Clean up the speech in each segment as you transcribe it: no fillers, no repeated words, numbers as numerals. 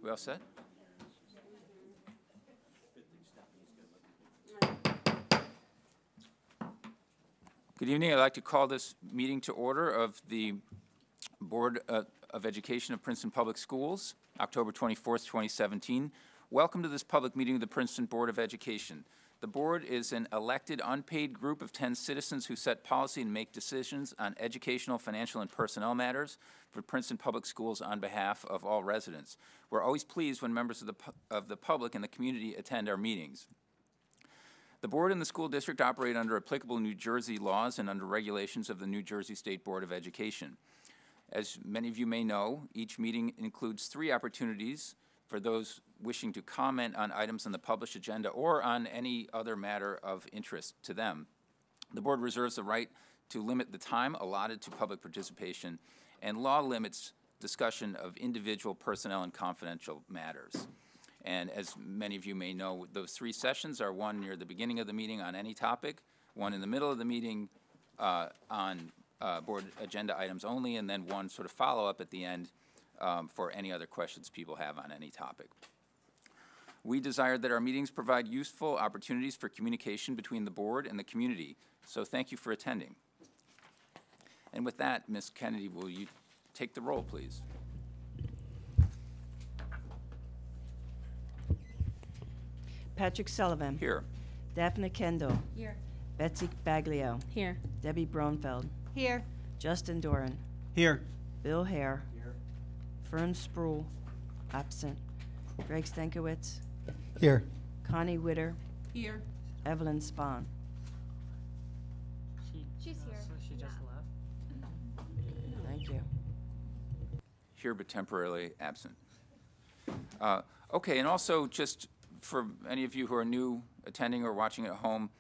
We all set? Good evening. I'd like to call this meeting to order of the Board of Education of Princeton Public Schools, October 24th, 2017. Welcome to this public meeting of the Princeton Board of Education. The board is an elected, unpaid group of 10 citizens who set policy and make decisions on educational, financial, and personnel matters for Princeton Public Schools on behalf of all residents. We're always pleased when members of the public and the community attend our meetings. The board and the school district operate under applicable New Jersey laws and under regulations of the New Jersey State Board of Education. As many of you may know, each meeting includes 3 opportunities for those wishing to comment on items on the published agenda or on any other matter of interest to them. The board reserves the right to limit the time allotted to public participation, and law limits discussion of individual personnel and confidential matters. And as many of you may know, those 3 sessions are one near the beginning of the meeting on any topic, one in the middle of the meeting on board agenda items only, and then one sort of follow-up at the end for any other questions people have on any topic. We desire that our meetings provide useful opportunities for communication between the board and the community, so thank you for attending. And with that, Ms. Kennedy, will you take the roll, please? Patrick Sullivan. Here. Daphne Kendall. Here. Betsy Baglio. Here. Debbie Bronfeld. Here. Justin Doran. Here. Bill Hare. Here. Fern Sproul. Absent. Greg Stenkowitz. Here. Connie Witter. Here. Evelyn Spahn. She's here. So she just left? Thank you. Here but temporarily absent. Okay, and also just for any of you who are new attending or watching at home,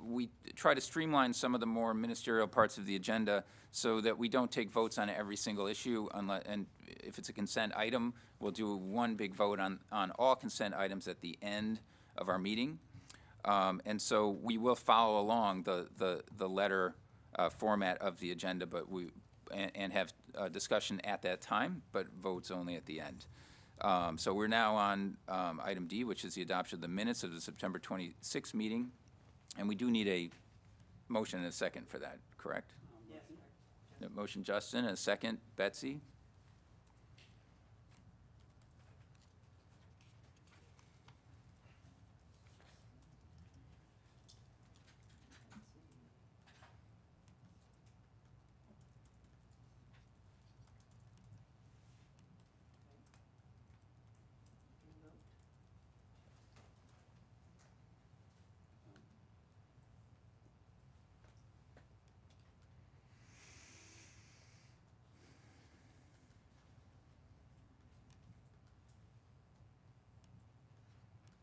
we try to streamline some of the more ministerial parts of the agenda so that we don't take votes on every single issue, and if it's a consent item, we'll do one big vote on all consent items at the end of our meeting. And so we will follow along the letter format of the agenda, but and have a discussion at that time, but votes only at the end. So we're now on item D, which is the adoption of the minutes of the September 26th meeting. And we do need a motion and a second for that, correct? Yes. A motion, Justin, and a second, Betsy.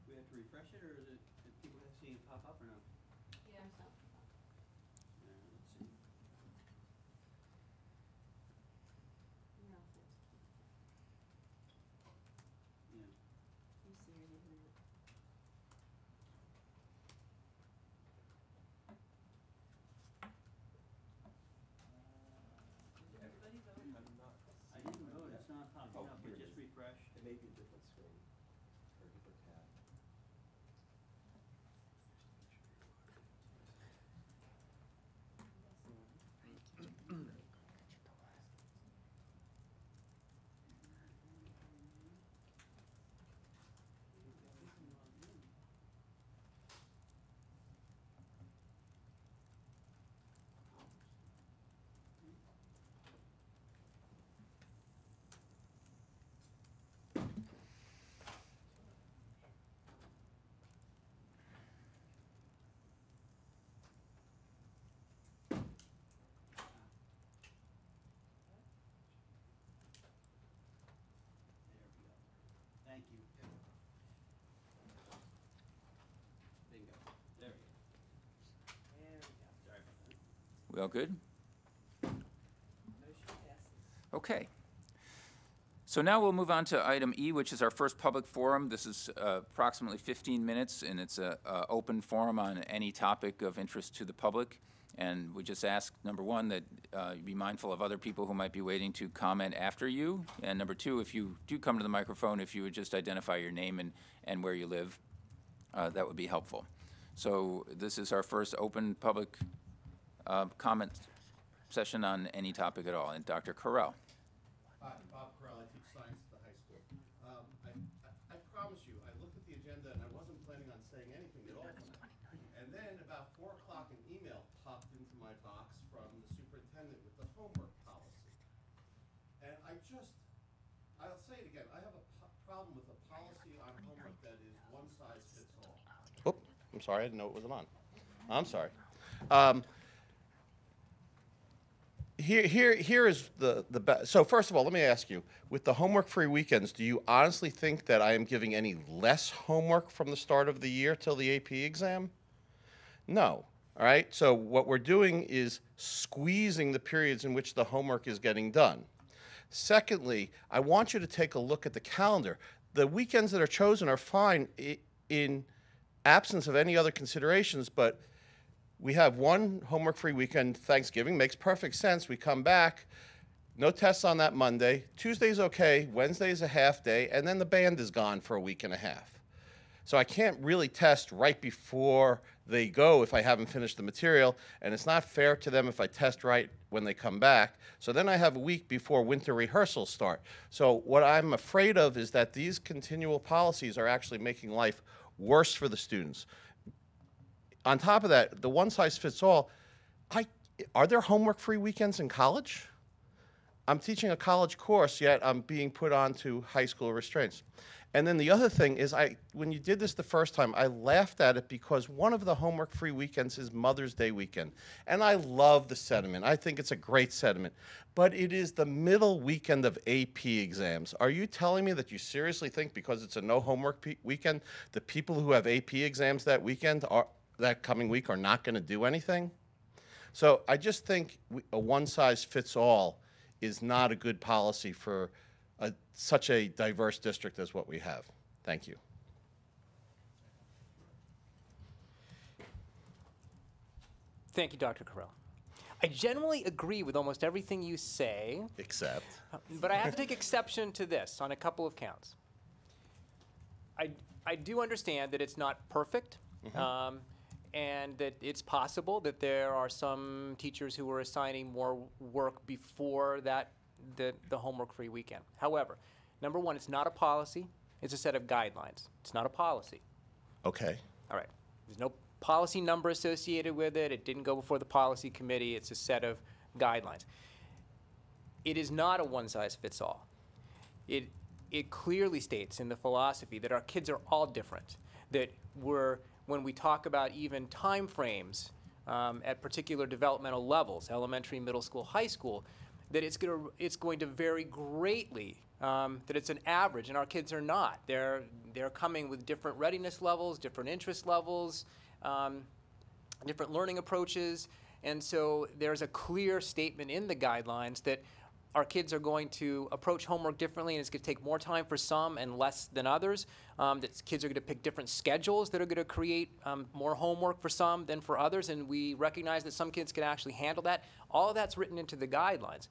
We have to refresh it, or is it, did people have seen it pop up or no? Yeah. Let's see. Yeah. Did everybody vote? I didn't vote, it's not popping up, but just refresh. It may be a different screen or a different tab. Thank you. Bingo. There we go. There we go. Sorry about that. We all good? Motion passes. Okay. So now we'll move on to item E, which is our first public forum. This is approximately 15 minutes, and it's an open forum on any topic of interest to the public. And we just ask, number one, that you be mindful of other people who might be waiting to comment after you. And number two, if you do come to the microphone, if you would just identify your name and where you live, that would be helpful. So this is our first open public comment session on any topic at all. And Dr. Carell. Hi, Bob Carell. I teach science at the high school. I promise you, I looked at the agenda and I wasn't planning on saying anything at all tonight. And then about 4 o'clock, an email popped into my box from the superintendent with the homework policy. And I'll say it again, I have a problem with a policy on homework that is one size fits all. Oh, I'm sorry, I didn't know it wasn't on. I'm sorry. Here is the best. So first of all, let me ask you, with the homework-free weekends, do you honestly think that I am giving any less homework from the start of the year till the AP exam? No. All right? So what we're doing is squeezing the periods in which the homework is getting done. Secondly, I want you to take a look at the calendar. The weekends that are chosen are fine in absence of any other considerations, but we have one homework-free weekend, Thanksgiving, makes perfect sense. We come back, no tests on that Monday. Tuesday's okay, Wednesday's a half day, and then the band is gone for a week and a half. So I can't really test right before they go if I haven't finished the material, and it's not fair to them if I test right when they come back. So then I have a week before winter rehearsals start. So what I'm afraid of is that these continual policies are actually making life worse for the students. On top of that, the one-size-fits-all, are there homework-free weekends in college? I'm teaching a college course, yet I'm being put onto high school restraints. And then the other thing is, when you did this the first time, I laughed at it because one of the homework-free weekends is Mother's Day weekend. And I love the sentiment. I think it's a great sentiment. But it is the middle weekend of AP exams. Are you telling me that you seriously think because it's a no homework weekend, the people who have AP exams that weekend that coming week are not going to do anything? So I just think a one-size-fits-all is not a good policy for such a diverse district as what we have. Thank you. Thank you, Dr. Carell. I generally agree with almost everything you say. Except? But I have to take exception to this on a couple of counts. I do understand that it's not perfect. Mm-hmm. And that it's possible that there are some teachers who are assigning more work before the homework-free weekend. However, number one, it's not a policy. It's a set of guidelines. It's not a policy. Okay. All right. There's no policy number associated with it. It didn't go before the policy committee. It's a set of guidelines. It is not a one-size-fits-all. It clearly states in the philosophy that our kids are all different, that when we talk about even time frames at particular developmental levels, elementary, middle school, high school, that it's going to vary greatly, that it's an average, and our kids are not. They're coming with different readiness levels, different interest levels, different learning approaches, and so there's a clear statement in the guidelines that our kids are going to approach homework differently, and it's going to take more time for some and less than others. That kids are going to pick different schedules that are going to create more homework for some than for others, and we recognize that some kids can actually handle that. All of that's written into the guidelines.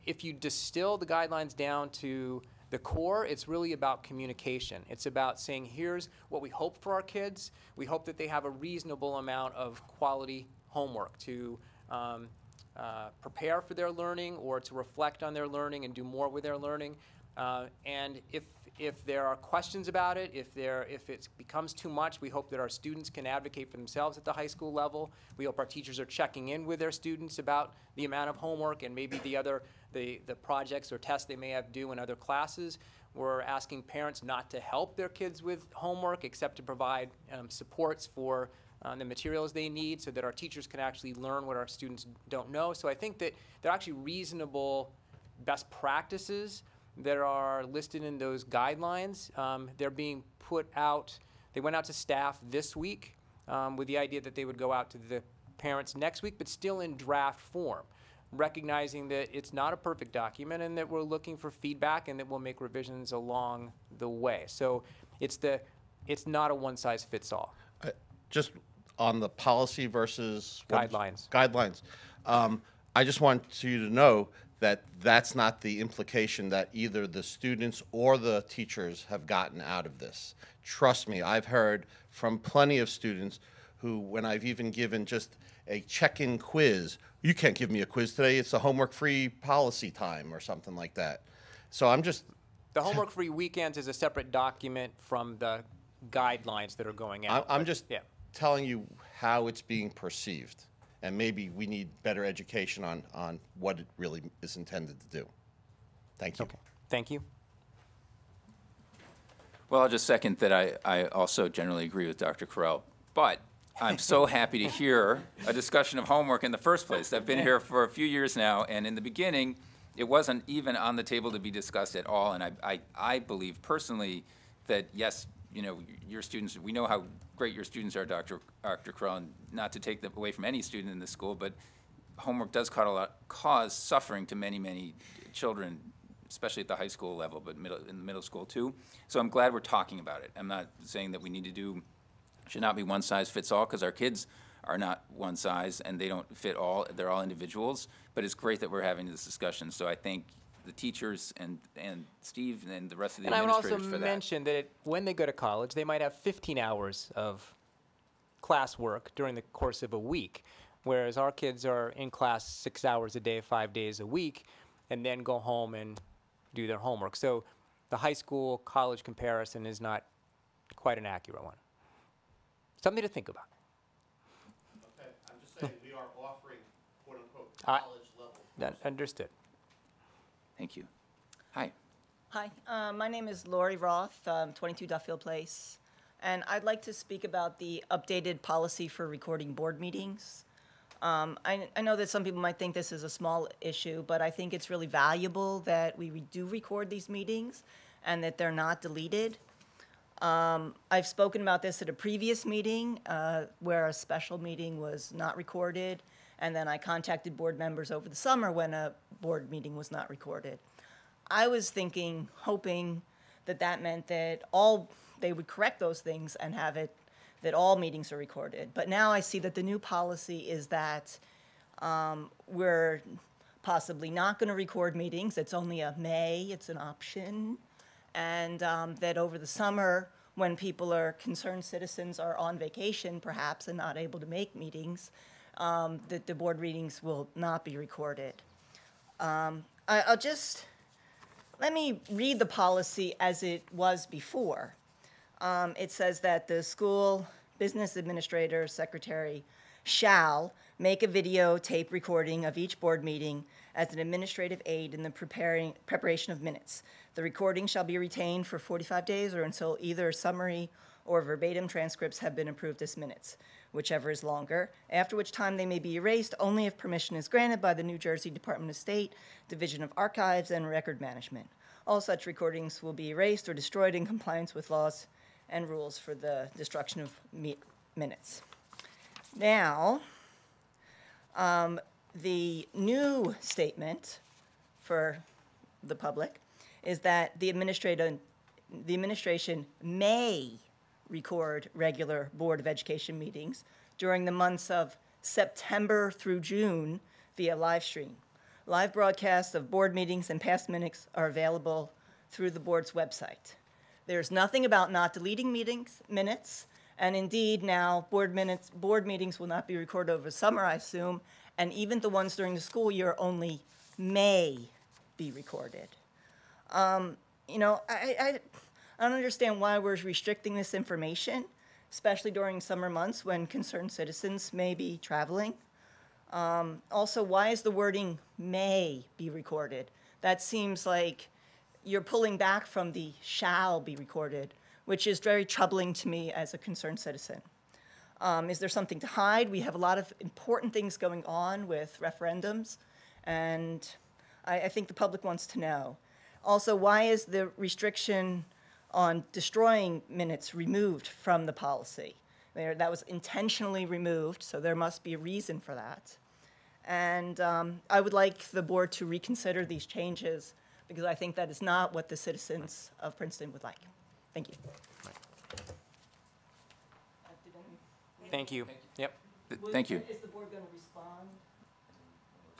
If you distill the guidelines down to the core, it's really about communication. It's about saying, here's what we hope for our kids. We hope that they have a reasonable amount of quality homework to prepare for their learning or to reflect on their learning and do more with their learning. And if there are questions about it, if it becomes too much, we hope that our students can advocate for themselves at the high school level. We hope our teachers are checking in with their students about the amount of homework and maybe the projects or tests they may have due in other classes. We're asking parents not to help their kids with homework except to provide supports for the materials they need so that our teachers can actually learn what our students don't know. So I think that there are actually reasonable best practices that are listed in those guidelines. They're being put out, they went out to staff this week with the idea that they would go out to the parents next week, but still in draft form, recognizing that it's not a perfect document and that we're looking for feedback and that we'll make revisions along the way. So it's not a one-size-fits-all. on the policy versus Guidelines. Guidelines. I just want you to know that that's not the implication that either the students or the teachers have gotten out of this. Trust me, I've heard from plenty of students who, when I've even given just a check-in quiz, you can't give me a quiz today, it's a homework-free policy time or something like that. So I'm just, The homework-free weekends is a separate document from the guidelines that are going out. I'm but, just yeah. telling you how it's being perceived. And maybe we need better education on what it really is intended to do. Thank you. Okay. Thank you. Well, I'll just second that I also generally agree with Dr. Carell, but I'm so happy to hear a discussion of homework in the first place. I've been here for a few years now, and in the beginning, it wasn't even on the table to be discussed at all, and I believe personally that, yes, you know, your students, we know how great your students are, Dr. Carell, and not to take that away from any student in the school, but homework does cause suffering to many, many children, especially at the high school level, but in the middle school too. So I'm glad we're talking about it. I'm not saying that we need to do, should not be one size fits all, because our kids are not one size and they don't fit all, they're all individuals, but it's great that we're having this discussion. So I thank the teachers and Steve and the rest of the And I would also administrators for that. mention that when they go to college, they might have 15 hours of classwork during the course of a week, whereas our kids are in class 6 hours a day, 5 days a week, and then go home and do their homework. So the high school college comparison is not quite an accurate one. Something to think about. Okay, I'm just saying we are offering quote-unquote I- college level. Understood. Thank you. Hi. Hi, my name is Lori Roth, 22 Duffield Place, and I'd like to speak about the updated policy for recording board meetings. I know that some people might think this is a small issue, but I think it's really valuable that we do record these meetings and that they're not deleted. I've spoken about this at a previous meeting where a special meeting was not recorded, and then I contacted board members over the summer when a board meeting was not recorded. I was thinking, hoping that that meant that they would correct those things and have it that all meetings are recorded. But now I see that the new policy is that we're possibly not going to record meetings. It's only a may, it's an option. And that over the summer, when concerned citizens are on vacation perhaps and not able to make meetings, that the board meetings will not be recorded. Let me read the policy as it was before. It says that the school business administrator, secretary, shall make a videotape recording of each board meeting as an administrative aid in the preparation of minutes. The recording shall be retained for 45 days or until either summary or verbatim transcripts have been approved as minutes, whichever is longer, after which time they may be erased only if permission is granted by the New Jersey Department of State, Division of Archives and Record Management. All such recordings will be erased or destroyed in compliance with laws and rules for the destruction of minutes. Now, the new statement for the public is that the administration may record regular Board of Education meetings during the months of September through June via live stream. Live broadcasts of board meetings and past minutes are available through the board's website. There's nothing about not deleting minutes, and indeed now board meetings will not be recorded over summer, I assume, and even the ones during the school year only may be recorded. You know, I don't understand why we're restricting this information, especially during summer months when concerned citizens may be traveling. Also, why is the wording may be recorded? That seems like you're pulling back from the shall be recorded, which is very troubling to me as a concerned citizen. Is there something to hide? We have a lot of important things going on with referendums, and I think the public wants to know. Also, why is the restriction on destroying minutes removed from the policy? That was intentionally removed, so there must be a reason for that. And I would like the board to reconsider these changes because I think that is not what the citizens of Princeton would like. Thank you. Thank you. Yep. Thank you. Is the board going to respond?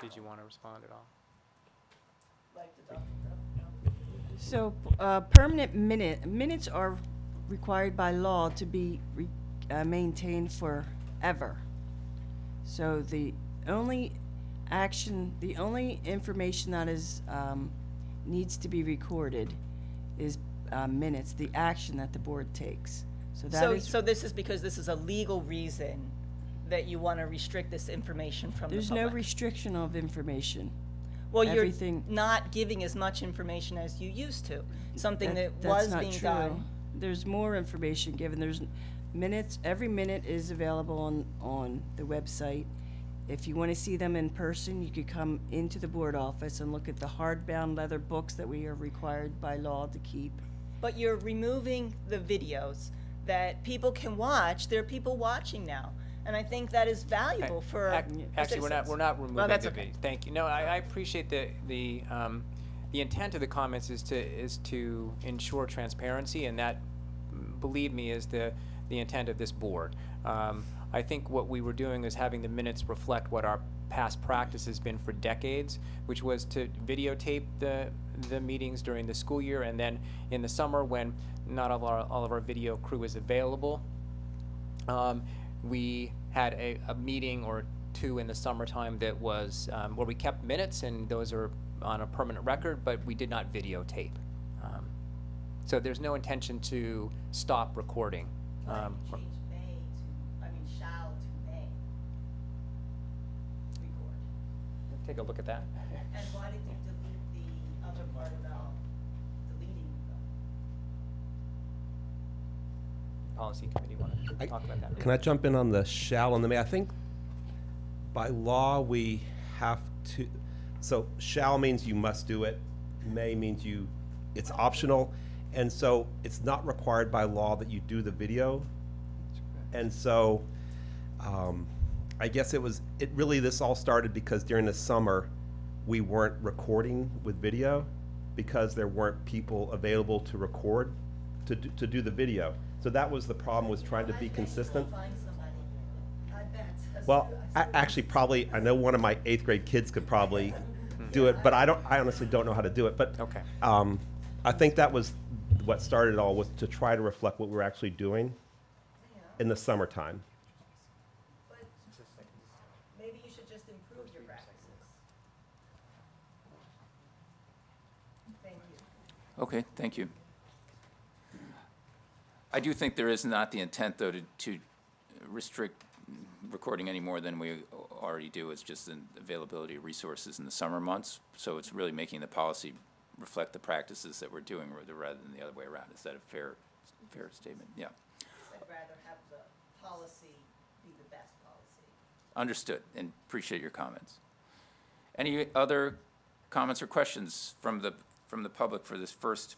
Did you want to respond at all? Like to Dr. So, permanent minutes are required by law to be maintained forever. So the only information that is, needs to be recorded is minutes, the action that the board takes. So that is. So this is because this is a legal reason that you want to restrict this information from the There's public? no restriction of information. Well, you're everything- not giving as much information as you used to, something that That's was not being true. done. There's more information given. There's minutes, every minute is available on the website. If you want to see them in person, you could come into the board office and look at the hardbound leather books that we are required by law to keep. But you're removing the videos that people can watch. There are people watching now, and I think that is valuable for Actually, citizens. we're not removing that's the okay. video. Thank you. No, I appreciate the intent of the comments is to ensure transparency, and that, believe me, is the intent of this board. I think what we were doing is having the minutes reflect what our past practice has been for decades, which was to videotape the meetings during the school year, and then in the summer when not all of our video crew is available, we had a meeting or two in the summertime that was where we kept minutes, and those are on a permanent record, but we did not videotape. So there's no intention to stop recording. Change may to, shall to may record. Take a look at that. And why did you delete the other part about deleting them? Policy committee want to talk about that. Can I jump in on the shall and the may? I think by law we have to, so shall means you must do it, may means it's optional, and so it's not required by law that you do the video. And so I guess this all started because during the summer we weren't recording with video because there weren't people available to record to do the video. So that was the problem, was trying to be consistent. Find somebody. I bet. Well, actually, probably, I know one of my 8th grade kids could probably do it, but I honestly don't know how to do it. But Okay. I think that was what started it all, was to try to reflect what we're actually doing in the summertime. But maybe you should just improve your practices. Thank you. Okay, thank you. I do think there is not the intent, though, to restrict recording any more than we already do. It's just the availability of resources in the summer months. So it's really making the policy reflect the practices that we're doing rather than the other way around. Is that a fair statement? Yeah. I'd rather have the policy be the best policy. Understood, and appreciate your comments. Any other comments or questions from the public for this first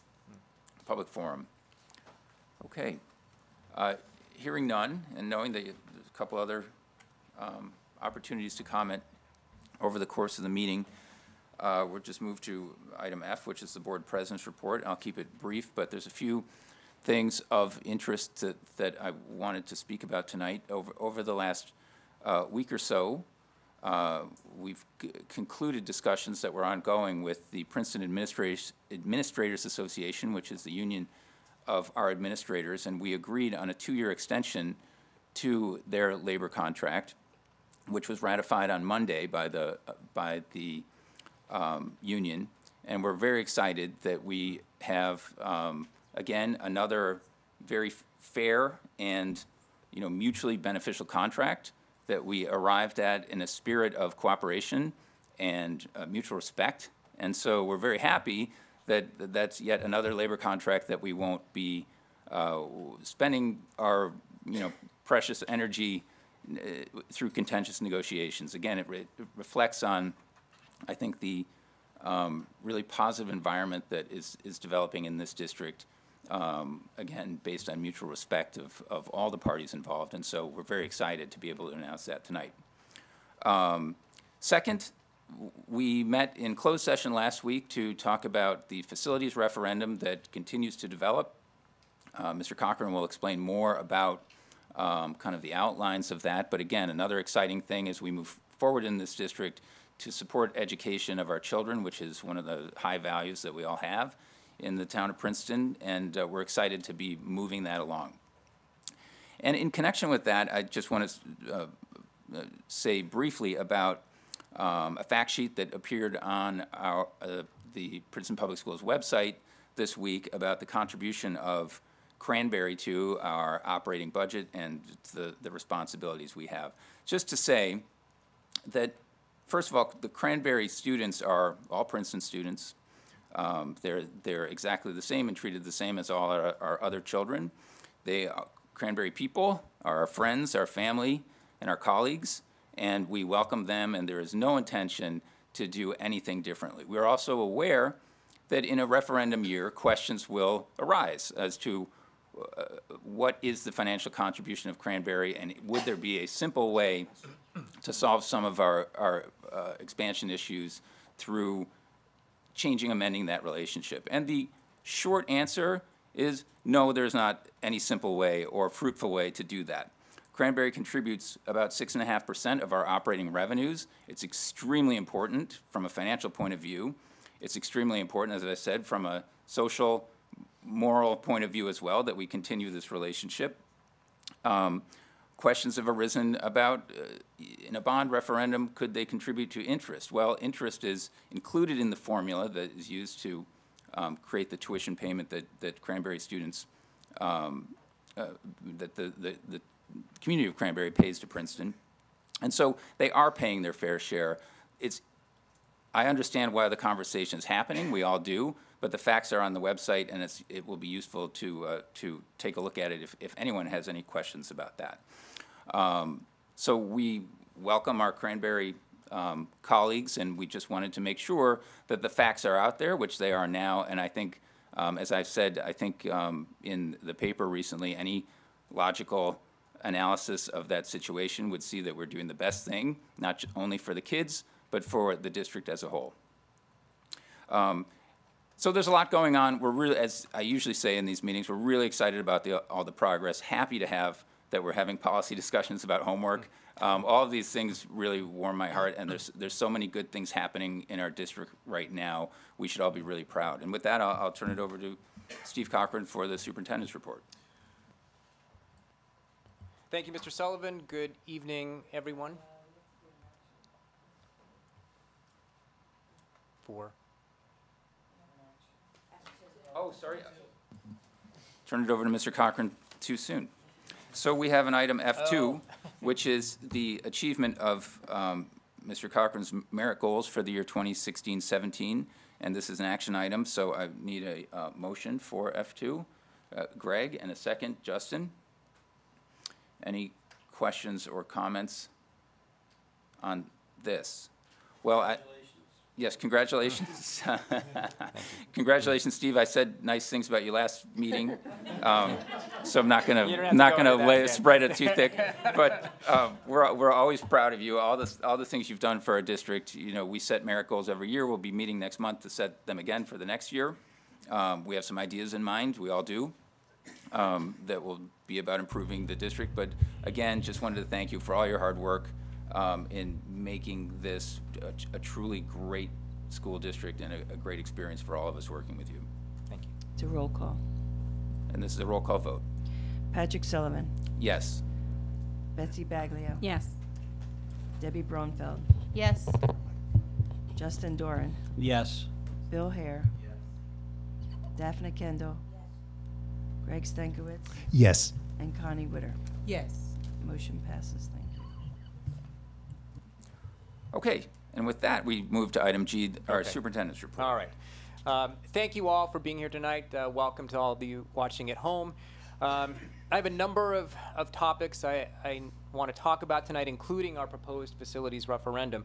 public forum? Okay. Hearing none, and knowing that there's a couple other opportunities to comment over the course of the meeting, we'll just move to item F, which is the board president's report. I'll keep it brief, but there's a few things of interest that I wanted to speak about tonight. Over the last week or so, we've concluded discussions that were ongoing with the Princeton Administrators Association, which is the union of our administrators, and we agreed on a 2-year extension to their labor contract, which was ratified on Monday by the union. And we're very excited that we have, again, another very fair and mutually beneficial contract that we arrived at in a spirit of cooperation and mutual respect. And so we're very happy that that's yet another labor contract that we won't be spending our precious energy through contentious negotiations. Again, it reflects on, I think, the really positive environment that is developing in this district, again, based on mutual respect of all the parties involved. And so we're very excited to be able to announce that tonight. Second, we met in closed session last week to talk about the facilities referendum that continues to develop. Mr. Cochran will explain more about kind of the outlines of that. But again, another exciting thing as we move forward in this district to support education of our children, which is one of the high values that we all have in the town of Princeton, and we're excited to be moving that along. And in connection with that, I just want to say briefly about a fact sheet that appeared on the Princeton Public Schools website this week about the contribution of Cranberry to our operating budget and the responsibilities we have. Just to say that, first of all, the Cranberry students are all Princeton students. They're exactly the same and treated the same as all our other children. They are Cranberry people, are our friends, our family, and our colleagues, and we welcome them, and there is no intention to do anything differently. We're also aware that in a referendum year, questions will arise as to what is the financial contribution of Cranberry, and would there be a simple way to solve some of our expansion issues through changing, amending that relationship? And the short answer is no, there's not any simple way or fruitful way to do that. Cranberry contributes about 6.5% of our operating revenues. It's extremely important from a financial point of view. It's extremely important, as I said, from a social, moral point of view as well, that we continue this relationship. Questions have arisen about, in a bond referendum, could they contribute to interest? Well, interest is included in the formula that is used to create the tuition payment that Cranberry students, that the community of Cranberry pays to Princeton. And so they are paying their fair share. I understand why the conversation is happening, we all do, but the facts are on the website, and it will be useful to take a look at it if anyone has any questions about that. So we welcome our Cranberry colleagues, and we just wanted to make sure that the facts are out there, which they are now, and I think, as I've said, I think in the paper recently, any logical analysis of that situation would see that we're doing the best thing, not only for the kids, but for the district as a whole. So there's a lot going on. We're really, as I usually say in these meetings, we're really excited about all the progress, happy to have that we're having policy discussions about homework. All of these things really warm my heart, and there's so many good things happening in our district right now. We should all be really proud. And with that, I'll turn it over to Steve Cochran for the superintendent's report. Thank you, Mr. Sullivan. Good evening, everyone. Oh, sorry. Turn it over to Mr. Cochran too soon. So we have an item F2, which is the achievement of Mr. Cochran's merit goals for the year 2016-17, and this is an action item, so I need a motion for F2. Greg, and a second, Justin. Any questions or comments on this? Well, yes, congratulations. Congratulations, Steve. I said nice things about you last meeting, so I'm not gonna spread it too thick. But we're always proud of you. All the things you've done for our district. You know, we set merit goals every year. We'll be meeting next month to set them again for the next year. We have some ideas in mind. We all do. That will be about improving the district. But again, just wanted to thank you for all your hard work in making this a truly great school district and a great experience for all of us working with you. Thank you. It's a roll call. And this is a roll call vote. Patrick Sullivan. Yes. Betsy Baglio. Yes. Debbie Bronfeld. Yes. Justin Doran. Yes. Bill Hare. Yes. Daphne Kendall. Yes. Greg Stankiewicz. Yes. And Connie Witter. Yes. Motion passes. Thank you. Okay. And with that, we move to item G, our Okay. superintendent's report. All right. Thank you all for being here tonight. Welcome to all of you watching at home. I have a number of topics I want to talk about tonight, including our proposed facilities referendum.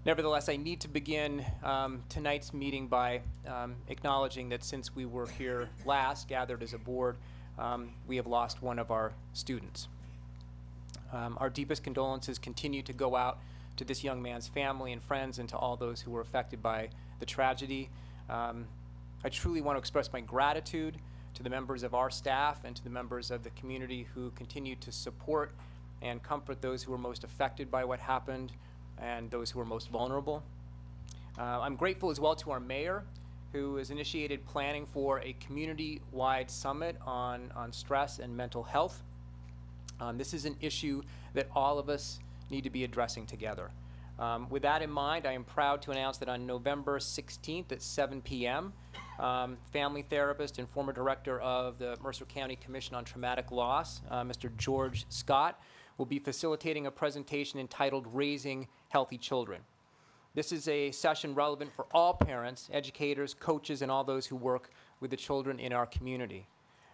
Nevertheless, I need to begin tonight's meeting by acknowledging that since we were here last, gathered as a board, we have lost one of our students. Our deepest condolences continue to go out to this young man's family and friends and to all those who were affected by the tragedy. I truly want to express my gratitude to the members of our staff and to the members of the community who continue to support and comfort those who are most affected by what happened and those who are most vulnerable. I'm grateful as well to our mayor, who has initiated planning for a community-wide summit on stress and mental health. This is an issue that all of us need to be addressing together. With that in mind, I am proud to announce that on November 16th at 7 p.m., family therapist and former director of the Mercer County Commission on Traumatic Loss, Mr. George Scott, will be facilitating a presentation entitled Raising Healthy Children. This is a session relevant for all parents, educators, coaches, and all those who work with the children in our community.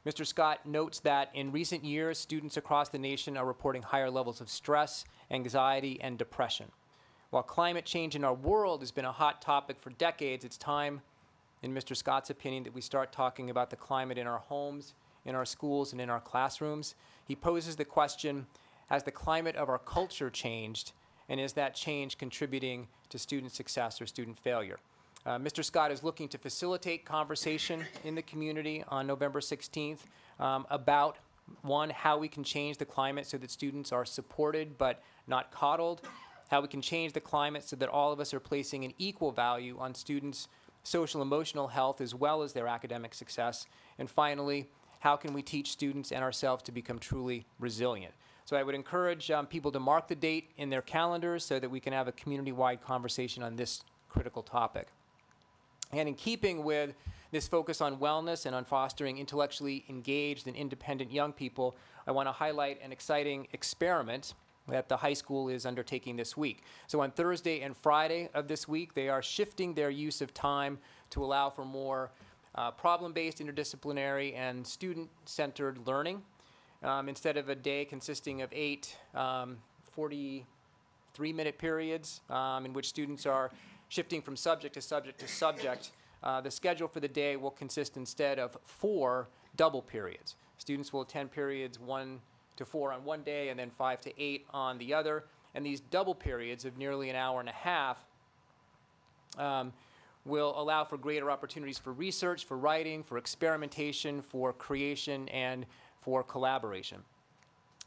Mr. Scott notes that in recent years, students across the nation are reporting higher levels of stress, anxiety, and depression. While climate change in our world has been a hot topic for decades, it's time, in Mr. Scott's opinion, that we start talking about the climate in our homes, in our schools, and in our classrooms. He poses the question, has the climate of our culture changed, and is that change contributing to student success or student failure? Mr. Scott is looking to facilitate conversation in the community on November 16th about, one, how we can change the climate so that students are supported but not coddled, how we can change the climate so that all of us are placing an equal value on students' social emotional health as well as their academic success, and finally, how can we teach students and ourselves to become truly resilient? So I would encourage people to mark the date in their calendars so that we can have a community-wide conversation on this critical topic. And in keeping with this focus on wellness and on fostering intellectually engaged and independent young people, I want to highlight an exciting experiment that the high school is undertaking this week. So on Thursday and Friday of this week, they are shifting their use of time to allow for more problem-based, interdisciplinary, and student-centered learning. Instead of a day consisting of 8 43-minute periods in which students are shifting from subject to subject to subject, the schedule for the day will consist instead of 4 double periods. Students will attend periods 1 to 4 on one day and then 5 to 8 on the other. And these double periods of nearly an hour and a half will allow for greater opportunities for research, for writing, for experimentation, for creation, and for collaboration.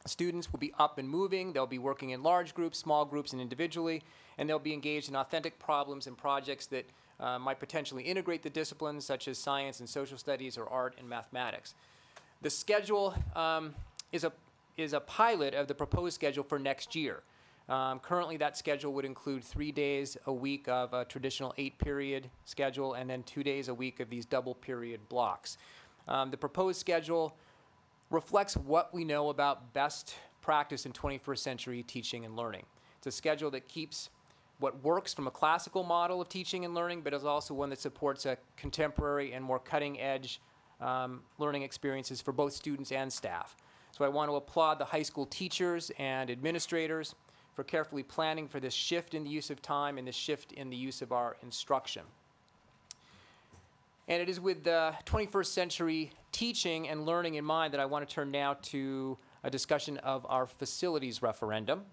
Students will be up and moving, they'll be working in large groups, small groups, and individually, and they'll be engaged in authentic problems and projects that might potentially integrate the disciplines such as science and social studies or art and mathematics. The schedule is a pilot of the proposed schedule for next year. Currently, that schedule would include 3 days a week of a traditional 8-period schedule and then 2 days a week of these double-period blocks. The proposed schedule reflects what we know about best practice in 21st century teaching and learning. It's a schedule that keeps what works from a classical model of teaching and learning, but is also one that supports a contemporary and more cutting-edge learning experiences for both students and staff. So I want to applaud the high school teachers and administrators for carefully planning for this shift in the use of time and this shift in the use of our instruction. And it is with the 21st century teaching and learning in mind that I want to turn now to a discussion of our facilities referendum.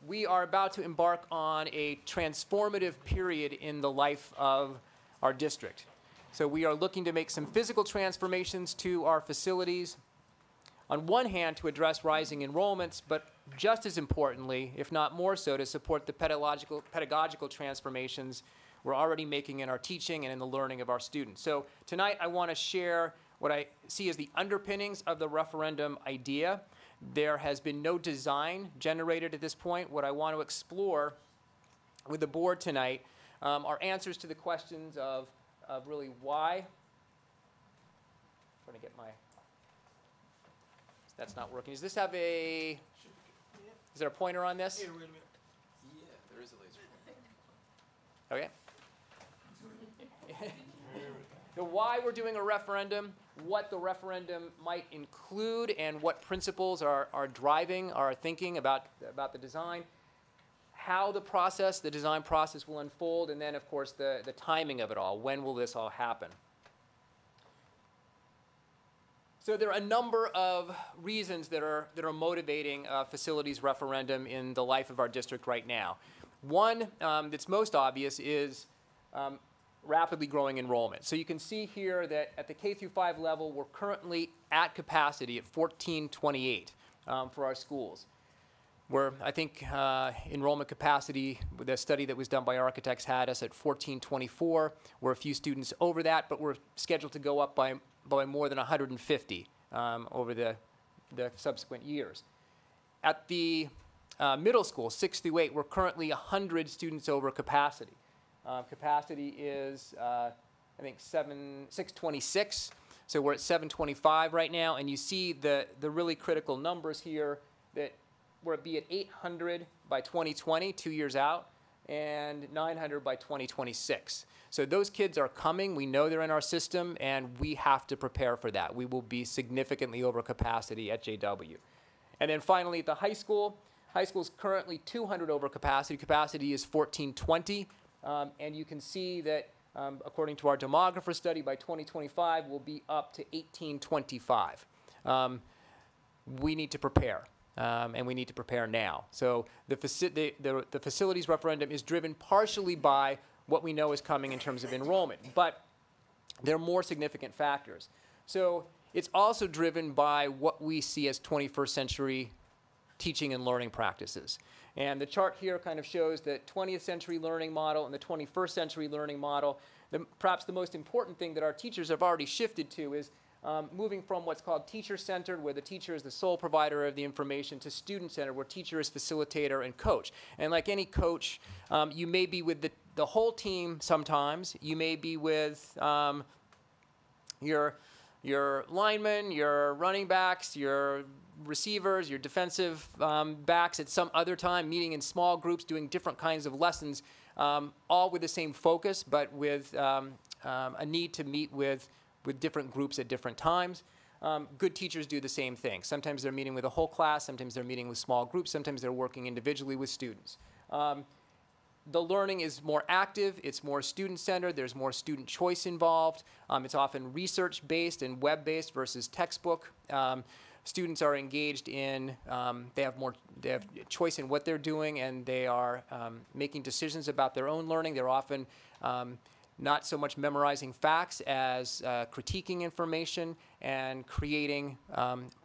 We are about to embark on a transformative period in the life of our district. So we are looking to make some physical transformations to our facilities. On one hand, to address rising enrollments, but just as importantly, if not more so, to support the pedagogical transformations we're already making in our teaching and in the learning of our students. So tonight I want to share what I see as the underpinnings of the referendum idea. There has been no design generated at this point. What I want to explore with the board tonight are answers to the questions of really why. I'm trying to get my, that's not working. Does this have a, is there a pointer on this? Yeah, there is a laser pointer. Okay. The why we're doing a referendum, what the referendum might include, and what principles are driving our thinking about the design, how the process, the design process will unfold, and then, of course, the timing of it all. When will this all happen? So there are a number of reasons that are motivating a facilities referendum in the life of our district right now. One that's most obvious is rapidly growing enrollment. So you can see here that at the K through 5 level, we're currently at capacity at 1428 for our schools. Where I think enrollment capacity, the study that was done by architects had us at 1424. We're a few students over that, but we're scheduled to go up by more than 150 over the subsequent years. At the middle school, 6 through 8, we're currently 100 students over capacity. Capacity is, I think, 626. So we're at 725 right now, and you see the really critical numbers here that we're at 800 by 2020, 2 years out, and 900 by 2026. So those kids are coming. We know they're in our system, and we have to prepare for that. We will be significantly over capacity at JW. And then finally, at the high school is currently 200 over capacity. Capacity is 1420, and you can see that according to our demographer study, by 2025, we'll be up to 1825. We need to prepare. And we need to prepare now. So the facilities referendum is driven partially by what we know is coming in terms of enrollment, but there are more significant factors. So it's also driven by what we see as 21st century teaching and learning practices. And the chart here kind of shows the 20th century learning model and the 21st century learning model. Perhaps the most important thing that our teachers have already shifted to is moving from what's called teacher-centered, where the teacher is the sole provider of the information, to student-centered, where teacher is facilitator and coach. And like any coach, you may be with the whole team sometimes. You may be with your linemen, your running backs, your receivers, your defensive backs at some other time, meeting in small groups, doing different kinds of lessons, all with the same focus, but with a need to meet with different groups at different times. Good teachers do the same thing. Sometimes they're meeting with a whole class, sometimes they're meeting with small groups, sometimes they're working individually with students. The learning is more active, it's more student-centered, there's more student choice involved. It's often research-based and web-based versus textbook. Students are engaged in, they have choice in what they're doing, and they are making decisions about their own learning. They're often not so much memorizing facts as critiquing information and creating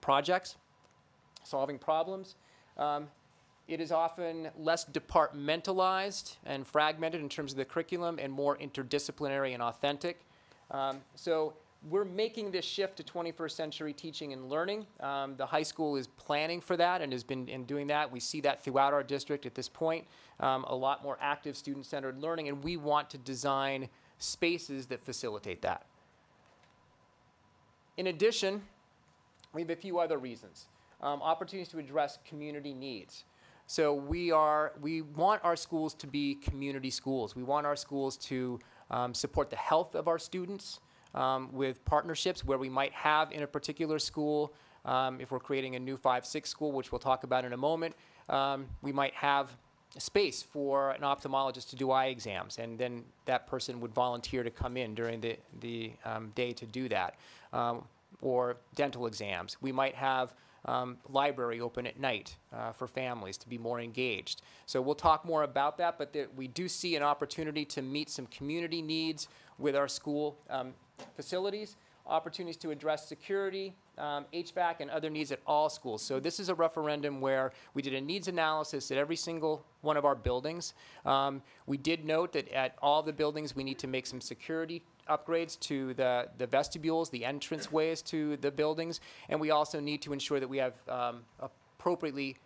projects, solving problems. It is often less departmentalized and fragmented in terms of the curriculum and more interdisciplinary and authentic. So we're making this shift to 21st century teaching and learning. The high school is planning for that and has been doing that. We see that throughout our district at this point. A lot more active student-centered learning, and we want to design spaces that facilitate that. In addition, we have a few other reasons. Opportunities to address community needs. So we want our schools to be community schools. We want our schools to support the health of our students with partnerships where we might have in a particular school, if we're creating a new 5-6 school, which we'll talk about in a moment, we might have space for an ophthalmologist to do eye exams, and then that person would volunteer to come in during the day to do that, or dental exams. We might have library open at night for families to be more engaged. So we'll talk more about that, but we do see an opportunity to meet some community needs with our school facilities, opportunities to address security, HVAC, and other needs at all schools. So this is a referendum where we did a needs analysis at every single one of our buildings. We did note that at all the buildings we need to make some security upgrades to the vestibules, the entranceways to the buildings, and we also need to ensure that we have appropriately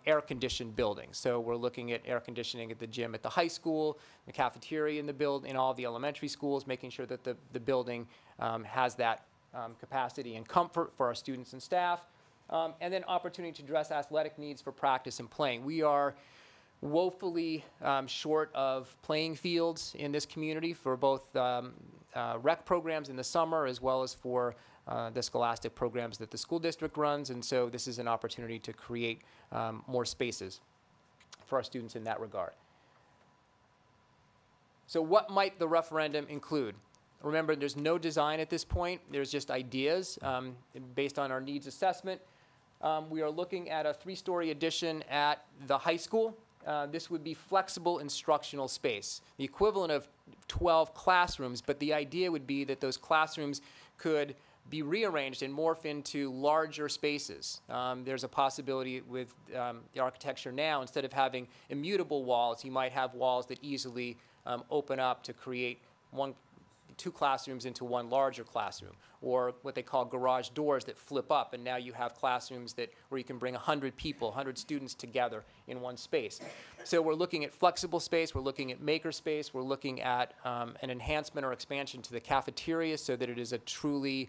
air-conditioned buildings. So we're looking at air conditioning at the gym at the high school, the cafeteria in all the elementary schools, making sure that the building has that capacity and comfort for our students and staff, and then opportunity to address athletic needs for practice and playing. We are woefully short of playing fields in this community for both rec programs in the summer as well as for the scholastic programs that the school district runs, and so this is an opportunity to create more spaces for our students in that regard. So what might the referendum include? Remember, there's no design at this point. There's just ideas based on our needs assessment. We are looking at a 3-story addition at the high school. this would be flexible instructional space, the equivalent of 12 classrooms, but the idea would be that those classrooms could be rearranged and morph into larger spaces. There's a possibility with the architecture now, instead of having immutable walls, you might have walls that easily open up to create two classrooms into one larger classroom, or what they call garage doors that flip up, and now you have classrooms where you can bring 100 people, 100 students together in one space. So we're looking at flexible space, we're looking at maker space, we're looking at an enhancement or expansion to the cafeteria so that it is a truly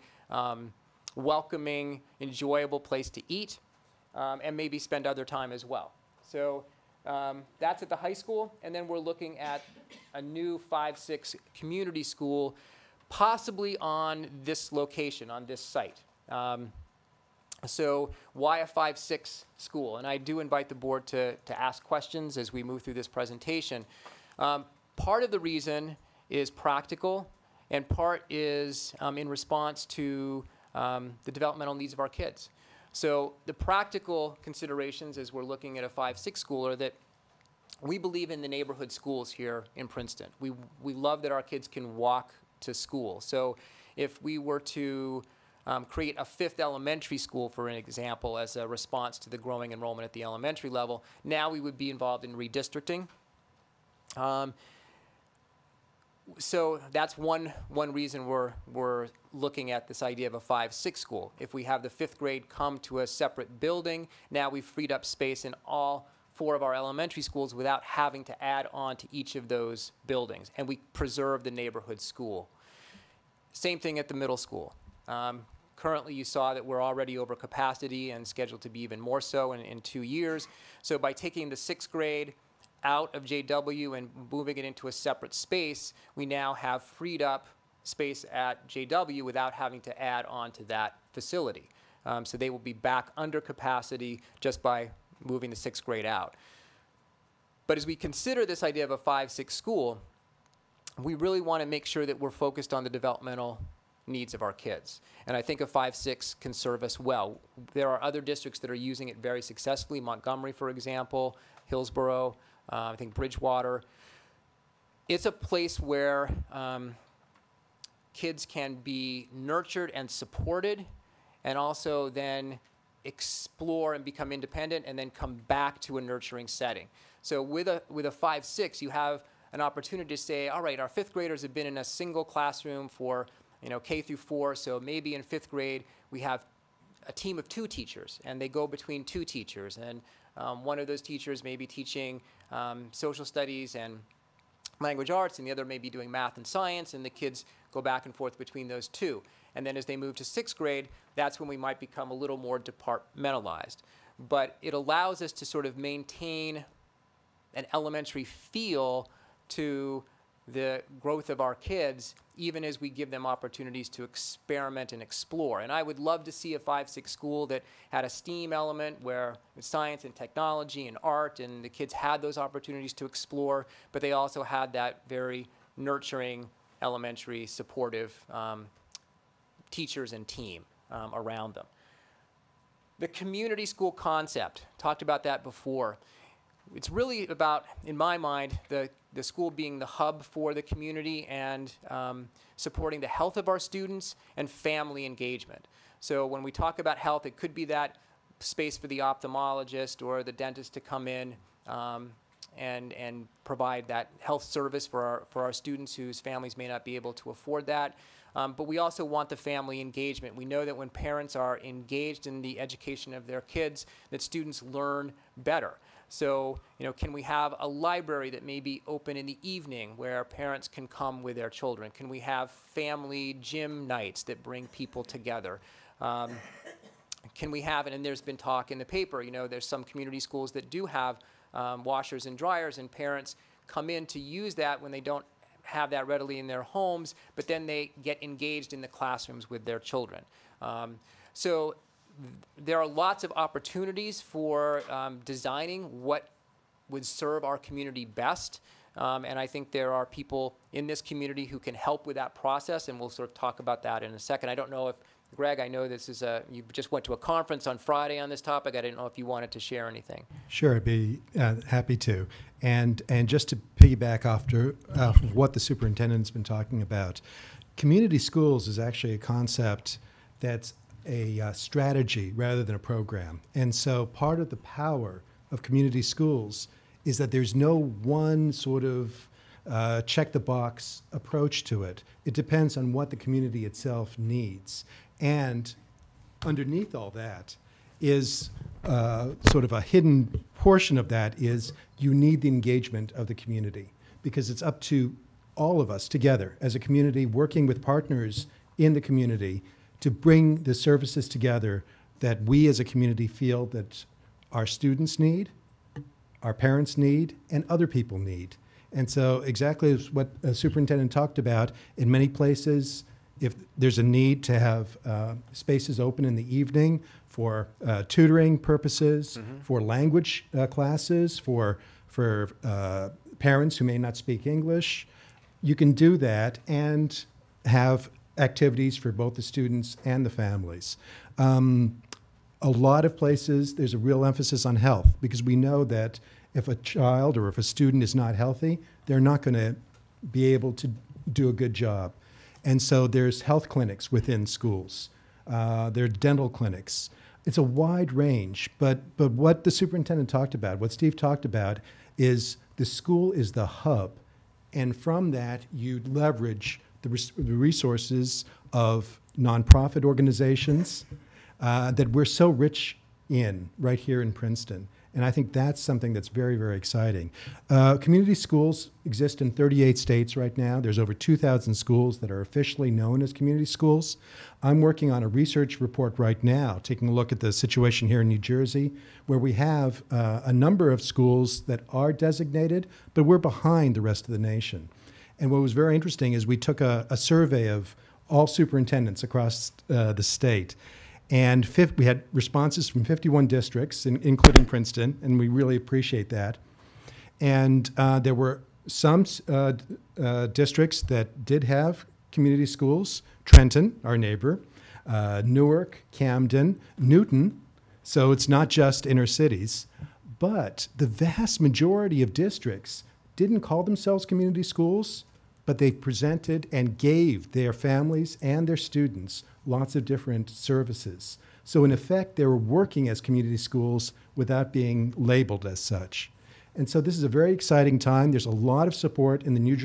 welcoming, enjoyable place to eat, and maybe spend other time as well. So that's at the high school, and then we're looking at a new 5-6 community school, possibly on this location, on this site. So why a 5-6 school? And I do invite the board to ask questions as we move through this presentation. Part of the reason is practical, and part is in response to the developmental needs of our kids. So the practical considerations as we're looking at a 5-6 school are that we believe in the neighborhood schools here in Princeton. We love that our kids can walk to school. So if we were to create a 5th elementary school, for an example, as a response to the growing enrollment at the elementary level, now we would be involved in redistricting. So that's one reason we're looking at this idea of a 5-6 school. If we have the 5th grade come to a separate building, now we've freed up space in all 4 of our elementary schools without having to add on to each of those buildings, and we preserve the neighborhood school. Same thing at the middle school. Currently, you saw that we're already over capacity and scheduled to be even more so in 2 years. So by taking the 6th grade out of JW and moving it into a separate space, we now have freed up space at JW without having to add on to that facility. So they will be back under capacity just by moving the 6th grade out. But as we consider this idea of a 5-6 school, we really want to make sure that we're focused on the developmental needs of our kids. And I think a 5-6 can serve us well. There are other districts that are using it very successfully, Montgomery, for example, Hillsborough, I think Bridgewater. It's a place where kids can be nurtured and supported, and also then explore and become independent, and then come back to a nurturing setting. So with a 5-6, you have an opportunity to say, all right, our 5th graders have been in a single classroom for K through 4, so maybe in 5th grade we have a team of 2 teachers, and they go between 2 teachers, and one of those teachers may be teaching social studies and language arts, and the other may be doing math and science, and the kids go back and forth between those 2. And then as they move to 6th grade, that's when we might become a little more departmentalized. But it allows us to sort of maintain an elementary feel to the growth of our kids, even as we give them opportunities to experiment and explore. And I would love to see a 5-6 school that had a STEAM element where science and technology and art, and the kids had those opportunities to explore, but they also had that very nurturing, elementary, supportive teachers and team around them. The community school concept, talked about that before. It's really about, in my mind, the school being the hub for the community and supporting the health of our students and family engagement. So when we talk about health, it could be that space for the ophthalmologist or the dentist to come in and provide that health service for our students whose families may not be able to afford that. But we also want the family engagement. We know that when parents are engaged in the education of their kids, that students learn better. So, can we have a library that may be open in the evening where parents can come with their children? Can we have family gym nights that bring people together? Can we have, and there's been talk in the paper, there's some community schools that do have washers and dryers, and parents come in to use that when they don't have that readily in their homes, but then they get engaged in the classrooms with their children. So there are lots of opportunities for designing what would serve our community best. And I think there are people in this community who can help with that process, and we'll sort of talk about that in a second. I don't know if Greg, I know this is you just went to a conference on Friday on this topic. I didn't know if you wanted to share anything. Sure, I'd be happy to. And just to piggyback off of what the superintendent's been talking about, community schools is actually a concept that's a strategy rather than a program. And so part of the power of community schools is that there's no one sort of check the box approach to it. It depends on what the community itself needs. And underneath all that is sort of a hidden portion of that is you need the engagement of the community, because it's up to all of us together as a community working with partners in the community to bring the services together that we as a community feel that our students need, our parents need, and other people need. And so exactly as what the superintendent talked about, in many places, if there's a need to have spaces open in the evening for tutoring purposes, for language classes, for parents who may not speak English, you can do that and have activities for both the students and the families. A lot of places, there's a real emphasis on health, because we know that if a child or if a student is not healthy, they're not going to be able to do a good job. And so there's health clinics within schools. There are dental clinics. It's a wide range, but what the superintendent talked about, what Steve talked about, is the school is the hub. And from that, you leverage the resources of nonprofit organizations that we're so rich in right here in Princeton. And I think that's something that's very, very exciting. Community schools exist in 38 states right now. There's over 2,000 schools that are officially known as community schools. I'm working on a research report right now, taking a look at the situation here in New Jersey, where we have a number of schools that are designated, but we're behind the rest of the nation. And what was very interesting is we took a survey of all superintendents across the state. And we had responses from 51 districts, including Princeton, and we really appreciate that. And there were some districts that did have community schools: Trenton, our neighbor, Newark, Camden, Newton. So it's not just inner cities. But the vast majority of districts didn't call themselves community schools, but they presented and gave their families and their students lots of different services. So in effect, they were working as community schools without being labeled as such. And so this is a very exciting time. There's a lot of support in the New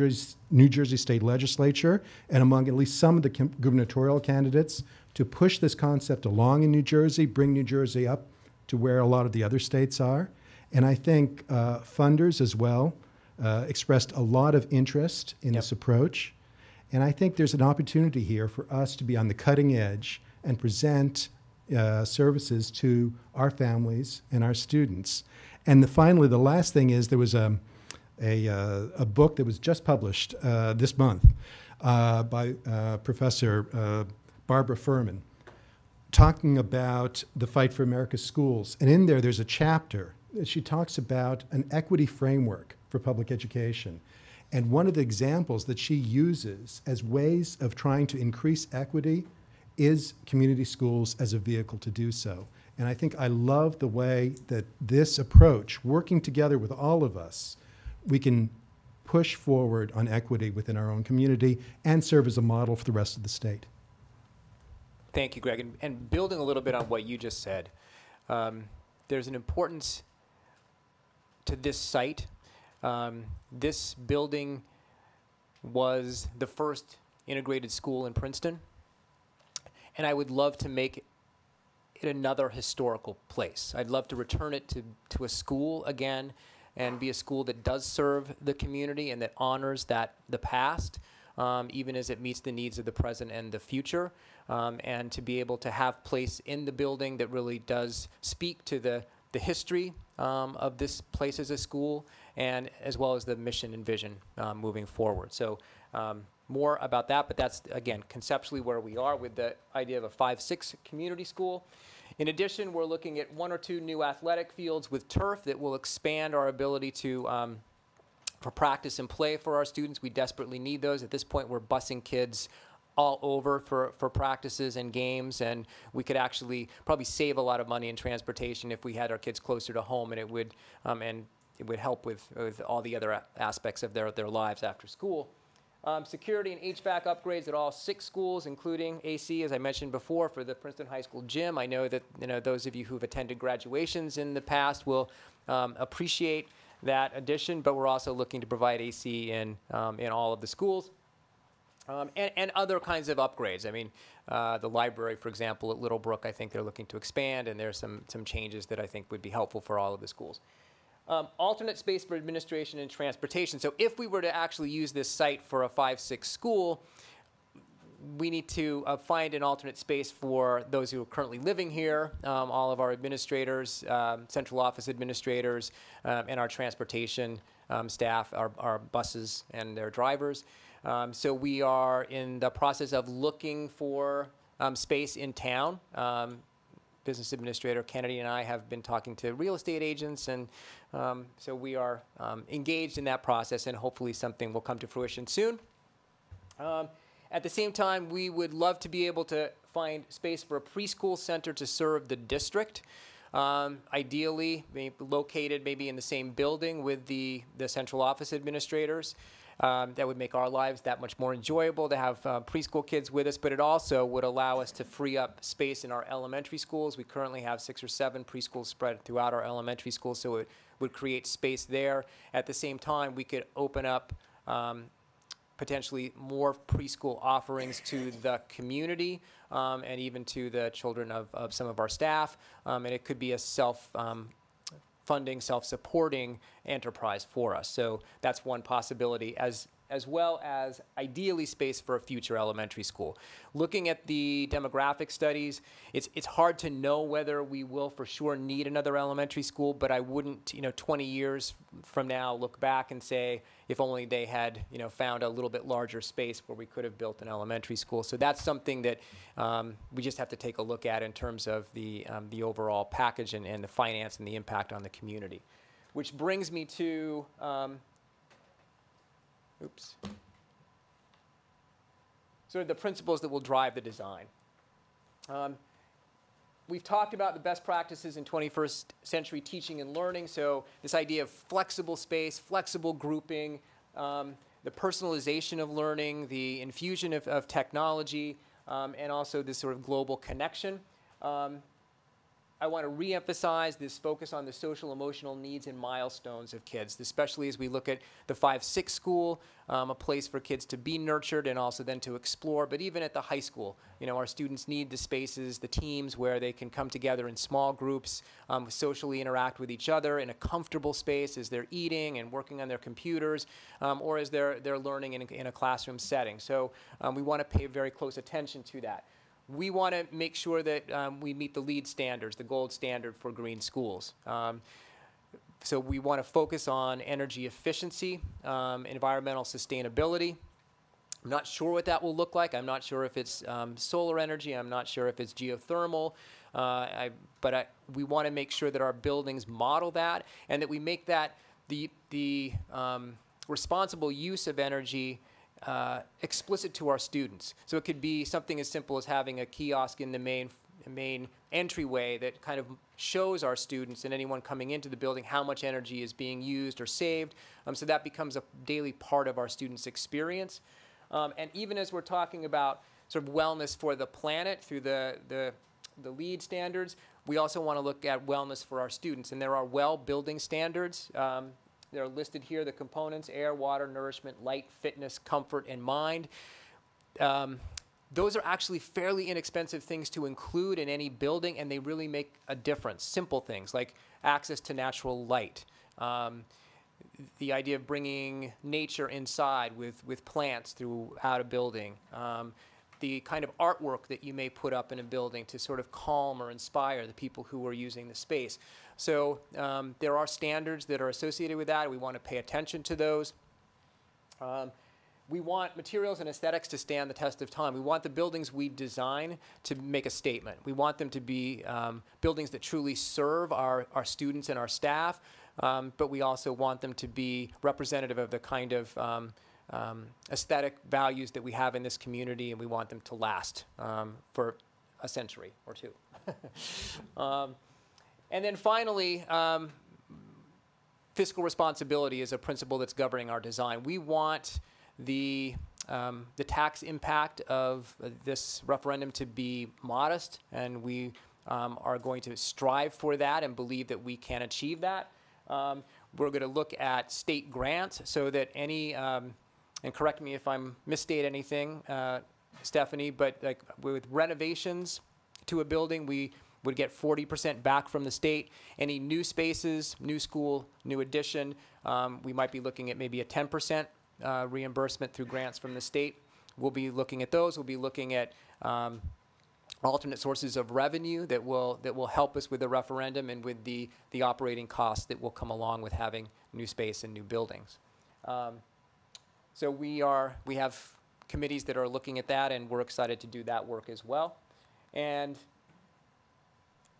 Jersey State Legislature and among at least some of the gubernatorial candidates to push this concept along in New Jersey, bring New Jersey up to where a lot of the other states are. And I think funders as well expressed a lot of interest in this approach. And I think there's an opportunity here for us to be on the cutting edge and present services to our families and our students. And finally, the last thing is there was a book that was just published this month by Professor Barbara Furman, talking about the fight for America's schools. And in there's a chapter that she talks about an equity framework for public education. And one of the examples that she uses as ways of trying to increase equity is community schools as a vehicle to do so. And I think I love the way that this approach, working together with all of us, we can push forward on equity within our own community and serve as a model for the rest of the state. Thank you, Greg. And building a little bit on what you just said, there's an importance to this site. This building was the first integrated school in Princeton, and I would love to make it another historical place. I'd love to return it to a school again and be a school that does serve the community and that honors the past, even as it meets the needs of the present and the future, and to be able to have place in the building that really does speak to the history of this place as a school, and as well as the mission and vision moving forward. So more about that, but that's, again, conceptually where we are with the idea of a 5-6 community school. In addition, we're looking at 1 or 2 new athletic fields with turf that will expand our ability to for practice and play for our students. We desperately need those. At this point, we're busing kids all over for practices and games, and we could actually probably save a lot of money in transportation if we had our kids closer to home, and it would help with all the other aspects of their lives after school. Security and HVAC upgrades at all 6 schools, including AC, as I mentioned before, for the Princeton High School gym. I know that those of you who've attended graduations in the past will appreciate that addition, but we're also looking to provide AC in all of the schools. And other kinds of upgrades. I mean, the library, for example, at Little Brook, I think they're looking to expand, and there's some changes that I think would be helpful for all of the schools. Alternate space for administration and transportation. So if we were to actually use this site for a 5-6 school, we need to find an alternate space for those who are currently living here, all of our administrators, central office administrators, and our transportation staff, our buses and their drivers. So we are in the process of looking for space in town. Business Administrator Kennedy and I have been talking to real estate agents, and so we are engaged in that process, and hopefully something will come to fruition soon. At the same time, we would love to be able to find space for a preschool center to serve the district. Ideally, located maybe in the same building with the central office administrators. That would make our lives that much more enjoyable to have preschool kids with us, but it also would allow us to free up space in our elementary schools. We currently have 6 or 7 preschools spread throughout our elementary schools, so it would create space there. At the same time, we could open up potentially more preschool offerings to the community and even to the children of some of our staff, and it could be a self-funding, self-supporting enterprise for us. So that's one possibility, as well as ideally space for a future elementary school. Looking at the demographic studies, it's hard to know whether we will for sure need another elementary school, but I wouldn't, 20 years from now, look back and say, if only they had, found a little bit larger space where we could have built an elementary school. So that's something that we just have to take a look at in terms of the overall package and the finance and the impact on the community. Which brings me to, sort of the principles that will drive the design. We've talked about the best practices in 21st century teaching and learning, so this idea of flexible space, flexible grouping, the personalization of learning, the infusion of technology, and also this sort of global connection. I want to reemphasize this focus on the social emotional needs and milestones of kids, especially as we look at the 5-6 school, a place for kids to be nurtured and also then to explore. But even at the high school, our students need the spaces, the teams where they can come together in small groups, socially interact with each other in a comfortable space as they're eating and working on their computers, or as they're learning in a classroom setting. So we want to pay very close attention to that. We want to make sure that we meet the LEED standards, the gold standard for green schools. So we want to focus on energy efficiency, environmental sustainability. I'm not sure what that will look like. I'm not sure if it's solar energy. I'm not sure if it's geothermal. But we want to make sure that our buildings model that and that we make that the responsible use of energy explicit to our students. So it could be something as simple as having a kiosk in the main entryway that kind of shows our students and anyone coming into the building how much energy is being used or saved. So that becomes a daily part of our students' experience. And even as we're talking about sort of wellness for the planet through the LEED standards, we also want to look at wellness for our students. And there are well building standards. They're listed here, the components: air, water, nourishment, light, fitness, comfort, and mind. Those are actually fairly inexpensive things to include in any building, and they really make a difference. Simple things like access to natural light, the idea of bringing nature inside with plants throughout a building, the kind of artwork that you may put up in a building to sort of calm or inspire the people who are using the space. So there are standards that are associated with that. We want to pay attention to those. We want materials and aesthetics to stand the test of time. We want the buildings we design to make a statement. We want them to be buildings that truly serve our students and our staff, but we also want them to be representative of the kind of aesthetic values that we have in this community, and we want them to last for a century or two. And then finally, fiscal responsibility is a principle that's governing our design. We want the tax impact of this referendum to be modest, and we are going to strive for that and believe that we can achieve that. We're going to look at state grants so that any, and correct me if I'm misstate anything, Stephanie, but like with renovations to a building, we would get 40% back from the state. Any new spaces, new school, new addition, we might be looking at maybe a 10% reimbursement through grants from the state. We'll be looking at those. We'll be looking at alternate sources of revenue that will help us with the referendum and with the operating costs that will come along with having new space and new buildings. So we have committees that are looking at that, and we're excited to do that work as well. And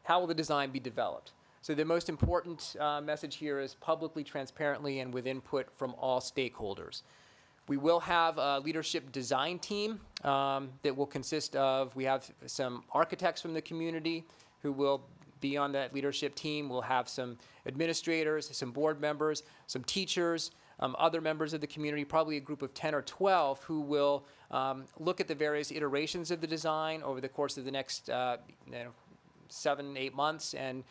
how will the design be developed? So the most important message here is publicly, transparently, and with input from all stakeholders. We will have a leadership design team that will consist of, we have some architects from the community who will be on that leadership team. We'll have some administrators, some board members, some teachers, other members of the community, probably a group of 10 or 12 who will look at the various iterations of the design over the course of the next 7, 8 months and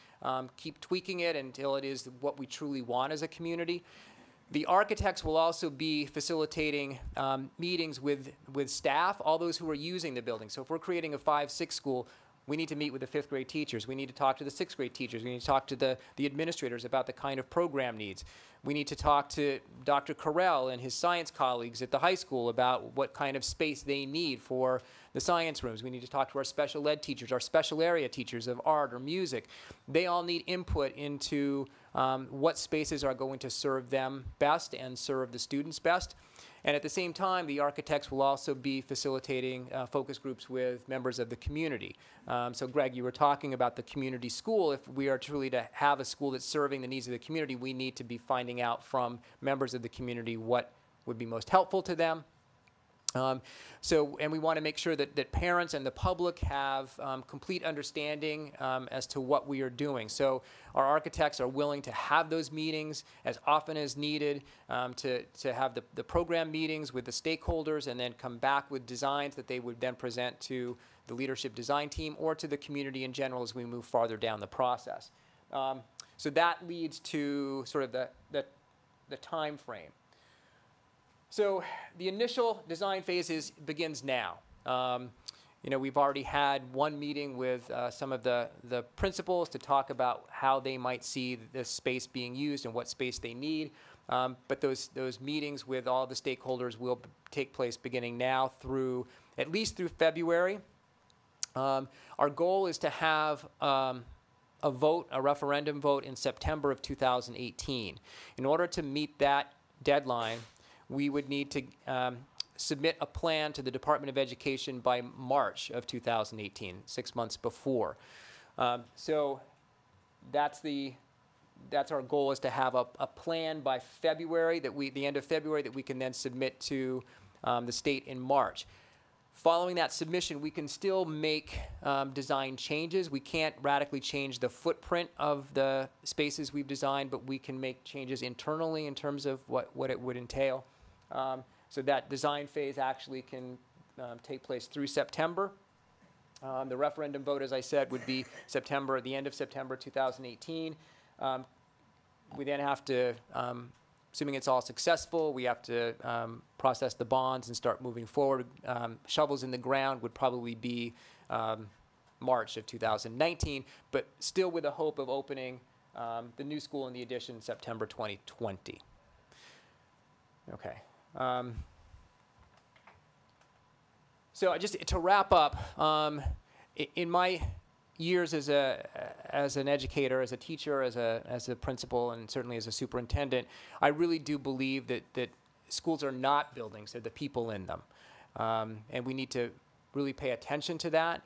keep tweaking it until it is what we truly want as a community. The architects will also be facilitating meetings with staff, all those who are using the building. So if we're creating a 5-6 school, we need to meet with the 5th grade teachers. We need to talk to the 6th grade teachers. We need to talk to the administrators about the kind of program needs. We need to talk to Dr. Carell and his science colleagues at the high school about what kind of space they need for the science rooms. We need to talk to our special ed teachers, our special area teachers of art or music. They all need input into what spaces are going to serve them best and serve the students best. And at the same time, the architects will also be facilitating focus groups with members of the community. So Greg, you were talking about the community school. If we are truly to have a school that's serving the needs of the community, we need to be finding out from members of the community what would be most helpful to them. And we want to make sure that parents and the public have complete understanding as to what we are doing. So our architects are willing to have those meetings as often as needed, to have the program meetings with the stakeholders and then come back with designs that they would then present to the leadership design team or to the community in general as we move farther down the process. So that leads to sort of the time frame. So the initial design phase begins now. We've already had one meeting with some of the principals to talk about how they might see this space being used and what space they need. But those meetings with all the stakeholders will take place beginning now through at least through February. Our goal is to have a referendum vote in September of 2018. In order to meet that deadline, we would need to submit a plan to the Department of Education by March of 2018, 6 months before. So that's our goal, is to have a plan by February, the end of February, that we can then submit to the state in March. Following that submission, we can still make design changes. We can't radically change the footprint of the spaces we've designed, but we can make changes internally in terms of what it would entail. So that design phase actually can take place through September. The referendum vote, as I said, would be September, the end of September 2018. We then have to, assuming it's all successful, we have to process the bonds and start moving forward. Shovels in the ground would probably be March of 2019, but still with the hope of opening the new school and the addition September 2020. Okay. So just to wrap up, in my years as an educator, as a teacher, as a principal, and certainly as a superintendent, I really do believe that schools are not buildings; they're the people in them, and we need to really pay attention to that.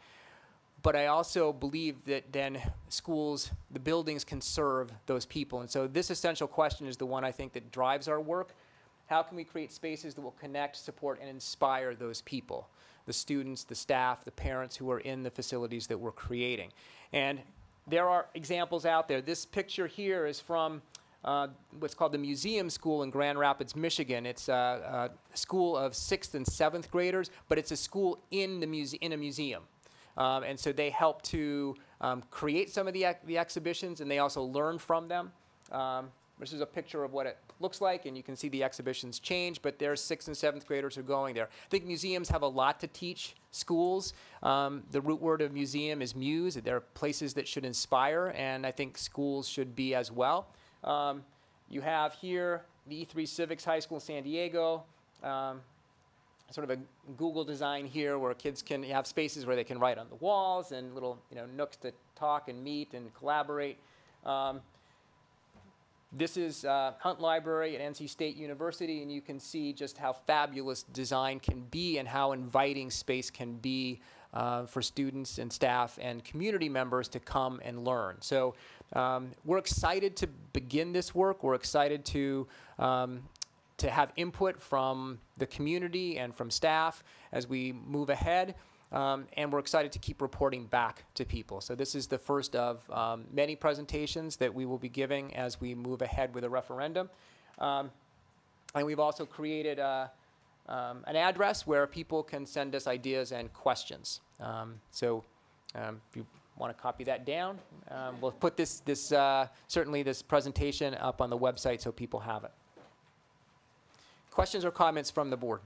But I also believe that then schools, the buildings, can serve those people, and so this essential question is the one I think that drives our work. how can we create spaces that will connect, support, and inspire those people, the students, the staff, the parents who are in the facilities that we're creating. And there are examples out there. This picture here is from what's called the Museum School in Grand Rapids, Michigan. It's a school of 6th and 7th graders, but it's a school in a museum. And so they help to create some of the exhibitions, and they also learn from them. This is a picture of what it looks like, and you can see the exhibitions change, but there's 6th and 7th graders who are going there. I think museums have a lot to teach schools. The root word of museum is muse. They're places that should inspire, and I think schools should be as well. You have here the E3 Civics High School in San Diego, sort of a Google design here where kids can have spaces where they can write on the walls and little nooks to talk and meet and collaborate. This is Hunt Library at NC State University, and you can see just how fabulous design can be and how inviting space can be for students and staff and community members to come and learn. So we're excited to begin this work. We're excited to have input from the community and from staff as we move ahead. And we're excited to keep reporting back to people. So this is the first of many presentations that we will be giving as we move ahead with a referendum. And we've also created an address where people can send us ideas and questions. So if you want to copy that down, we'll put certainly this presentation up on the website so people have it. Questions or comments from the board?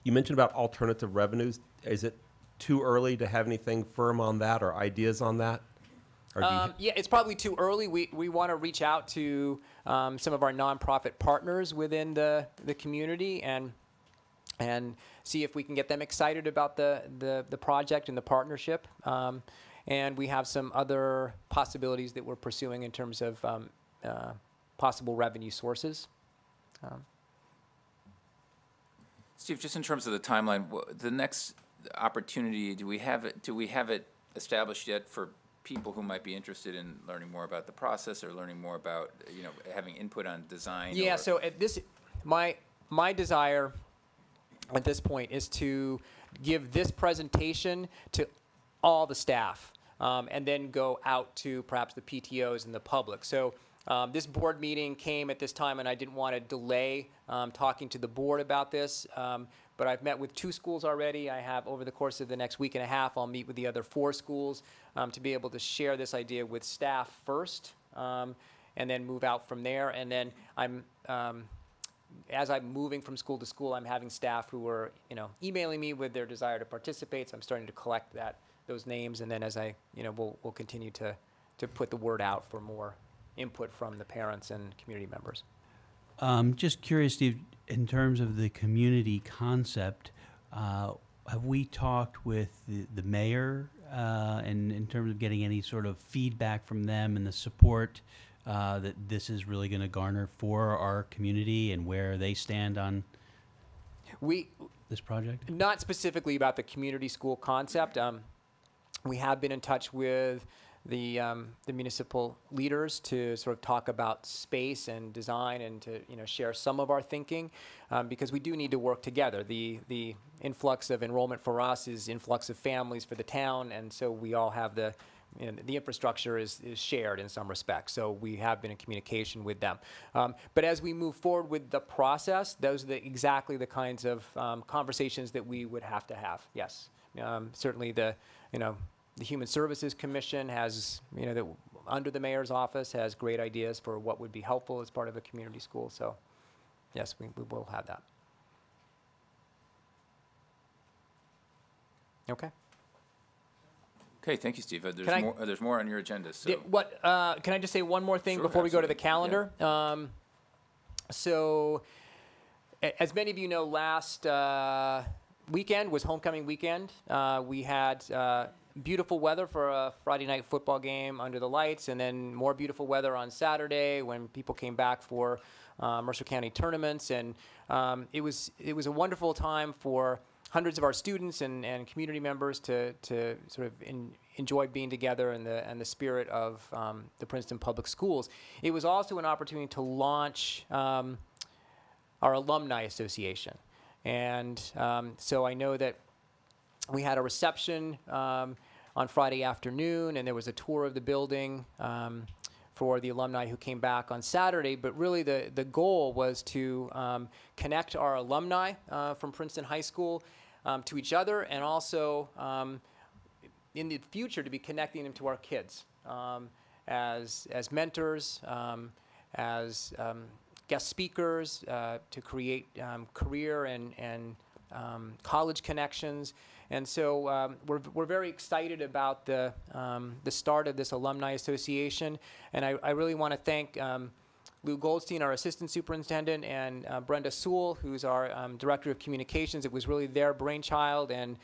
You mentioned about alternative revenues. Is it too early to have anything firm on that or ideas on that? Or yeah, it's probably too early. We want to reach out to some of our nonprofit partners within the community and see if we can get them excited about the project and the partnership. And we have some other possibilities that we're pursuing in terms of possible revenue sources. Steve, just in terms of the timeline, the next opportunity, do we have it established yet for people who might be interested in learning more about the process or learning more about, having input on design? Yeah, so at this, my desire at this point is to give this presentation to all the staff and then go out to perhaps the PTOs and the public. So this board meeting came at this time, and I didn't want to delay talking to the board about this, but I've met with 2 schools already. I have, over the course of the next week and a half, I'll meet with the other 4 schools to be able to share this idea with staff first, and then move out from there. And then as I'm moving from school to school, I'm having staff who are, emailing me with their desire to participate. So I'm starting to collect those names, and then as I, we'll continue to put the word out for more input from the parents and community members. Just curious, Steve, in terms of the community concept, have we talked with the mayor and in terms of getting any sort of feedback from them and the support that this is really going to garner for our community and where they stand on this project? Not specifically about the community school concept. We have been in touch with the municipal leaders to sort of talk about space and design and to share some of our thinking because we do need to work together. The influx of enrollment for us is influx of families for the town, and so we all have the infrastructure is shared in some respects. So we have been in communication with them. But as we move forward with the process, those are exactly the kinds of conversations that we would have to have. Yes, certainly the Human Services Commission has, under the mayor's office, has great ideas for what would be helpful as part of a community school. So, yes, we will have that. Okay. Okay, thank you, Steve. There's more on your agenda. So. Can I just say one more thing Sure, before we go to the absolutely. calendar? Yeah. So, as many of you know, last weekend was homecoming weekend. We had beautiful weather for a Friday night football game under the lights, and then more beautiful weather on Saturday when people came back for Mercer County tournaments, and it was a wonderful time for hundreds of our students and community members to sort of enjoyed being together in the spirit of the Princeton Public Schools. It was also an opportunity to launch our Alumni Association. And so I know that we had a reception on Friday afternoon, and there was a tour of the building for the alumni who came back on Saturday. But really the goal was to connect our alumni from Princeton High School to each other, and also in the future to be connecting them to our kids as mentors, as guest speakers, to create career and college connections. And so we're very excited about the start of this Alumni Association. And I really want to thank Lou Goldstein, our assistant superintendent, and Brenda Sewell, who's our director of communications. It was really their brainchild and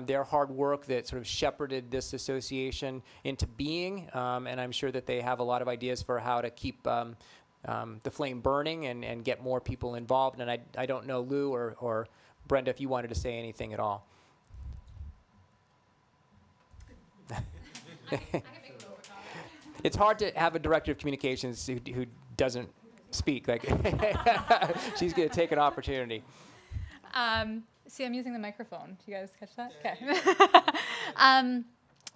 their hard work that sort of shepherded this association into being. And I'm sure that they have a lot of ideas for how to keep the flame burning and get more people involved. And I don't know, Lou or Brenda, if you wanted to say anything at all. It's hard to have a director of communications who doesn't speak. Like she's going to take an opportunity. See, I'm using the microphone. Do you guys catch that? Okay.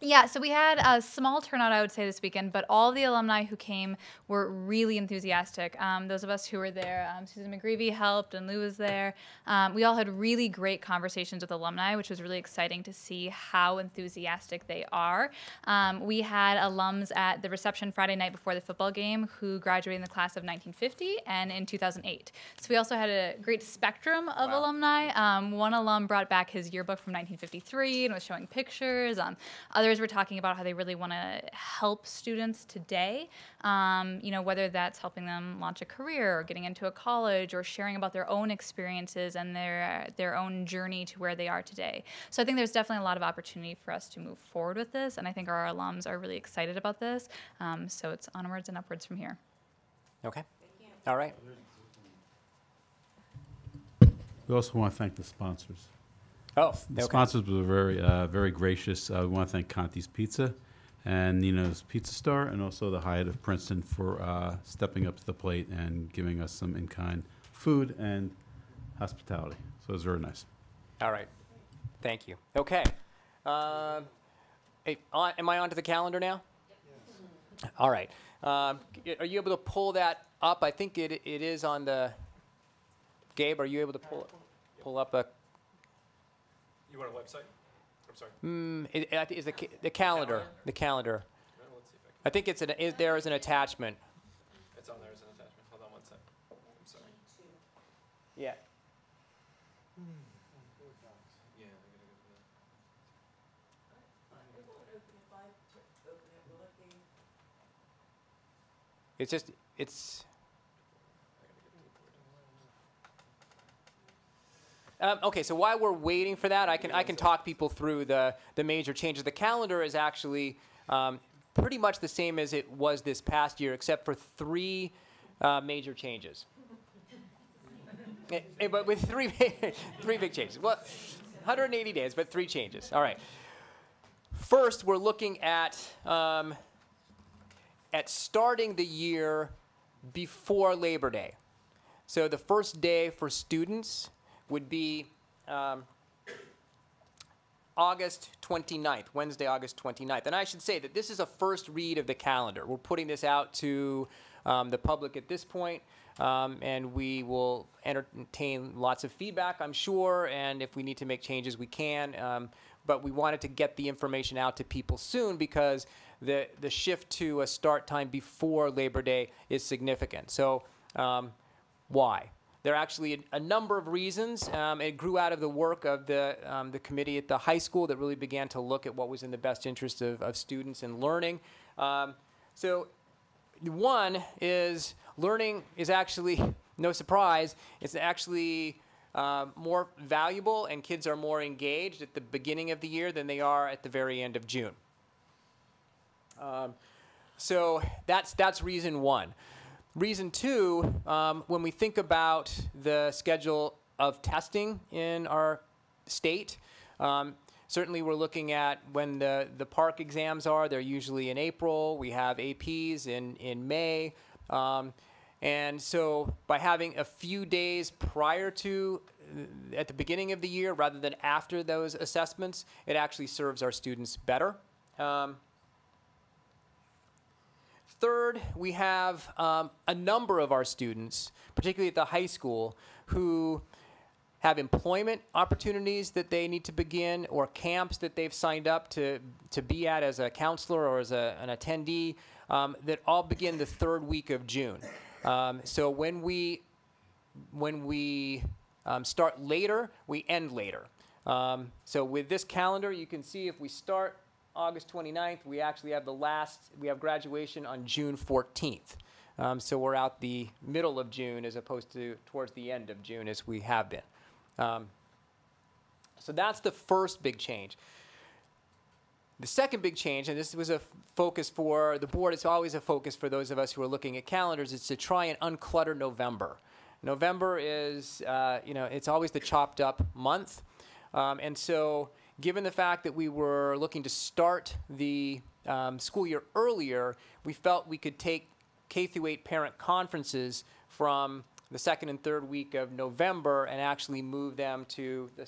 Yeah, so we had a small turnout, I would say, this weekend, but all the alumni who came were really enthusiastic. Those of us who were there, Susan McGreevy helped, and Lou was there. We all had really great conversations with alumni, which was really exciting to see how enthusiastic they are. We had alums at the reception Friday night before the football game who graduated in the class of 1950 and in 2008. So we also had a great spectrum of alumni. One alum brought back his yearbook from 1953 and was showing pictures. Others were talking about how they really want to help students today, whether that's helping them launch a career or getting into a college or sharing about their own experiences and their own journey to where they are today. So I think there's definitely a lot of opportunity for us to move forward with this, and I think our alums are really excited about this. So it's onwards and upwards from here. Okay. All right. We also want to thank the sponsors. Oh, The sponsors were very gracious. We want to thank Conti's Pizza and Nino's Pizza Store, and also the Hyatt of Princeton for stepping up to the plate and giving us some in-kind food and hospitality. So it was very nice. All right. Thank you. Okay. Hey, am I onto the calendar now? Yes. All right. Are you able to pull that up? I think it is on the. Gabe, are you able to pull up a? You want a website? I'm sorry. Is the calendar? The calendar. Well, let's see if I can. I think it's there as an attachment. It's on there as an attachment. Hold on one sec. I'm sorry. Yeah. Yeah, I gotta go to that. It's just it's. Okay, so while we're waiting for that, I can talk people through the major changes. The calendar is actually pretty much the same as it was this past year, except for three major changes. But with three big changes. Well, 180 days, but three changes. All right. First, we're looking at starting the year before Labor Day. So the first day for students would be August 29th, Wednesday, August 29th. And I should say that this is a first read of the calendar. We're putting this out to the public at this point, and we will entertain lots of feedback, I'm sure, and if we need to make changes, we can. But we wanted to get the information out to people soon because the shift to a start time before Labor Day is significant. So why? There are actually a number of reasons. It grew out of the work of the committee at the high school that really began to look at what was in the best interest of students and learning. So one is learning is actually, no surprise, it's actually more valuable and kids are more engaged at the beginning of the year than they are at the very end of June. So that's reason one. Reason two, when we think about the schedule of testing in our state, Certainly, we're looking at when the park exams are. They're usually in April. We have APs in May. And so by having a few days prior to, at the beginning of the year, rather than after those assessments, it actually serves our students better. Third, we have a number of our students, particularly at the high school, who have employment opportunities that they need to begin, or camps that they've signed up to be at as a counselor or as an attendee, that all begin the third week of June. So when we start later, we end later. So with this calendar, you can see if we start August 29th, we actually have we have graduation on June 14th. So we're out the middle of June as opposed to towards the end of June as we have been. So that's the first big change. The second big change, and this was a focus for the board, it's always a focus for those of us who are looking at calendars, is to try and unclutter November. November is, it's always the chopped up month. And so given the fact that we were looking to start the school year earlier, we felt we could take K-8 parent conferences from the second and third week of November and actually move them to the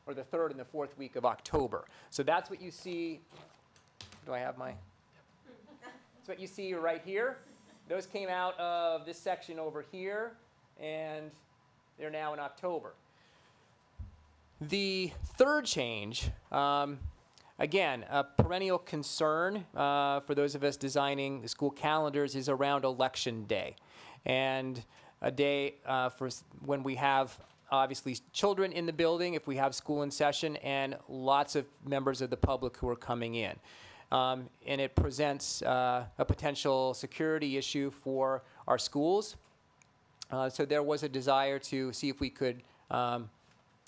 or the third and the fourth week of October. So that's what you see. Do I have my? That's what you see right here. Those came out of this section over here, and they're now in October. The third change, again, a perennial concern for those of us designing the school calendars, is around Election Day. And a day for when we have obviously children in the building, if we have school in session, and lots of members of the public who are coming in. And it presents a potential security issue for our schools. So there was a desire to see if we could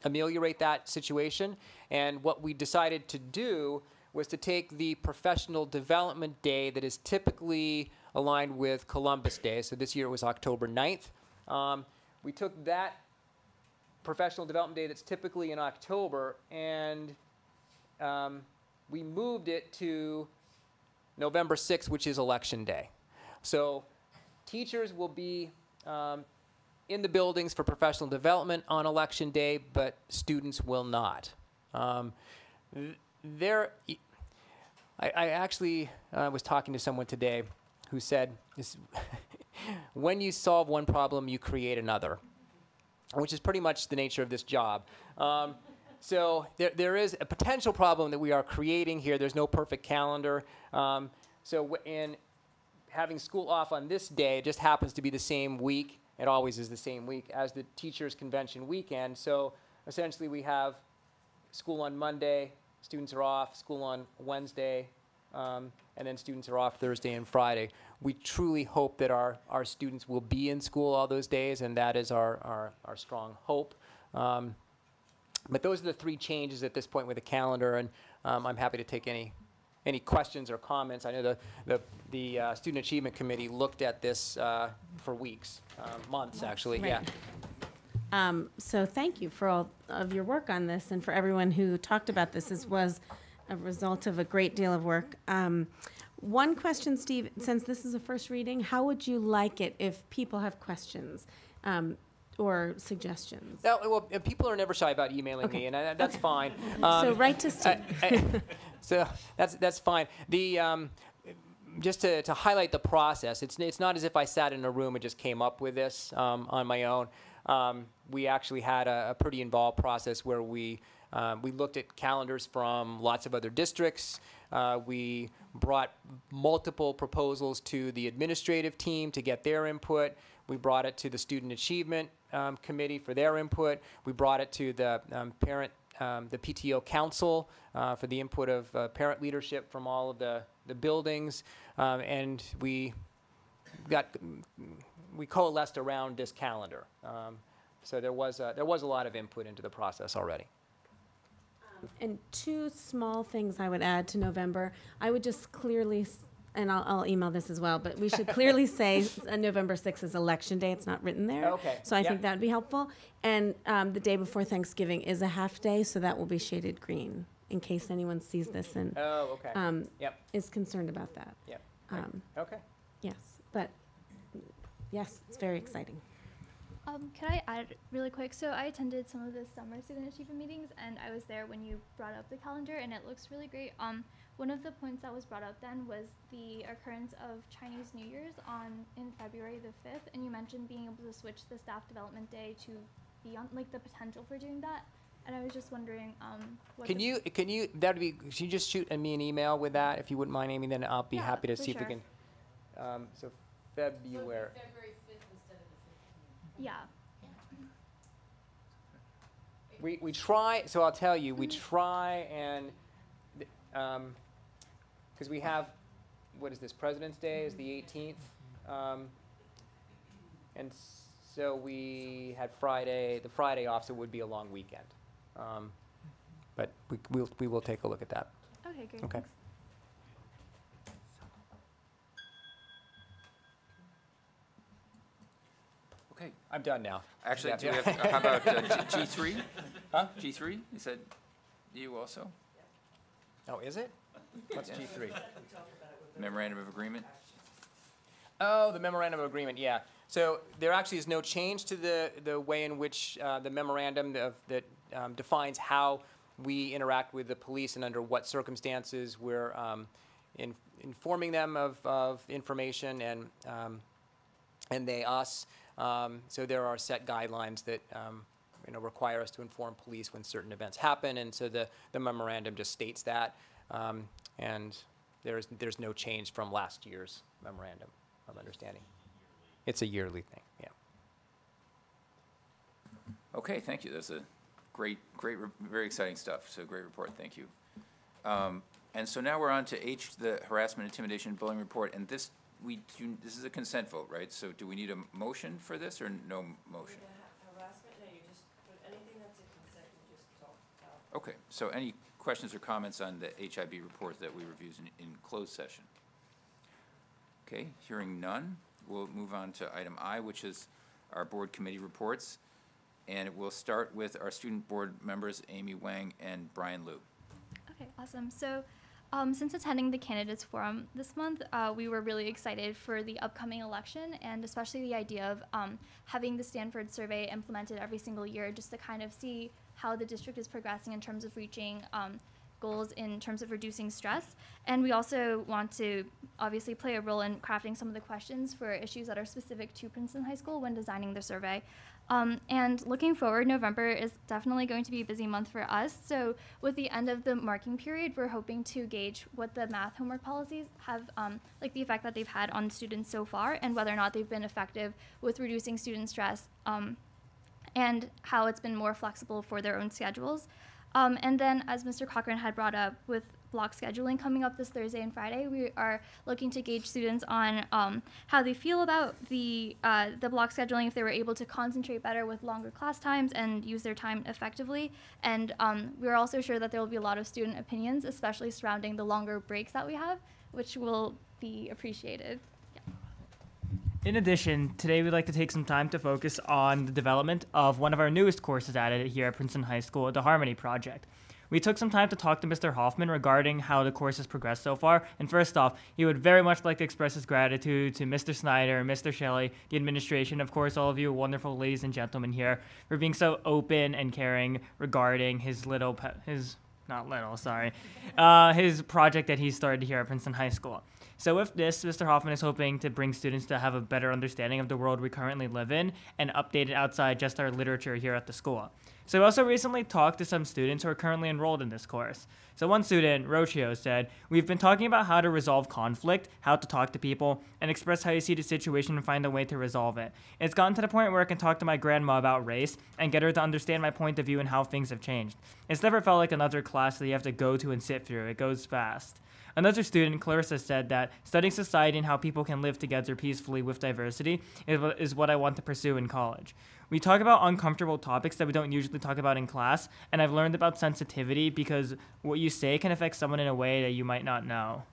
ameliorate that situation. And what we decided to do was to take the professional development day that is typically aligned with Columbus Day. So this year it was October 9th. We took that professional development day that's typically in October, and we moved it to November 6th, which is Election Day. So teachers will be in the buildings for professional development on Election Day, but students will not. I actually was talking to someone today who said, when you solve one problem, you create another, which is pretty much the nature of this job. So there is a potential problem that we are creating here. There's no perfect calendar. So in having school off on this day, it just happens to be the same week. It always is the same week as the teachers' convention weekend. So essentially we have school on Monday, students are off, school on Wednesday, and then students are off Thursday and Friday. We truly hope that our students will be in school all those days, and that is our strong hope. But those are the three changes at this point with the calendar, and I'm happy to take any questions or comments. I know the Student Achievement Committee looked at this for weeks, months actually, Right. yeah. So thank you for all of your work on this, and for everyone who talked about this. This was a result of a great deal of work. One question, Steve, since this is a first reading, how would you like it if people have questions or suggestions? Well, people are never shy about emailing me, and that's fine. So write to Steve. So that's fine. Just to highlight the process, it's not as if I sat in a room and just came up with this on my own. We actually had a pretty involved process where we looked at calendars from lots of other districts. We brought multiple proposals to the administrative team to get their input. We brought it to the Student Achievement Committee for their input. We brought it to the the PTO Council for the input of parent leadership from all of the buildings, and we coalesced around this calendar. So there was a lot of input into the process already. And two small things I would add to November. I would just clearly and I'll email this as well, but we should clearly say November 6th is Election Day. It's not written there. Okay. So I Yeah. think that would be helpful. And the day before Thanksgiving is a half day, so that will be shaded green in case anyone sees this and Oh, okay. Yep. is concerned about that. Yep. Okay. Yes, but yes, it's very exciting. Can I add really quick? So I attended some of the summer student achievement meetings, and I was there when you brought up the calendar, and it looks really great. One of the points that was brought up then was the occurrence of Chinese New Year's in February the 5th, and you mentioned being able to switch the staff development day to be on, like, the potential for doing that. And I was just wondering, Can you just shoot me an email with that, if you wouldn't mind, Amy, then I'll be Yeah, happy to for see if we sure. can. So February. Yeah. We try, so I'll tell you, we try and, because we have, what is this, President's Day is the 18th. And so we had Friday, the Friday off, so it would be a long weekend. But we will take a look at that. Okay, great. Okay. Thanks. Okay. I'm done now. Actually, Yeah. do we have, how about G3? Huh? G3? You said you also? Oh, is it? What's G3? Memorandum of Agreement? Oh, the Memorandum of Agreement, yeah. So there actually is no change to the way in which the memorandum that defines how we interact with the police and under what circumstances we're informing them of information and they us. So there are set guidelines that require us to inform police when certain events happen, and so the memorandum just states that, and there's no change from last year's memorandum of understanding. It's a yearly thing, yeah. Okay, thank you. That's a great, very exciting stuff. So great report. Thank you. And so now we're on to H, the harassment, intimidation, bullying report. And this this is a consent vote, right? So do we need a motion for this or no motion? Harassment, no, you just put anything that's a consent, you just talk about. Okay. So any questions or comments on the HIB report that we reviewed in closed session? Okay, hearing none, we'll move on to item I, which is our board committee reports. And we'll start with our student board members, Amy Wang and Brian Liu. Okay, awesome. So since attending the candidates forum this month, we were really excited for the upcoming election, and especially the idea of having the Stanford survey implemented every single year just to kind of see how the district is progressing in terms of reaching goals in terms of reducing stress. And we also want to obviously play a role in crafting some of the questions for issues that are specific to Princeton High School when designing the survey. And looking forward, November is definitely going to be a busy month for us. So with the end of the marking period, we're hoping to gauge what the math homework policies have, like the effect that they've had on students so far, and whether or not they've been effective with reducing student stress, and how it's been more flexible for their own schedules. And then, as Mr. Cochran had brought up, with block scheduling coming up this Thursday and Friday, we are looking to gauge students on how they feel about the block scheduling, if they were able to concentrate better with longer class times and use their time effectively. And we're also sure that there will be a lot of student opinions, especially surrounding the longer breaks that we have, which will be appreciated. In addition, today we'd like to take some time to focus on the development of one of our newest courses added here at Princeton High School, the Harmony Project. We took some time to talk to Mr. Hoffman regarding how the course has progressed so far, and first off, he would very much like to express his gratitude to Mr. Snyder, Mr. Shelley, the administration, of course, all of you wonderful ladies and gentlemen here, for being so open and caring regarding his project that he started here at Princeton High School. So with this, Mr. Hoffman is hoping to bring students to have a better understanding of the world we currently live in and update it outside just our literature here at the school. So we also recently talked to some students who are currently enrolled in this course. So one student, Rochio, said, "We've been talking about how to resolve conflict, how to talk to people, and express how you see the situation and find a way to resolve it. It's gotten to the point where I can talk to my grandma about race and get her to understand my point of view and how things have changed. It's never felt like another class that you have to go to and sit through. It goes fast." Another student, Clarissa, said that studying society and how people can live together peacefully with diversity is what I want to pursue in college. We talk about uncomfortable topics that we don't usually talk about in class, and I've learned about sensitivity because what you say can affect someone in a way that you might not know.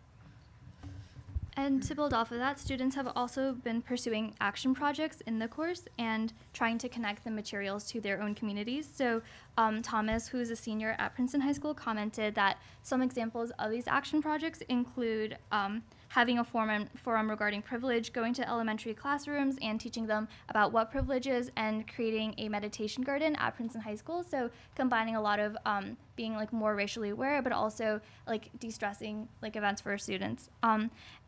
And to build off of that, students have also been pursuing action projects in the course and trying to connect the materials to their own communities. So Thomas, who is a senior at Princeton High School, commented that some examples of these action projects include having a forum regarding privilege, going to elementary classrooms and teaching them about what privilege is, and creating a meditation garden at Princeton High School. So combining a lot of being like more racially aware, but also like de-stressing like events for students.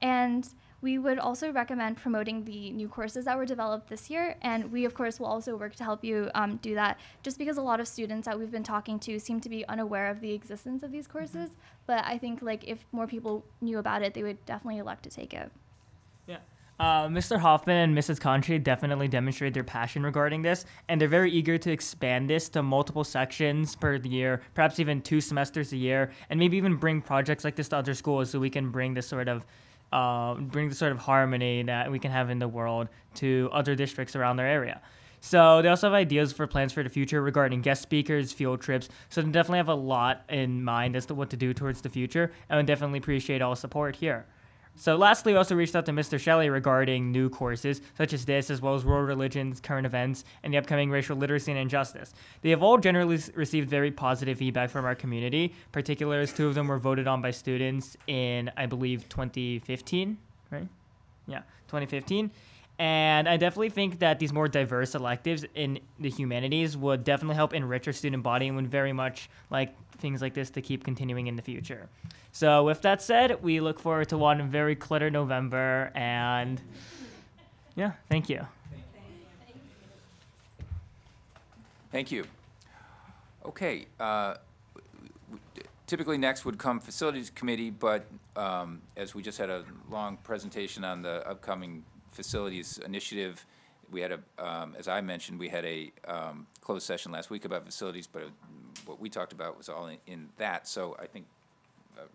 And we would also recommend promoting the new courses that were developed this year, and we of course will also work to help you do that, just because a lot of students that we've been talking to seem to be unaware of the existence of these courses. But I think like if more people knew about it, they would definitely elect to take it. Yeah. Mr. Hoffman and Mrs. Contry definitely demonstrate their passion regarding this, and they're very eager to expand this to multiple sections per year, perhaps even 2 semesters a year, and maybe even bring projects like this to other schools so we can bring this sort of harmony that we can have in the world to other districts around their area. So they also have ideas for plans for the future regarding guest speakers, field trips. So they definitely have a lot in mind as to what to do towards the future, and we definitely appreciate all support here. So lastly, we also reached out to Mr. Shelley regarding new courses, such as this, as well as world religions, current events, and the upcoming racial literacy and injustice. They have all generally received very positive feedback from our community, particularly as 2 of them were voted on by students in, I believe, 2015, right? Yeah, 2015. And I definitely think that these more diverse electives in the humanities would definitely help enrich our student body and would very much like things like this to keep continuing in the future. So with that said, we look forward to one very clear November, and yeah, thank you. Thank you. Okay. Typically next would come Facilities Committee, but as we just had a long presentation on the upcoming Facilities Initiative, we had as I mentioned, we had a closed session last week about facilities, but what we talked about was all in that. So I think,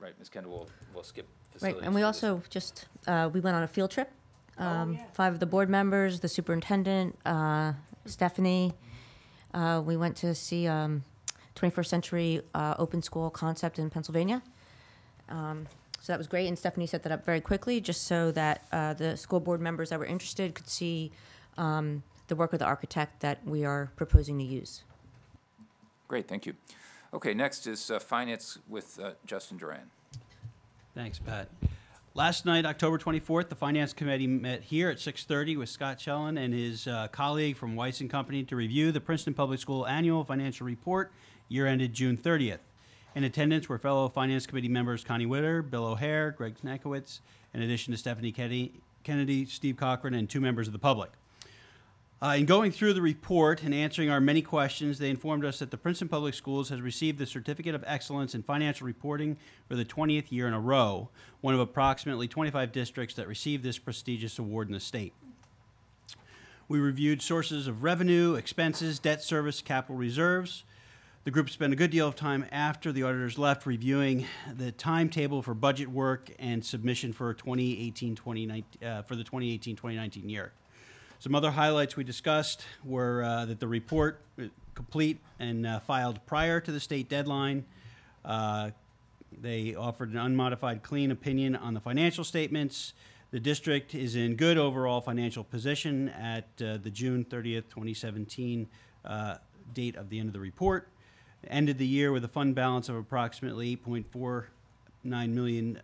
right, Ms. Kendall, we'll skip facilities. Right, and we also just, we went on a field trip. 5 of the board members, the superintendent, Stephanie. We went to see 21st century open school concept in Pennsylvania. So that was great, and Stephanie set that up very quickly just so that the school board members that were interested could see the work of the architect that we are proposing to use. Great, thank you. Okay, next is Finance with Justin Duran. Thanks, Pat. Last night, October 24th, the Finance Committee met here at 6:30 with Scott Schellen and his colleague from Weiss & Company to review the Princeton Public School Annual Financial Report, year ended June 30th. In attendance were fellow Finance Committee members Connie Witter, Bill O'Hare, Greg Snakowitz, in addition to Stephanie Kennedy, Steve Cochran, and 2 members of the public. In going through the report and answering our many questions, they informed us that the Princeton Public Schools has received the Certificate of Excellence in Financial Reporting for the 20th year in a row, one of approximately 25 districts that receive this prestigious award in the state. We reviewed sources of revenue, expenses, debt service, capital reserves. The group spent a good deal of time after the auditors left reviewing the timetable for budget work and submission for 2018-2019 year. Some other highlights we discussed were that the report complete and filed prior to the state deadline. They offered an unmodified, clean opinion on the financial statements. The district is in good overall financial position at the June 30th, 2017 date of the end of the report. Ended the year with a fund balance of approximately $8.49 million,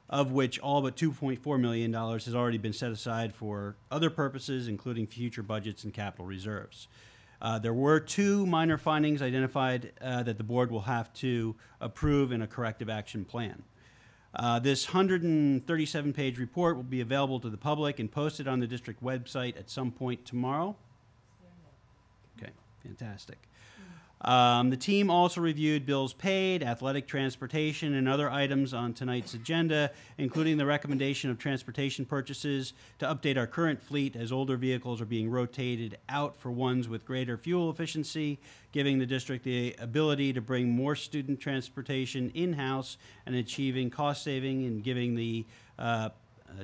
of which all but $2.4 million has already been set aside for other purposes, including future budgets and capital reserves. There were 2 minor findings identified that the board will have to approve in a corrective action plan. This 137-page report will be available to the public and posted on the district website at some point tomorrow. Okay, fantastic. The team also reviewed bills paid, athletic transportation, and other items on tonight's agenda, including the recommendation of transportation purchases to update our current fleet as older vehicles are being rotated out for ones with greater fuel efficiency, giving the district the ability to bring more student transportation in-house and achieving cost saving and giving the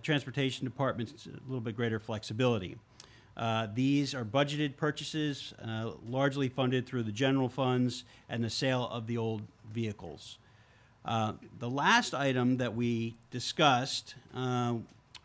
transportation departments a little bit greater flexibility. These are budgeted purchases, largely funded through the general funds and the sale of the old vehicles. The last item that we discussed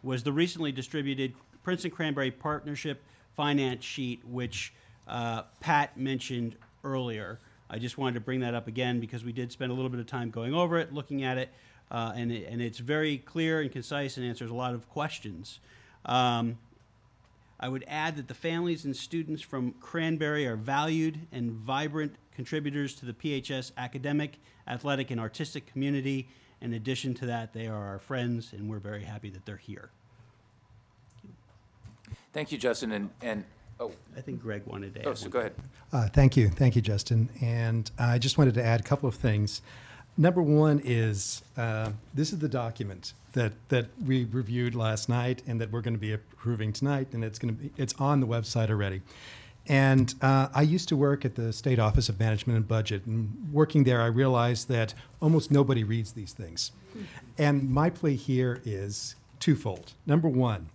was the recently distributed Princeton-Cranberry Partnership Finance Sheet, which Pat mentioned earlier. I just wanted to bring that up again because we did spend a little bit of time going over it, looking at it, and it's very clear and concise and answers a lot of questions. I would add that the families and students from Cranberry are valued and vibrant contributors to the PHS academic, athletic, and artistic community. In addition to that, they are our friends, and we're very happy that they're here. Thank you, Justin. And oh, I think Greg wanted to add. Oh, so go ahead. Thank you, Justin. And I just wanted to add a couple of things. Number one is this is the document that we reviewed last night and that we're going to be approving tonight, and it's on the website already. And I used to work at the State Office of Management and Budget, and working there, I realized that almost nobody reads these things. And my plea here is twofold. Number one,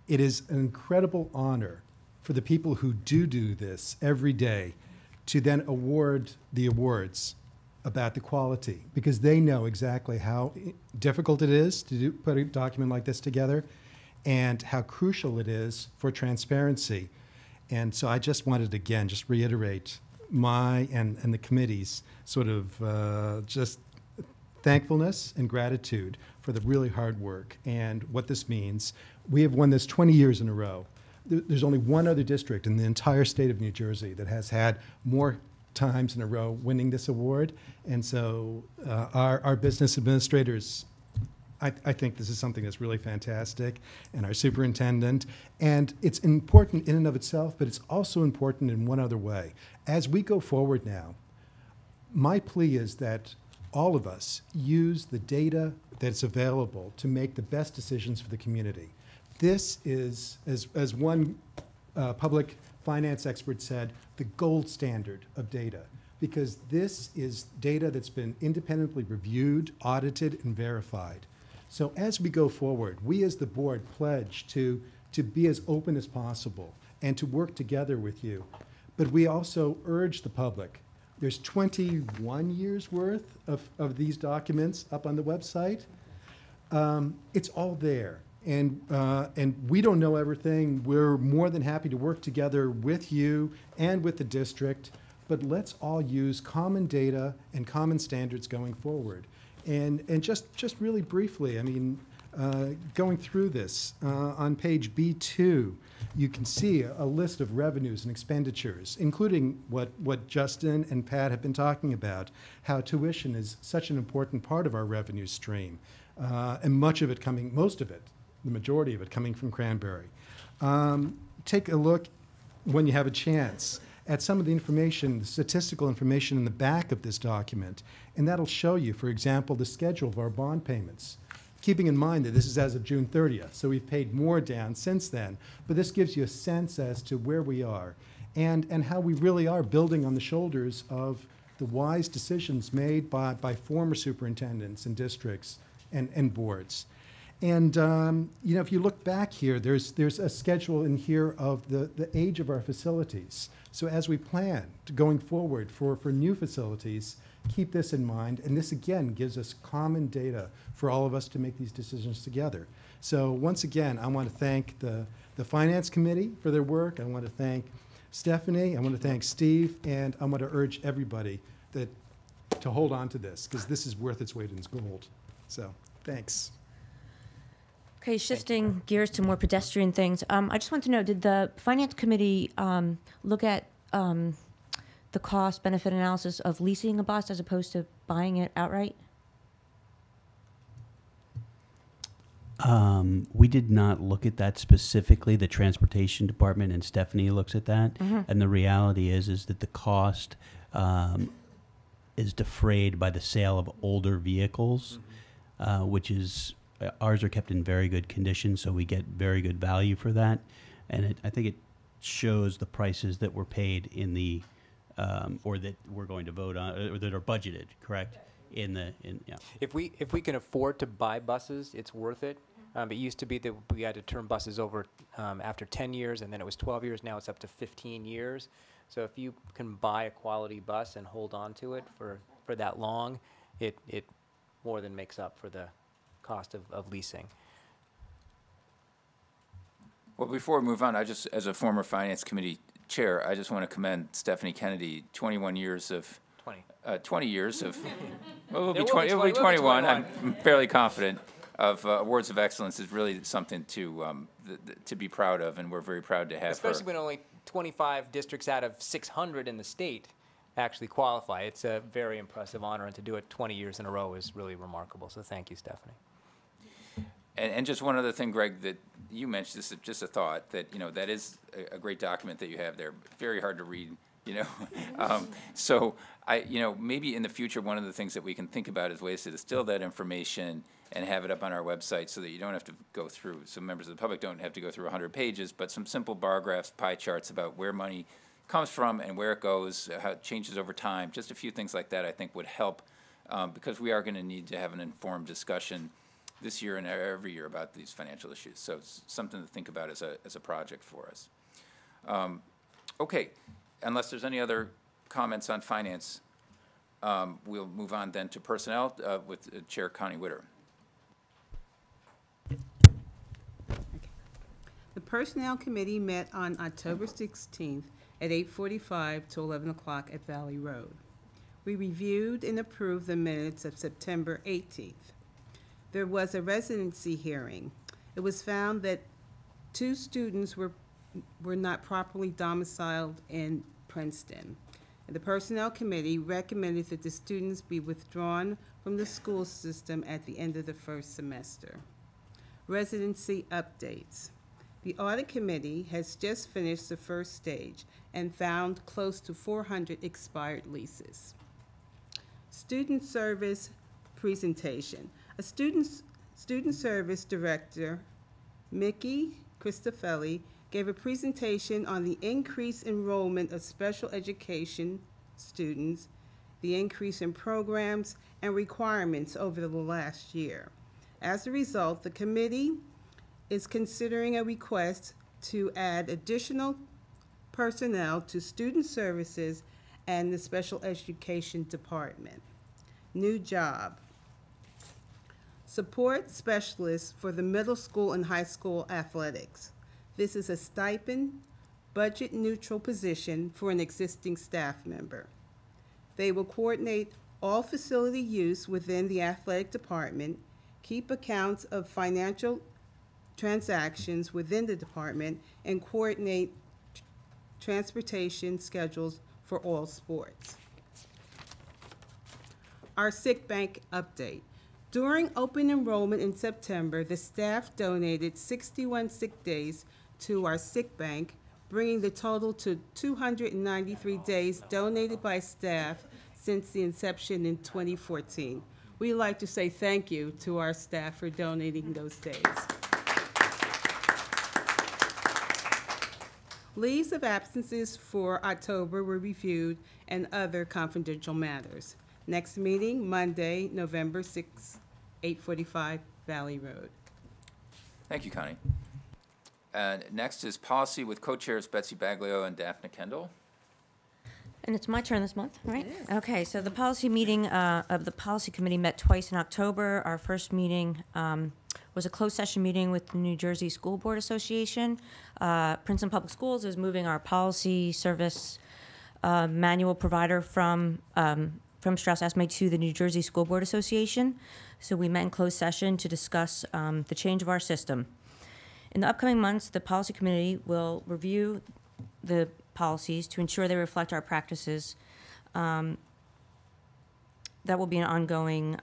it is an incredible honor for the people who do this every day to then award the awards about the quality, because they know exactly how difficult it is to put a document like this together and how crucial it is for transparency. And so I just wanted to, again, just reiterate my and the committee's sort of just thankfulness and gratitude for the really hard work and what this means. We have won this 20 years in a row. There's only one other district in the entire state of New Jersey that has had more times in a row winning this award. And so our business administrators, I think this is something that's really fantastic, and our superintendent. And it's important in and of itself, but it's also important in one other way. As we go forward now, my plea is that all of us use the data that's available to make the best decisions for the community. This is, as one public finance expert said, the gold standard of data, because this is data that's been independently reviewed, audited, and verified. So as we go forward, we as the board pledge to be as open as possible and to work together with you. But we also urge the public. There's 21 years worth of these documents up on the website. It's all there. And we don't know everything. We're more than happy to work together with you and with the district, but let's all use common data and common standards going forward. And just really briefly, I mean, going through this, on page B2, you can see a list of revenues and expenditures, including what Justin and Pat have been talking about, how tuition is such an important part of our revenue stream, and most of it, the majority of it coming from Cranberry. Take a look when you have a chance at some of the information, the statistical information in the back of this document, and that'll show you, for example, the schedule of our bond payments. Keeping in mind that this is as of June 30th, so we've paid more down since then, but this gives you a sense as to where we are and how we really are building on the shoulders of the wise decisions made by former superintendents and districts and boards. And you know, if you look back here, there's a schedule in here of the age of our facilities. So as we plan going forward for new facilities, keep this in mind. And this again gives us common data for all of us to make these decisions together. So once again, I want to thank the Finance Committee for their work. I want to thank Stephanie. I want to thank Steve. And I want to urge everybody to hold on to this, because this is worth its weight in gold. So thanks. Okay, shifting gears to more pedestrian things. I just want to know, did the Finance Committee look at the cost-benefit analysis of leasing a bus as opposed to buying it outright? We did not look at that specifically. The Transportation Department and Stephanie looks at that. Mm-hmm. And the reality is that the cost is defrayed by the sale of older vehicles, which is... Ours are kept in very good condition, so we get very good value for that. And I think it shows the prices that were paid in the, or that we're going to vote on, or that are budgeted, correct? Yeah. If we can afford to buy buses, it's worth it. It used to be that we had to turn buses over after 10 years, and then it was 12 years. Now it's up to 15 years. So if you can buy a quality bus and hold on to it for that long, it more than makes up for the cost of leasing. Well, before we move on, I just, as a former Finance Committee Chair, I just want to commend Stephanie Kennedy, 21 years of 20 years of, well, it'll be 21. I'm fairly confident of awards of excellence is really something to be proud of, and we're very proud to have Especially her. when only 25 districts out of 600 in the state actually qualify. It's a very impressive honor, and to do it 20 years in a row is really remarkable. So thank you, Stephanie. And just one other thing, Greg, that you mentioned, this is just a thought, that, you know, that is a great document that you have there, very hard to read, you know. So you know, maybe in the future, one of the things that we can think about is ways to distill that information and have it up on our website so that you don't have to go through, so members of the public don't have to go through 100 pages, but some simple bar graphs, pie charts about where money comes from and where it goes, how it changes over time. Just a few things like that I think would help, because we are going to need to have an informed discussion this year and every year about these financial issues. So it's something to think about as a project for us. Okay, unless there's any other comments on finance, we'll move on then to personnel with Chair Connie Witter. The Personnel Committee met on October 16th at 8:45 to 11 o'clock at Valley Road. We reviewed and approved the minutes of September 18th. There was a residency hearing. It was found that 2 students were not properly domiciled in Princeton. And the Personnel Committee recommended that the students be withdrawn from the school system at the end of the first semester. Residency updates. The Audit Committee has just finished the first stage and found close to 400 expired leases. Student service presentation. A student service director, Mickey Cristofelli, gave a presentation on the increased enrollment of special education students, the increase in programs and requirements over the last year. As a result, the committee is considering a request to add additional personnel to student services and the special education department. New job. Support specialist for the middle school and high school athletics. This is a stipend, budget-neutral position for an existing staff member. They will coordinate all facility use within the athletic department, keep accounts of financial transactions within the department, and coordinate transportation schedules for all sports. Our sick bank update. During open enrollment in September, the staff donated 61 sick days to our sick bank, bringing the total to 293 days donated by staff since the inception in 2014. We'd like to say thank you to our staff for donating those days. Leaves of absences for October were reviewed and other confidential matters. Next meeting, Monday, November 6th, 8:45 Valley Road. Thank you, Connie. Next is policy with co-chairs Betsy Baglio and Daphne Kendall. And it's my turn this month, right? Okay, so the policy meeting of the policy committee met twice in October. Our first meeting was a closed session meeting with the New Jersey School Board Association. Princeton Public Schools is moving our policy service manual provider from Strauss Esme to the New Jersey School Board Association. So we met in closed session to discuss the change of our system. In the upcoming months, the policy committee will review the policies to ensure they reflect our practices. That will be an ongoing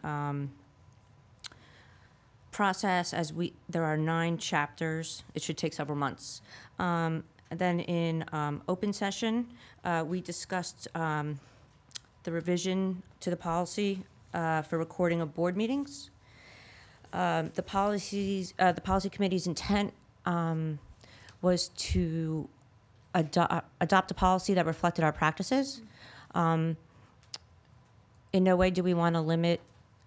process as there are 9 chapters. It should take several months. And then in open session, we discussed the revision to the policy for recording of board meetings. The policy committee's intent was to adopt a policy that reflected our practices. In no way do we want to limit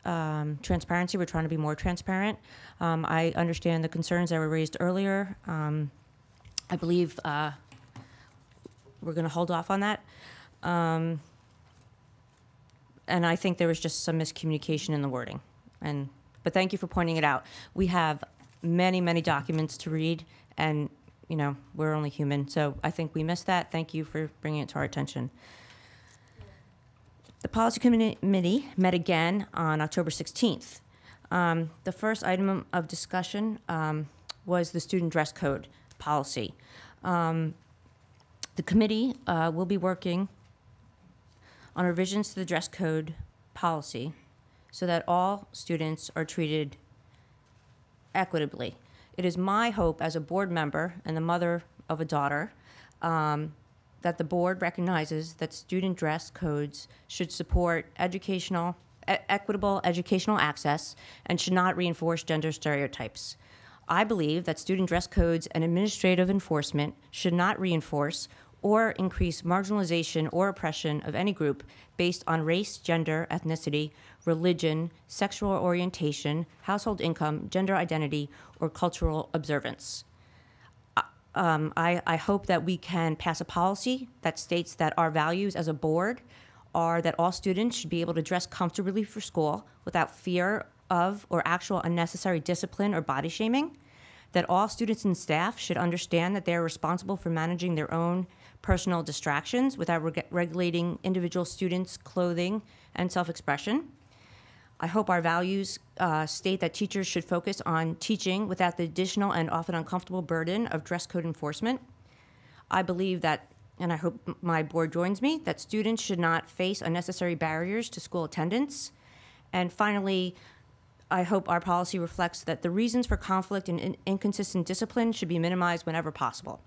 transparency. We're trying to be more transparent. I understand the concerns that were raised earlier. I believe we're going to hold off on that. and I think there was just some miscommunication in the wording. But thank you for pointing it out. We have many, many documents to read, and you know, we're only human, so I think we missed that. Thank you for bringing it to our attention. The Policy Committee met again on October 16th. The first item of discussion was the student dress code policy. The committee will be working on revisions to the dress code policy so that all students are treated equitably. It is my hope as a board member and the mother of a daughter that the board recognizes that student dress codes should support equitable educational access and should not reinforce gender stereotypes. I believe that student dress codes and administrative enforcement should not reinforce or increase marginalization or oppression of any group based on race, gender, ethnicity, religion, sexual orientation, household income, gender identity, or cultural observance. I hope that we can pass a policy that states that our values as a board are that all students should be able to dress comfortably for school without fear of or actual unnecessary discipline or body shaming, that all students and staff should understand that they are responsible for managing their own personal distractions without regulating individual students' clothing and self-expression. I hope our values state that teachers should focus on teaching without the additional and often uncomfortable burden of dress code enforcement. I believe that, and I hope my board joins me, that students should not face unnecessary barriers to school attendance. And finally, I hope our policy reflects that the reasons for conflict and inconsistent discipline should be minimized whenever possible.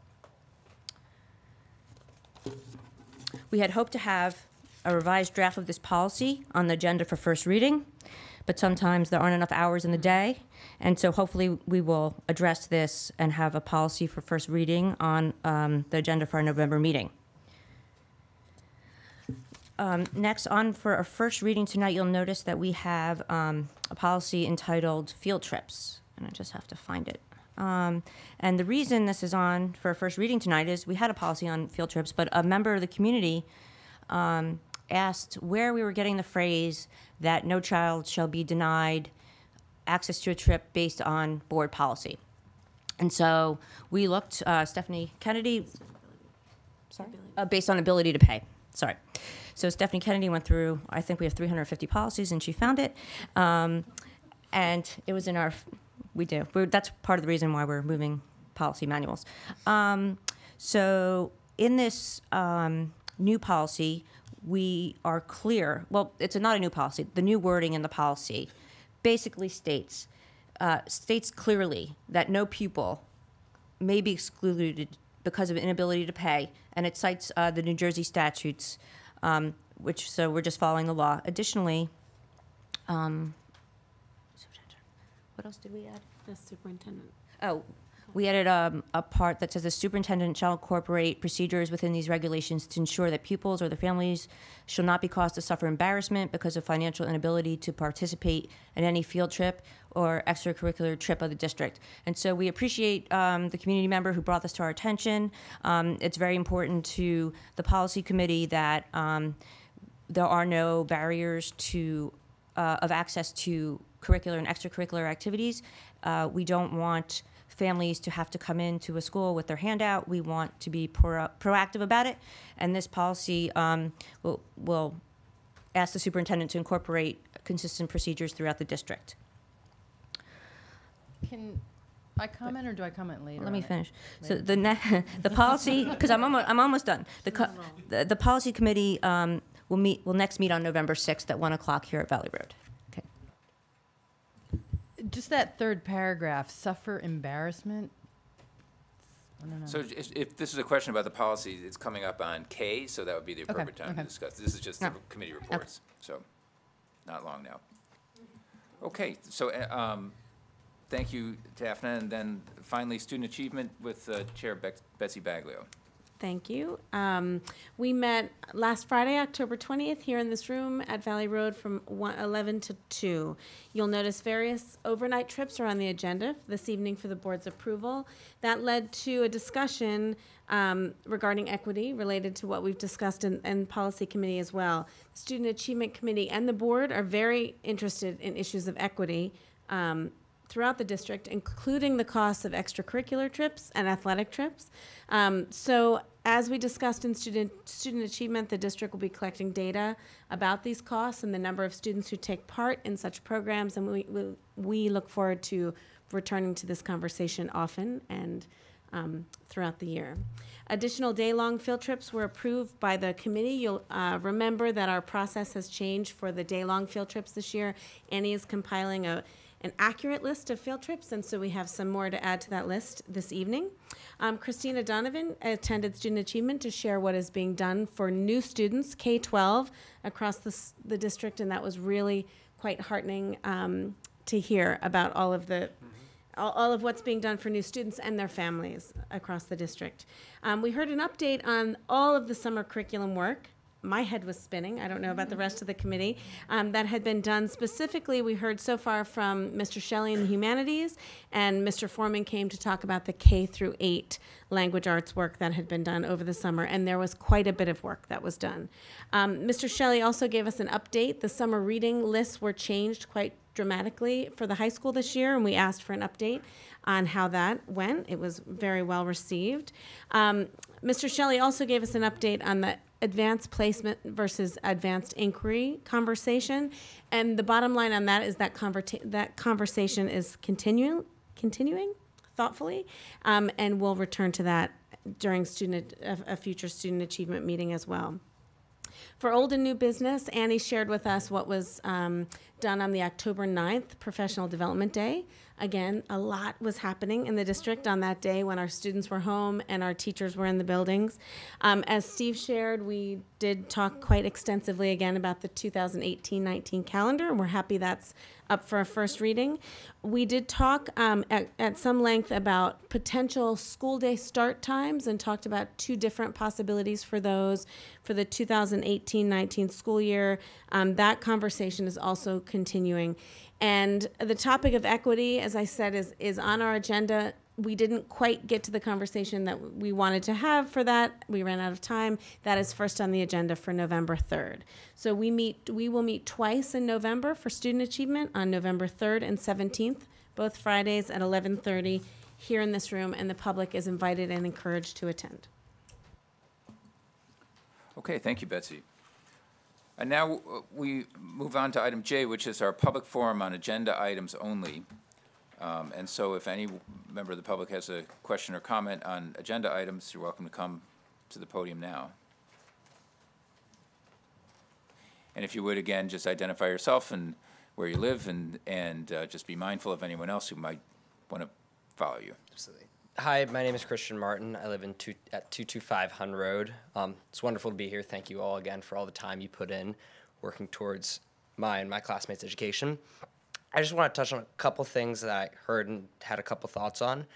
We had hoped to have a revised draft of this policy on the agenda for first reading, but sometimes there aren't enough hours in the day, and so hopefully we will address this and have a policy for first reading on the agenda for our November meeting. Next, on for our first reading tonight, you'll notice that we have a policy entitled Field Trips, and I just have to find it. And the reason this is on for a first reading tonight is we had a policy on field trips, but a member of the community asked where we were getting the phrase that no child shall be denied access to a trip based on board policy. And so we looked, Stephanie Kennedy, sorry? Based on ability to pay, sorry. So Stephanie Kennedy went through, I think we have 350 policies, and she found it. And it was in our, we do. That's part of the reason why we're moving policy manuals. So in this new policy, we are clear. Well, it's not a new policy. The new wording in the policy basically states clearly that no pupil may be excluded because of inability to pay, and it cites the New Jersey statutes, so we're just following the law. Additionally, what else did we add? The superintendent. Oh, we added a part that says the superintendent shall incorporate procedures within these regulations to ensure that pupils or their families shall not be caused to suffer embarrassment because of financial inability to participate in any field trip or extracurricular trip of the district. And so we appreciate the community member who brought this to our attention. It's very important to the policy committee that there are no barriers to of access to curricular and extracurricular activities. We don't want families to have to come into a school with their hand out. We want to be proactive about it. And this policy will ask the superintendent to incorporate consistent procedures throughout the district. Can I comment, or do I comment later? Let me finish. So the policy, because I'm almost done. The policy committee will next meet on November 6th at 1 o'clock here at Valley Road. Okay. Just that third paragraph, suffer embarrassment. I don't know. So if this is a question about the policy, it's coming up on K, so that would be the appropriate time to discuss. This is just the committee reports, so not long now. Okay, so thank you, Daphne. And then finally, student achievement with Chair Betsy Baglio. Thank you. We met last Friday, October 20th, here in this room at Valley Road from 11 to 2. You'll notice various overnight trips are on the agenda this evening for the board's approval. That led to a discussion regarding equity related to what we've discussed in Policy Committee as well. The Student Achievement Committee and the board are very interested in issues of equity throughout the district, including the costs of extracurricular trips and athletic trips. So as we discussed in student achievement, the district will be collecting data about these costs and the number of students who take part in such programs, and we look forward to returning to this conversation often and throughout the year. Additional day-long field trips were approved by the committee. You'll remember that our process has changed for the day-long field trips this year. Annie is compiling an accurate list of field trips, and so we have some more to add to that list this evening. Christina Donovan attended Student Achievement to share what is being done for new students, K-12, across the district, and that was really quite heartening to hear about all of what's being done for new students and their families across the district. We heard an update on all of the summer curriculum work. My head was spinning. I don't know about the rest of the committee. That had been done specifically. We heard so far from Mr. Shelley in the humanities, and Mr. Foreman came to talk about the K through 8 language arts work that had been done over the summer, and there was quite a bit of work that was done. Mr. Shelley also gave us an update. The summer reading lists were changed quite dramatically for the high school this year, and we asked for an update on how that went. It was very well received. Mr. Shelley also gave us an update on the advanced placement versus advanced inquiry conversation, and the bottom line on that is that conversation is continuing thoughtfully, and we'll return to that during a future student achievement meeting as well. For old and new business, Annie shared with us what was done on the October 9th Professional Development Day. Again, a lot was happening in the district on that day when our students were home and our teachers were in the buildings. As Steve shared, we did talk quite extensively again about the 2018-19 calendar, and we're happy that's up for a first reading. We did talk at some length about potential school day start times and talked about 2 different possibilities for those for the 2018-19 school year. That conversation is also continuing. And the topic of equity, as I said, is on our agenda. We didn't quite get to the conversation that we wanted to have for that. We ran out of time. That is first on the agenda for November 3rd. So we will meet twice in November for student achievement on November 3rd and 17th, both Fridays at 11:30 here in this room, and the public is invited and encouraged to attend. Okay, thank you, Betsy. And now we move on to item J, which is our public forum on agenda items only. And so if any member of the public has a question or comment on agenda items, you're welcome to come to the podium now. And if you would, again, just identify yourself and where you live, and just be mindful of anyone else who might want to follow you. Absolutely. Hi, my name is Christian Martin. I live at 225 Hun Road. It's wonderful to be here. Thank you all again for all the time you put in working towards my and my classmates' education. I just want to touch on a couple things that I heard and had a couple thoughts on.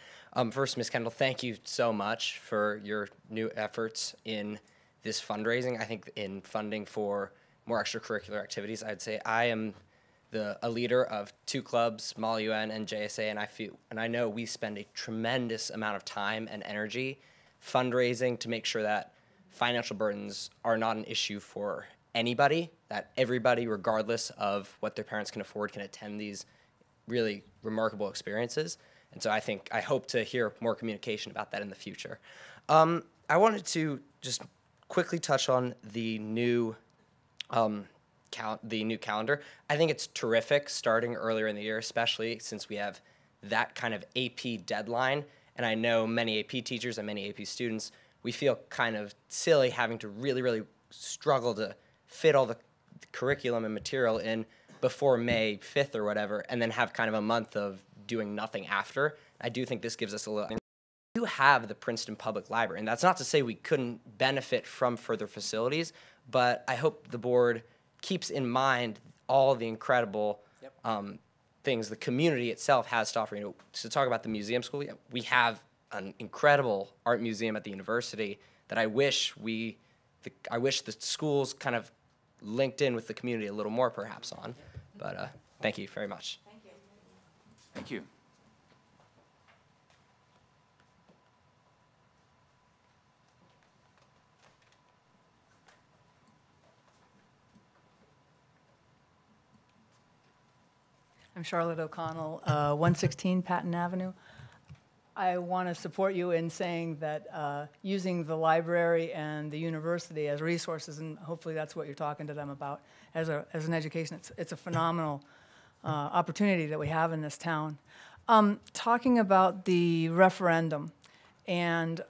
First, Ms. Kendall, thank you so much for your new efforts in this fundraising. I think in funding for more extracurricular activities, I'd say I am a leader of 2 clubs, Mall UN and JSA, and I know we spend a tremendous amount of time and energy fundraising to make sure that financial burdens are not an issue for anybody, that everybody, regardless of what their parents can afford, can attend these really remarkable experiences. And so I hope to hear more communication about that in the future. I wanted to just quickly touch on the new calendar. I think it's terrific starting earlier in the year, especially since we have that kind of AP deadline. And I know many AP teachers and many AP students, we feel kind of silly having to really, really struggle to fit all the curriculum and material in before May 5th or whatever, and then have kind of a month of doing nothing after. I do think this gives us a little... We do have the Princeton Public Library, and that's not to say we couldn't benefit from further facilities, but I hope the board keeps in mind all the incredible things the community itself has to offer. To talk about the museum school, we have an incredible art museum at the university that I wish the schools kind of linked in with the community a little more perhaps on. But thank you very much. Thank you. I'm Charlotte O'Connell, 116 Patton Avenue. I want to support you in saying that using the library and the university as resources, and hopefully that's what you're talking to them about, as an education, it's a phenomenal opportunity that we have in this town. Talking about the referendum, and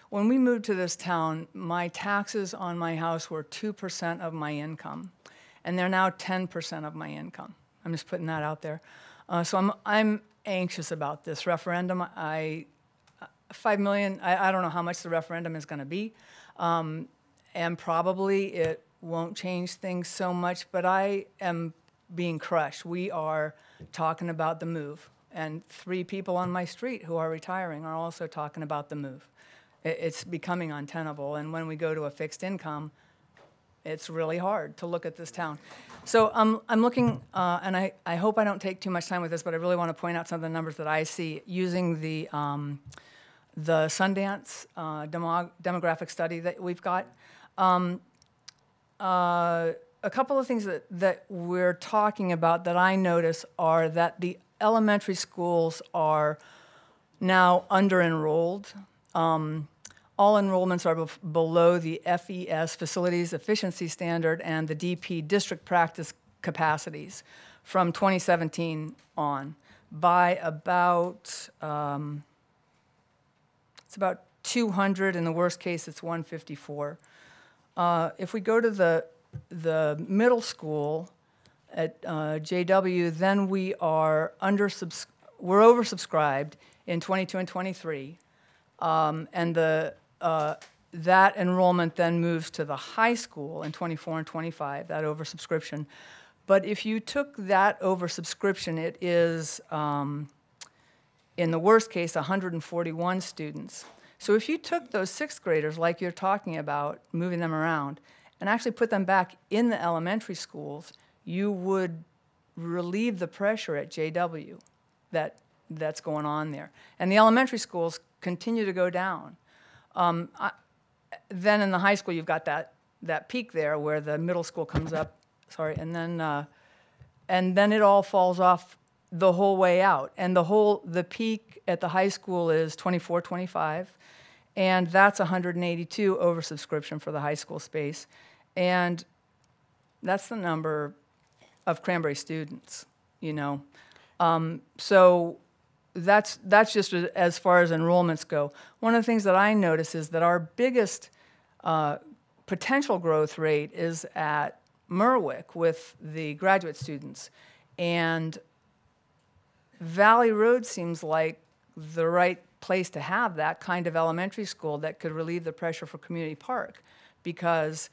when we moved to this town, my taxes on my house were 2% of my income, and they're now 10% of my income. I'm just putting that out there. So I'm anxious about this referendum. $5 million, I don't know how much the referendum is going to be, and probably it won't change things so much, but I am being crushed. We are talking about the move, and 3 people on my street who are retiring are also talking about the move. It's becoming untenable, and when we go to a fixed income, it's really hard to look at this town. So I'm looking, and I hope I don't take too much time with this, but I really want to point out some of the numbers that I see using the Sundance demographic study that we've got. A couple of things that we're talking about that I notice are that the elementary schools are now under-enrolled. All enrollments are below the FES, Facilities Efficiency Standard, and the DP, District Practice Capacities, from 2017 on by about, it's about 200, in the worst case it's 154. If we go to the middle school at JW, then we are we're oversubscribed in 22 and 23, and that enrollment then moves to the high school in 24 and 25, that oversubscription. But if you took that oversubscription, it is, in the worst case, 141 students. So if you took those 6th graders, like you're talking about, moving them around, and actually put them back in the elementary schools, you would relieve the pressure at JW that's going on there. And the elementary schools continue to go down. Then in the high school, you've got that peak there where the middle school comes up, and then it all falls off the whole way out. And the peak at the high school is 24, 25, and that's 182 oversubscription for the high school space. And that's the number of Cranberry students, you know. So that's just as far as enrollments go. One of the things that I notice is that our biggest potential growth rate is at Merwick with the graduate students. And Valley Road seems like the right place to have that kind of elementary school that could relieve the pressure for Community Park, because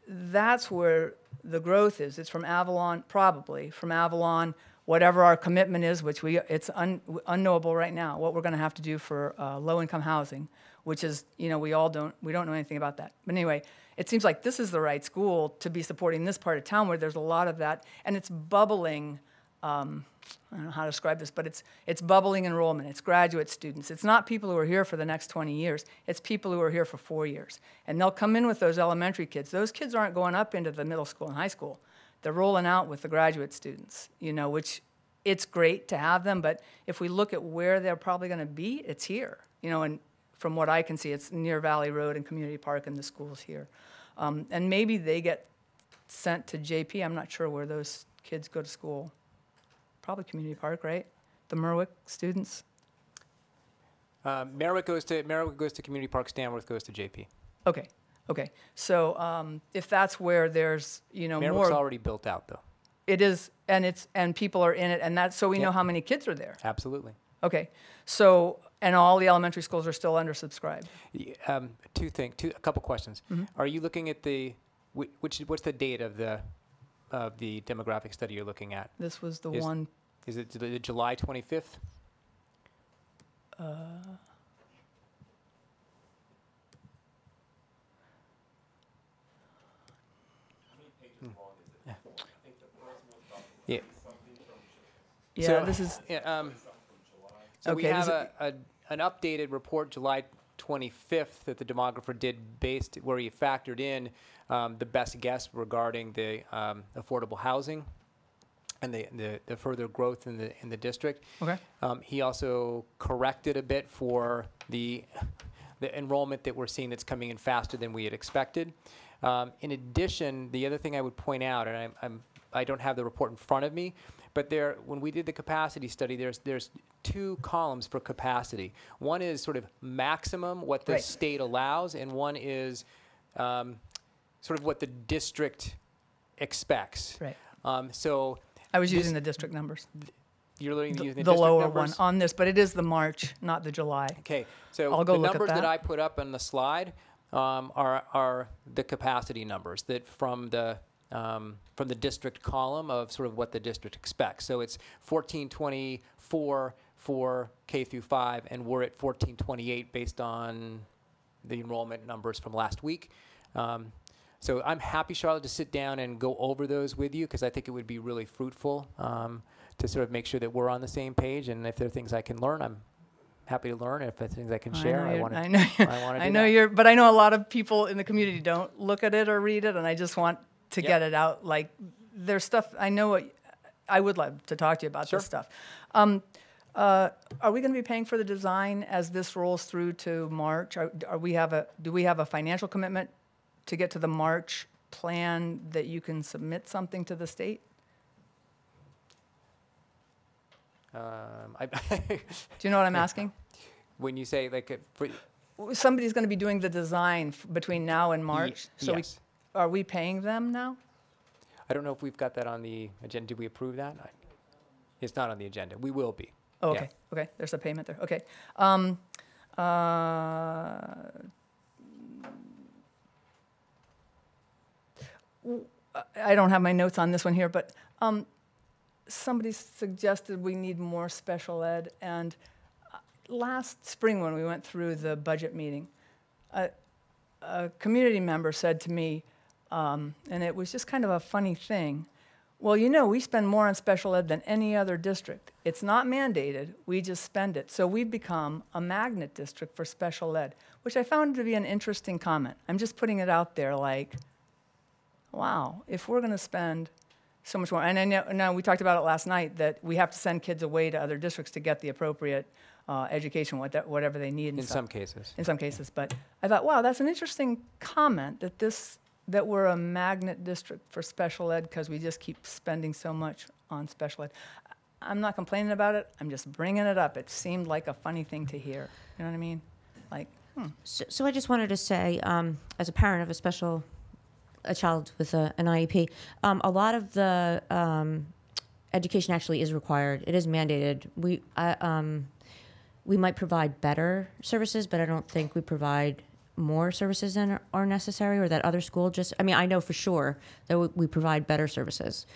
that's where the growth is. It's from Avalon, probably from Avalon, whatever our commitment is, which it's unknowable right now, what we're going to have to do for low-income housing, which is, you know, we don't know anything about that. But anyway, it seems like this is the right school to be supporting this part of town where there's a lot of that, and it's bubbling. I don't know how to describe this, but it's bubbling enrollment. It's graduate students. It's not people who are here for the next 20 years. It's people who are here for 4 years. And they'll come in with those elementary kids. Those kids aren't going up into the middle school and high school. They're rolling out with the graduate students, you know, which it's great to have them, but if we look at where they're probably going to be, it's here. You know, and from what I can see, it's near Valley Road and Community Park and the schools here. And maybe they get sent to JP. I'm not sure where those kids go to school. Probably Community Park, right? The Merwick students? Merwick goes to Community Park, Stanworth goes to JP. Okay, okay. So if that's where there's, you know, Merwick's more... already built out, though. It is, and people are in it, and that's so we know how many kids are there. Absolutely. Okay, so, and all the elementary schools are still undersubscribed. A couple questions. Mm-hmm. Are you looking at what's the date of the demographic study you're looking at? This was the one. Is it the July 25th? Yeah, So, this is, so we Okay, have this an updated report July 25th that the demographer did based where he factored in the best guess regarding the affordable housing and the further growth in the district. Okay. He also corrected a bit for the enrollment that we're seeing that's coming in faster than we had expected. In addition, the other thing I would point out, and I don't have the report in front of me, but when we did the capacity study, there's two columns for capacity. One is sort of maximum, what the Right. state allows, and one is sort of what the district expects. Right. So I was this- using the district numbers. You're looking The, using the the district lower numbers? one on this, but it is the March, not the July. Okay, so I'll go the look at numbers that that. I put up on the slide are the capacity numbers that from the district column of sort of what the district expects. So it's 1424 for K through 5, and we're at 1428 based on the enrollment numbers from last week. So I'm happy, Charlotte, to sit down and go over those with you because I think it would be really fruitful to sort of make sure that we're on the same page. And if there are things I can learn, I'm happy to learn. If there are things I can share, I want to. I know but I know a lot of people in the community don't look at it or read it, and I just want to get it out. Like, there's stuff, I know what, I would love to talk to you about this stuff. Are we going to be paying for the design as this rolls through to March? Do we have a financial commitment to get to the March plan that you can submit something to the state? Do you know what I'm asking? When you say like, Somebody's going to be doing the design between now and March. So yes. are we paying them now? I don't know if we've got that on the agenda. Did we approve that? It's not on the agenda. We will be. Oh, okay. Yeah. Okay. There's a payment there. Okay. I don't have my notes on this one here, but somebody suggested we need more special ed. And last spring when we went through the budget meeting, a community member said to me, and it was just kind of a funny thing, well, you know, we spend more on special ed than any other district. It's not mandated, we just spend it. So we've become a magnet district for special ed, which I found to be an interesting comment. I'm just putting it out there like, wow, if we're gonna spend so much more, and I know we talked about it last night, that we have to send kids away to other districts to get the appropriate education, whatever they need. In some cases. In some cases, but I thought, wow, that's an interesting comment that we're a magnet district for special ed because we just keep spending so much on special ed. I'm not complaining about it. I'm just bringing it up. It seemed like a funny thing to hear. You know what I mean? Like, So I just wanted to say, as a parent of a child with an IEP, a lot of the education actually is required. It is mandated. We might provide better services, but I don't think we provide more services than are necessary, or that other school I know for sure that we provide better services.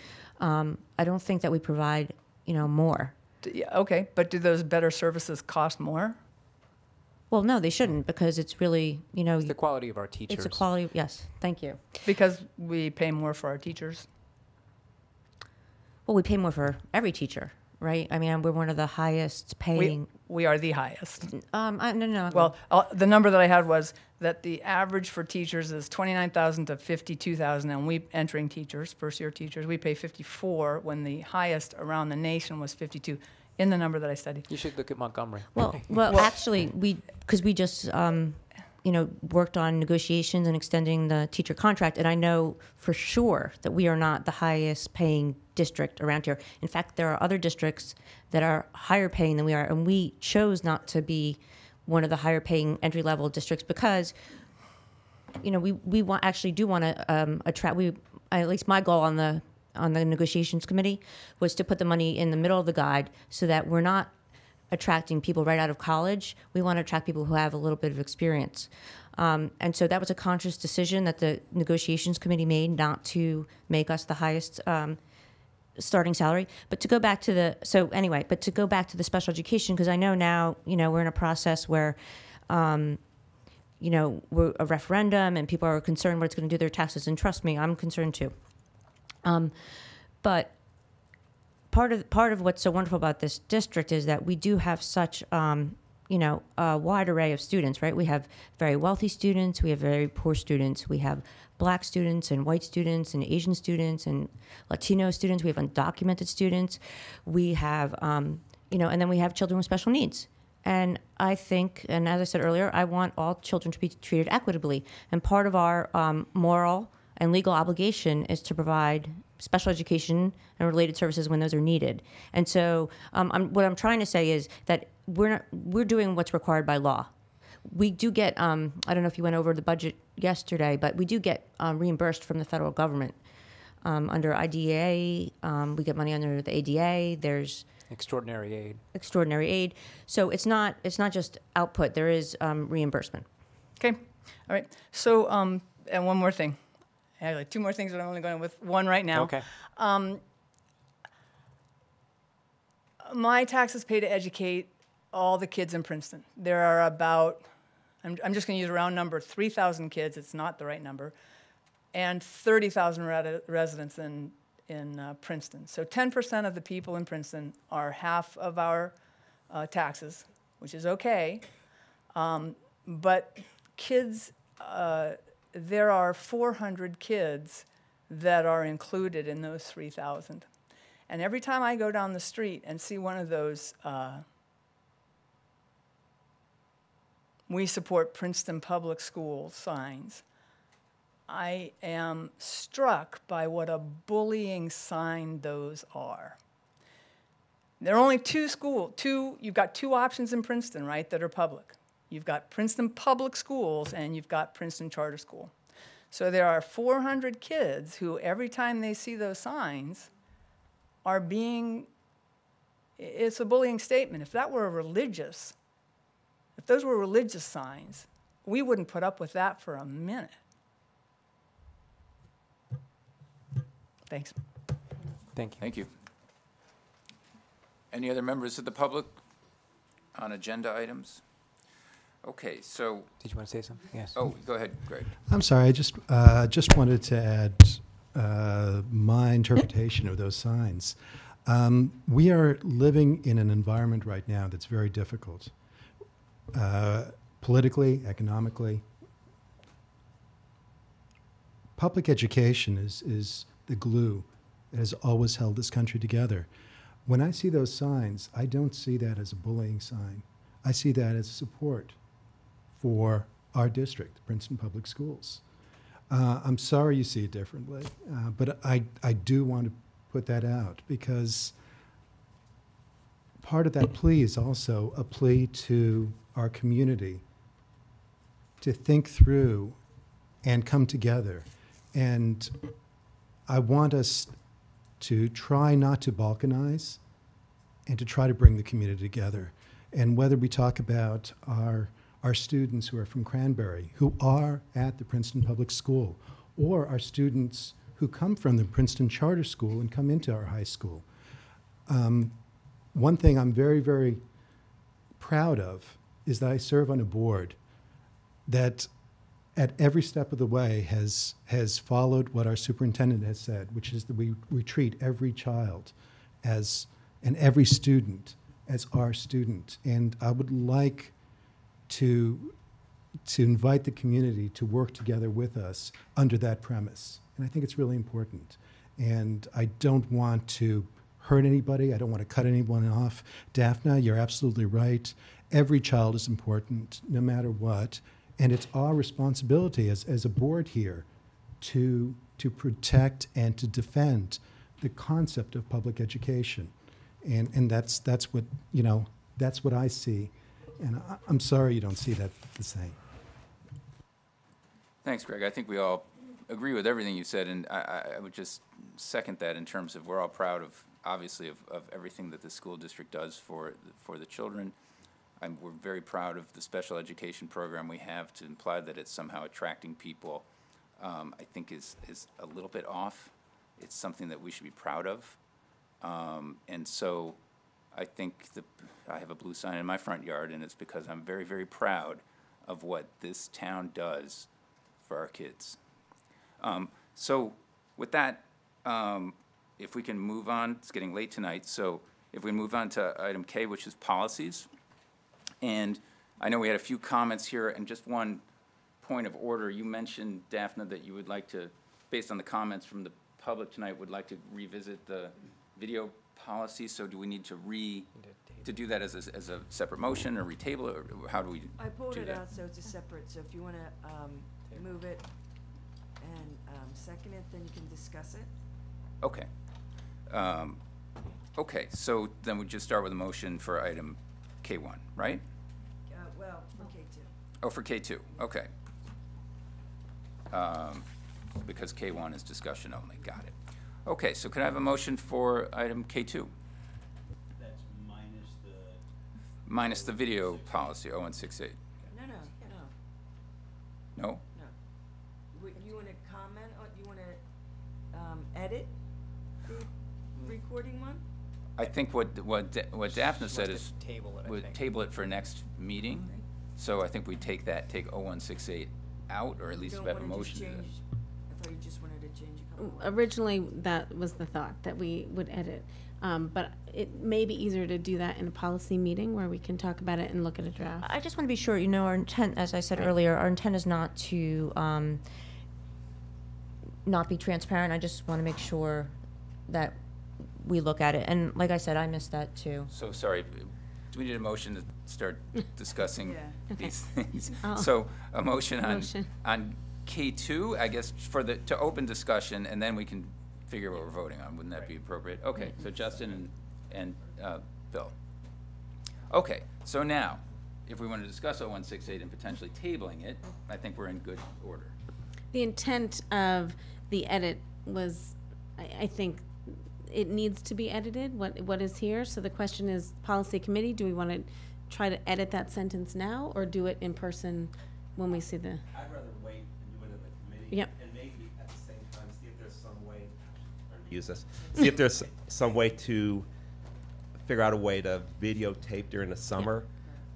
I don't think that we provide, more. yeah, okay, but do those better services cost more? Well, no, they shouldn't, because it's really, It's the quality of our teachers. It's a quality, yes, thank you. Because we pay more for our teachers? Well, we pay more for every teacher, right? I mean, we're one of the highest paying. We are the highest. No. Well, the number that I had was that the average for teachers is $29,000 to $52,000, and we entering teachers, first-year teachers, we pay $54 when the highest around the nation was $52 in the number that I studied. You should look at Montgomery. Well, actually, because we just worked on negotiations and extending the teacher contract, and I know for sure that we are not the highest paying district around here. In fact, there are other districts that are higher paying than we are, and we chose not to be one of the higher paying entry level districts because, we want to attract. At least my goal on the negotiations committee was to put the money in the middle of the guide so that we're not attracting people right out of college. We want to attract people who have a little bit of experience. And so that was a conscious decision that the negotiations committee made, not to make us the highest starting salary. But to go back to the special education, because I know now, we're in a process where, we're a referendum and people are concerned what it's going to do to their taxes. And trust me, I'm concerned too. But part of what's so wonderful about this district is that we do have such a wide array of students, right? We have very wealthy students, we have very poor students, we have black students and white students and Asian students and Latino students, we have undocumented students, we have, and then we have children with special needs. And I think, and as I said earlier, I want all children to be treated equitably. And part of our moral and legal obligation is to provide special education and related services when those are needed. And so what I'm trying to say is that we're doing what's required by law. We do get, I don't know if you went over the budget yesterday, but we do get reimbursed from the federal government. Under IDEA, we get money under the ADA, there's Extraordinary aid. Extraordinary aid. So it's not just output, there is reimbursement. Okay, all right. So, and one more thing. I have like two more things, but I'm only going with one right now. Okay. My taxes pay to educate all the kids in Princeton. There are about, I'm just going to use a round number, 3,000 kids. It's not the right number, and 30,000 residents in Princeton. So 10% of the people in Princeton are half of our taxes, which is okay. But kids, there are 400 kids that are included in those 3,000. And every time I go down the street and see one of those "We support Princeton Public Schools" signs, I am struck by what a bullying sign those are. There are only you've got two options in Princeton, right, that are public. You've got Princeton Public Schools and you've got Princeton Charter School. So there are 400 kids who every time they see those signs are it's a bullying statement. If those were religious signs, we wouldn't put up with that for a minute. Thanks. Thank you. Thank you. Any other members of the public on agenda items? Okay, so. Did you want to say something? Yes. Oh, go ahead, Greg. I'm sorry, I just wanted to add my interpretation of those signs. We are living in an environment right now that's very difficult, politically, economically. Public education is the glue that has always held this country together. When I see those signs, I don't see that as a bullying sign. I see that as support for our district, Princeton Public Schools. I'm sorry you see it differently, but I do want to put that out because part of that plea is also a plea to our community to think through and come together. And I want us to try not to balkanize and to try to bring the community together. And whether we talk about our students who are from Cranberry, who are at the Princeton Public School, or our students who come from the Princeton Charter School and come into our high school. One thing I'm very, very proud of is that I serve on a board that at every step of the way has followed what our superintendent has said, which is that we treat every child and every student as our student. And I would like to invite the community to work together with us under that premise. And I think it's really important. And I don't want to hurt anybody. I don't want to cut anyone off. Daphne, you're absolutely right. Every child is important, no matter what. And it's our responsibility as a board here to protect and to defend the concept of public education. And that's what, that's what I see. And I'm sorry you don't see that the same. Thanks, Greg. I think we all agree with everything you said, and I would just second that in terms of we're all proud of, obviously, of everything that the school district does for the children. We're very proud of the special education program we have. To imply that it's somehow attracting people, I think is a little bit off. It's something that we should be proud of. And so I think I have a blue sign in my front yard, and it's because I'm very, very proud of what this town does for our kids. So with that, if we can move on, it's getting late tonight, so if we move on to item K, which is policies. And I know we had a few comments here, and just one point of order. You mentioned, Daphne, that you would like to, based on the comments from the public tonight, would like to revisit the video policy. So do we need to do that as a separate motion, or retable it, or how do we do that? I pulled it out, so it's a separate, so if you want to move it and second it, then you can discuss it. Okay. Okay, so then we just start with a motion for item K1, right? Well, for K2. Oh, for K2, okay. Because K1 is discussion only, got it. Okay, so can I have a motion for item K2? That's Minus the video policy, 0168. No. No? You want to comment, or you want to edit the recording one? I think what Daphne said wants is to table it, I would think. table it for next meeting. So I think we take 0168 out, or at least You we have a don't wanna just motion to that. change- I thought you just wanted to change a couple. Originally, that was the thought, that we would edit. But it may be easier to do that in a policy meeting where we can talk about it and look at a draft. I just want to be sure, you know, our intent, as I said earlier, our intent is not to not be transparent. I just want to make sure that we look at it. And like I said, I missed that too. So, sorry, do we need a motion to start discussing Yeah. these things? Oh. So, a motion Motion. on K2, I guess, to open discussion, and then we can figure what we're voting on. Wouldn't that be appropriate? Okay, so Justin and Bill. Okay, so now, if we want to discuss 0168 and potentially tabling it, I think we're in good order. The intent of the edit was, I think, it needs to be edited, what is here. So the question is, policy committee, do we want to try to edit that sentence now, or do it in person when we see the? I'd rather wait and do it at the committee. Yep. And maybe at the same time, see if there's some way, use this, see if there's some way to figure out a way to videotape during the summer,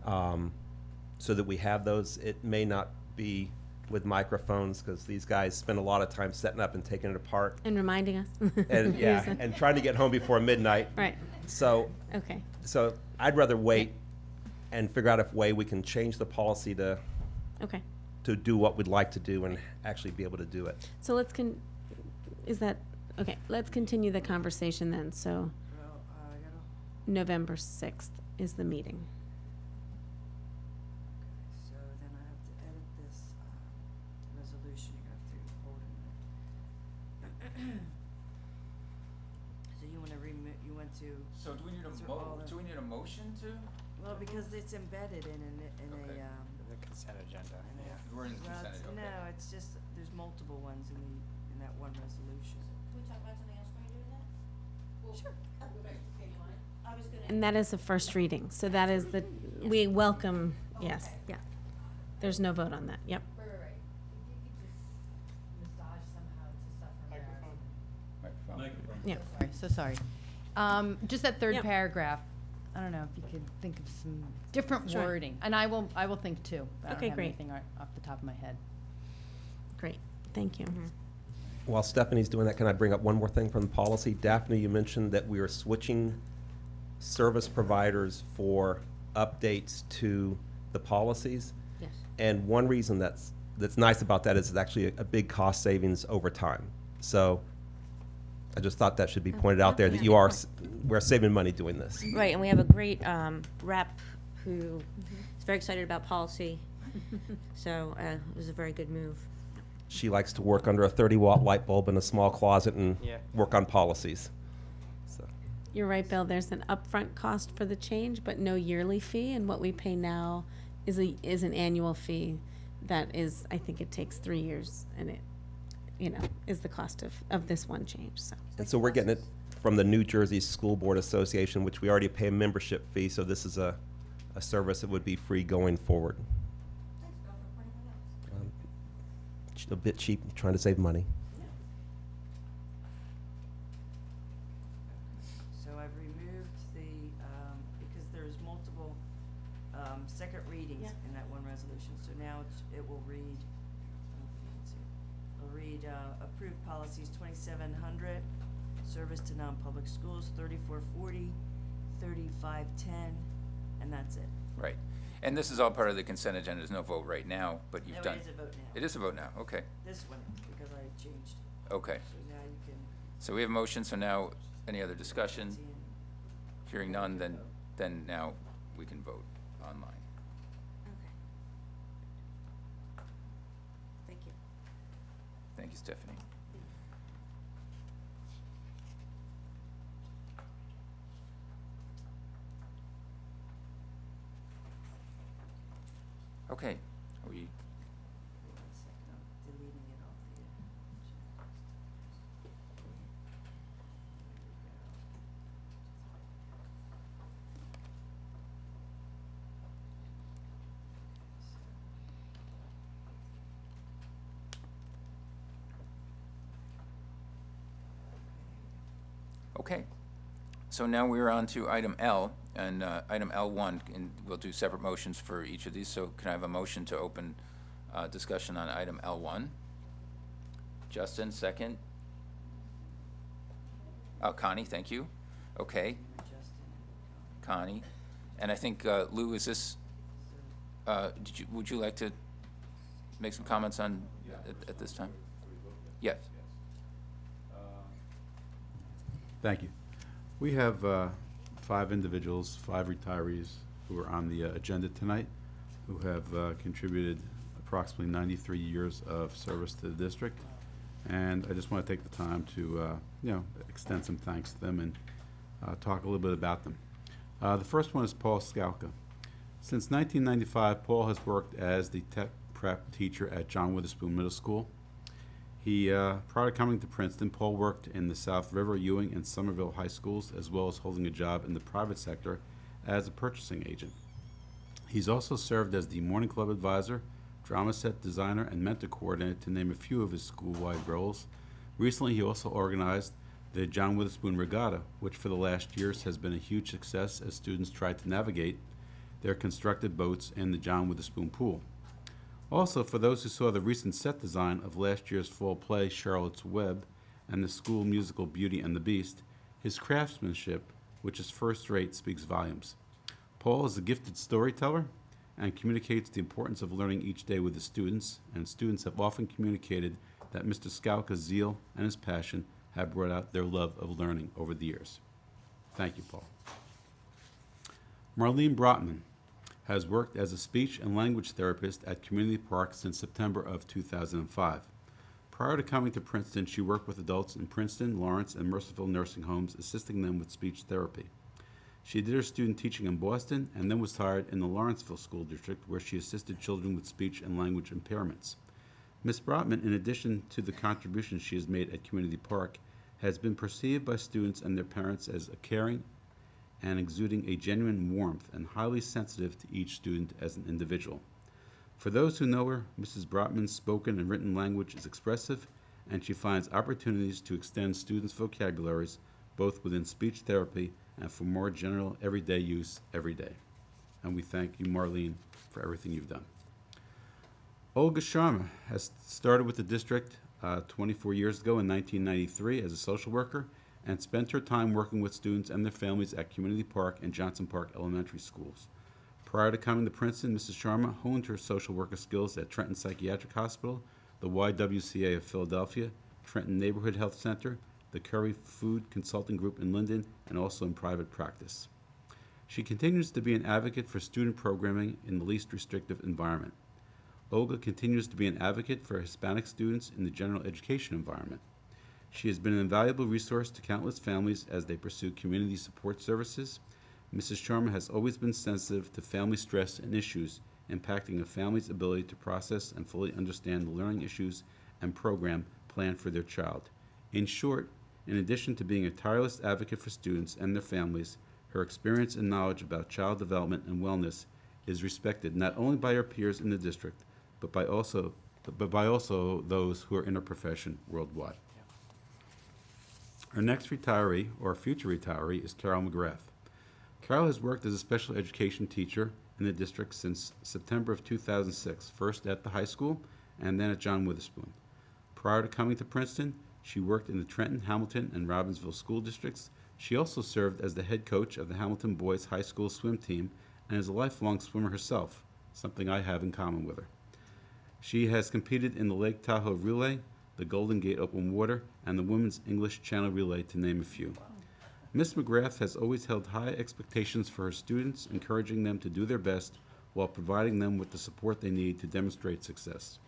so that we have those. It may not be with microphones, because these guys spend a lot of time setting up and taking it apart. And reminding us. And yeah, and trying to get home before midnight. Right. So, Okay. so I'd rather wait and figure out if way we can change the policy to Okay. to do what we'd like to do and actually be able to do it. So let's let's continue the conversation then. So Well, I gotta, November 6th is the meeting. so then I have to edit this resolution. You have to hold a minute. So you want to you want to? So do we need These are all the- do we need a motion to? Well, because it's embedded in Okay. The consent agenda, yeah. We're in the Well, consent, okay. no, it's just, there's multiple ones in that one resolution. Can we talk about something else while you're doing that? Sure. I was gonna. And that is the first reading. So that is we welcome, yes, yeah. There's no vote on that. Yep. Right. If you could just massage somehow to suffer Microphone. Yeah. So sorry. Just that third Yep. paragraph. I don't know if you could think of some different Sure. wording, and I will think too. I Okay, don't have great. anything off the top of my head. Great. Thank you. While Stephanie's doing that, can I bring up one more thing from the policy? Daphne, you mentioned that we are switching service providers for updates to the policies. Yes. And one reason that's nice about that is it's actually a big cost savings over time. So I just thought that should be pointed out there, that you are, we're saving money doing this. Right, and we have a great rep who is very excited about policy. So it was a very good move. She likes to work under a 30-watt light bulb in a small closet and Yeah. work on policies. So. You're right, Bill. There's an upfront cost for the change, but no yearly fee. And what we pay now is an annual fee that is, I think it takes 3 years, and it, is the cost of this one change. So. And so we're getting it from the New Jersey School Board Association, which we already pay a membership fee, so this is a service that would be free going forward. A bit cheap, trying to save money. So I've removed because there's multiple second readings in that one resolution. So now it will read, approved policies 2700, service to non-public schools, 3440, 3510, and that's it. Right. And this is all part of the consent agenda. There's no vote right now, but you've No, done. it is a vote now. It is a vote now, okay. This one, because I changed. Okay. So now you can. So we have a motion, so now, any other discussion? Hearing none, then now we can vote online. Okay. Thank you. Thank you, Stephanie. Okay, are we, One second, I'm deleting it off the agenda. okay. So now we're on to item L, and item L1, and we'll do separate motions for each of these. So can I have a motion to open discussion on item L1? Justin, second. Connie, thank you. Okay. Connie. And I think, Lou, is this, would you like to make some comments on, at this time? Yes. Thank you. We have 5 individuals, 5 retirees who are on the agenda tonight, who have contributed approximately 93 years of service to the district. And I just want to take the time to, extend some thanks to them and talk a little bit about them. The first one is Paul Skalka. Since 1995, Paul has worked as the tech prep teacher at John Witherspoon Middle School. He, prior to coming to Princeton, Paul worked in the South River, Ewing, and Somerville high schools, as well as holding a job in the private sector as a purchasing agent. He's also served as the morning club advisor, drama set designer, and mentor coordinator, to name a few of his school-wide roles. Recently, he also organized the John Witherspoon Regatta, which for the last years has been a huge success as students try to navigate their constructed boats in the John Witherspoon pool. Also, for those who saw the recent set design of last year's fall play, Charlotte's Web, and the school musical Beauty and the Beast, his craftsmanship, which is first-rate, speaks volumes. Paul is a gifted storyteller and communicates the importance of learning each day with the students, and students have often communicated that Mr. Skalka's zeal and his passion have brought out their love of learning over the years. Thank you, Paul. Marleen Brotman has worked as a speech and language therapist at Community Park since September of 2005. Prior to coming to Princeton, she worked with adults in Princeton, Lawrence, and Mercerville nursing homes, assisting them with speech therapy. She did her student teaching in Boston and then was hired in the Lawrenceville School District, where she assisted children with speech and language impairments. Ms. Brotman, in addition to the contributions she has made at Community Park, has been perceived by students and their parents as a caring and exuding a genuine warmth and highly sensitive to each student as an individual. For those who know her, Mrs. Brotman's spoken and written language is expressive, and she finds opportunities to extend students' vocabularies, both within speech therapy and for more general everyday use every day. And we thank you, Marleen, for everything you've done. Olga Sharma has started with the district 24 years ago in 1993 as a social worker, and spent her time working with students and their families at Community Park and Johnson Park Elementary Schools. Prior to coming to Princeton, Mrs. Sharma honed her social worker skills at Trenton Psychiatric Hospital, the YWCA of Philadelphia, Trenton Neighborhood Health Center, the Curry Food Consulting Group in Linden, and also in private practice. She continues to be an advocate for student programming in the least restrictive environment. Olga continues to be an advocate for Hispanic students in the general education environment. She has been an invaluable resource to countless families as they pursue community support services. Mrs. Sharma has always been sensitive to family stress and issues impacting a family's ability to process and fully understand the learning issues and program planned for their child. In short, in addition to being a tireless advocate for students and their families, her experience and knowledge about child development and wellness is respected not only by her peers in the district, but by also those who are in her profession worldwide. Our next retiree, or future retiree, is Carol McGrath. Carol has worked as a special education teacher in the district since September of 2006, first at the high school and then at John Witherspoon. Prior to coming to Princeton, She worked in the Trenton, Hamilton, and Robbinsville school districts. She also served as the head coach of the Hamilton Boys High School swim team and is a lifelong swimmer herself, something I have in common with her. She has competed in the Lake Tahoe Relay, the Golden Gate Open Water, and the Women's English Channel Relay, to name a few. Ms. McGrath has always held high expectations for her students, encouraging them to do their best while providing them with the support they need to demonstrate success.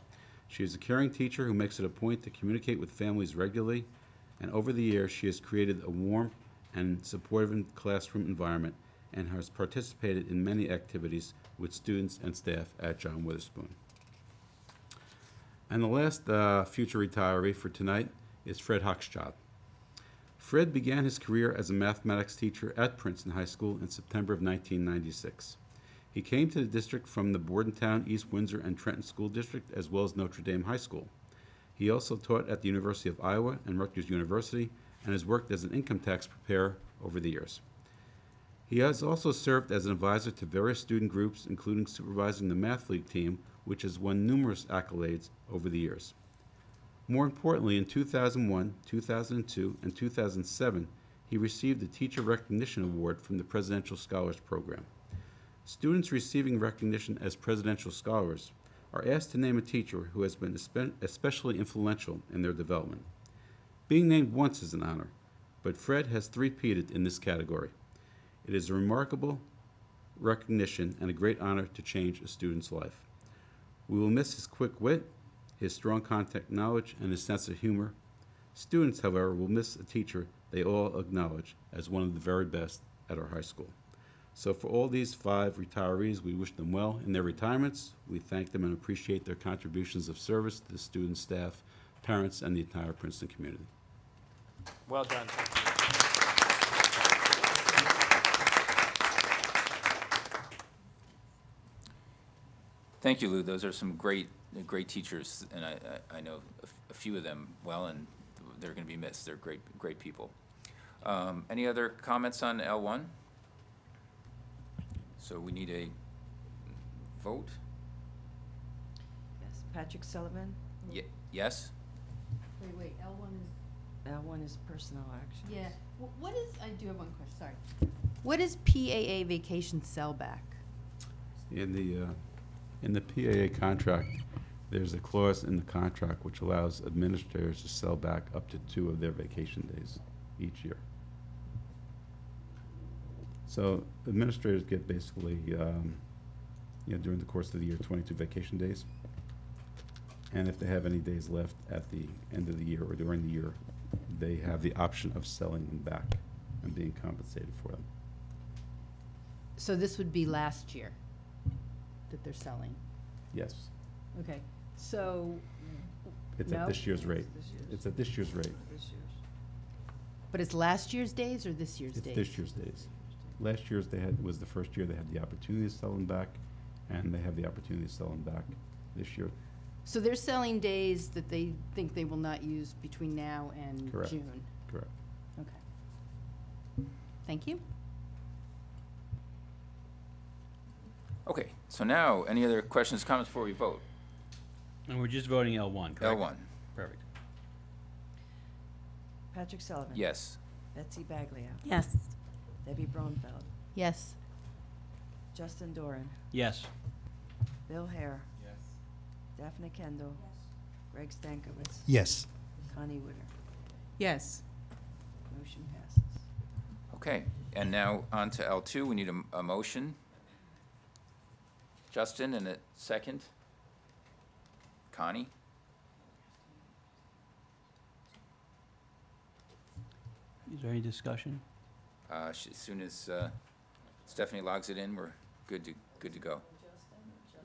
She is a caring teacher who makes it a point to communicate with families regularly, and over the years she has created a warm and supportive classroom environment and has participated in many activities with students and staff at John Witherspoon. And the last future retiree for tonight is Fred Hochschild. Fred began his career as a mathematics teacher at Princeton High School in September of 1996. He came to the district from the Bordentown, East Windsor, and Trenton School District, as well as Notre Dame High School. He also taught at the University of Iowa and Rutgers University and has worked as an income tax preparer over the years. He has also served as an advisor to various student groups, including supervising the Math League team, which has won numerous accolades over the years. More importantly, in 2001, 2002, and 2007, he received the Teacher Recognition Award from the Presidential Scholars Program. Students receiving recognition as Presidential Scholars are asked to name a teacher who has been especially influential in their development. Being named once is an honor, but Fred has three-peated in this category. It is a remarkable recognition and a great honor to change a student's life. We will miss his quick wit, his strong content knowledge, and his sense of humor. Students, however, will miss a teacher they all acknowledge as one of the very best at our high school. So for all these 5 retirees, we wish them well in their retirements. We thank them and appreciate their contributions of service to the students, staff, parents, and the entire Princeton community. Well done. Thank you, Lou. Those are some great teachers, and I know a few of them well, and they're going to be missed. They're great people. Any other comments on L1? So we need a vote. Yes, Patrick Sullivan. Yes? Wait, L1 is personnel action. Yeah, what is, I do have one question, sorry. What is PAA vacation sellback? In the PAA contract, there's a clause in the contract which allows administrators to sell back up to 2 of their vacation days each year. So administrators get basically, during the course of the year, 22 vacation days. And if they have any days left at the end of the year or during the year, they have the option of selling them back and being compensated for them. So this would be last year that they're selling? Yes. Okay, so. It's no? at this year's rate. It's at this year's rate. But it's last year's days or this year's days? It's this year's days. Last year's was the first year they had the opportunity to sell them back, and they have the opportunity to sell them back this year. So they're selling days that they think they will not use between now and Correct. June? Correct. Okay. Thank you. Okay, so now, any other questions, comments before we vote? And we're just voting L1, correct? L1. Perfect. Patrick Sullivan. Yes. Betsy Baglio. Yes. Debbie Bronfeld. Yes. Justin Doran. Yes. Bill Hare. Yes. Daphne Kendall. Greg Stankovitz. Yes. Connie Witter. Yes. Motion passes. Okay, and now on to L2. We need a motion. Justin, and a second. Connie? Is there any discussion? As soon as Stephanie logs it in, we're good to go.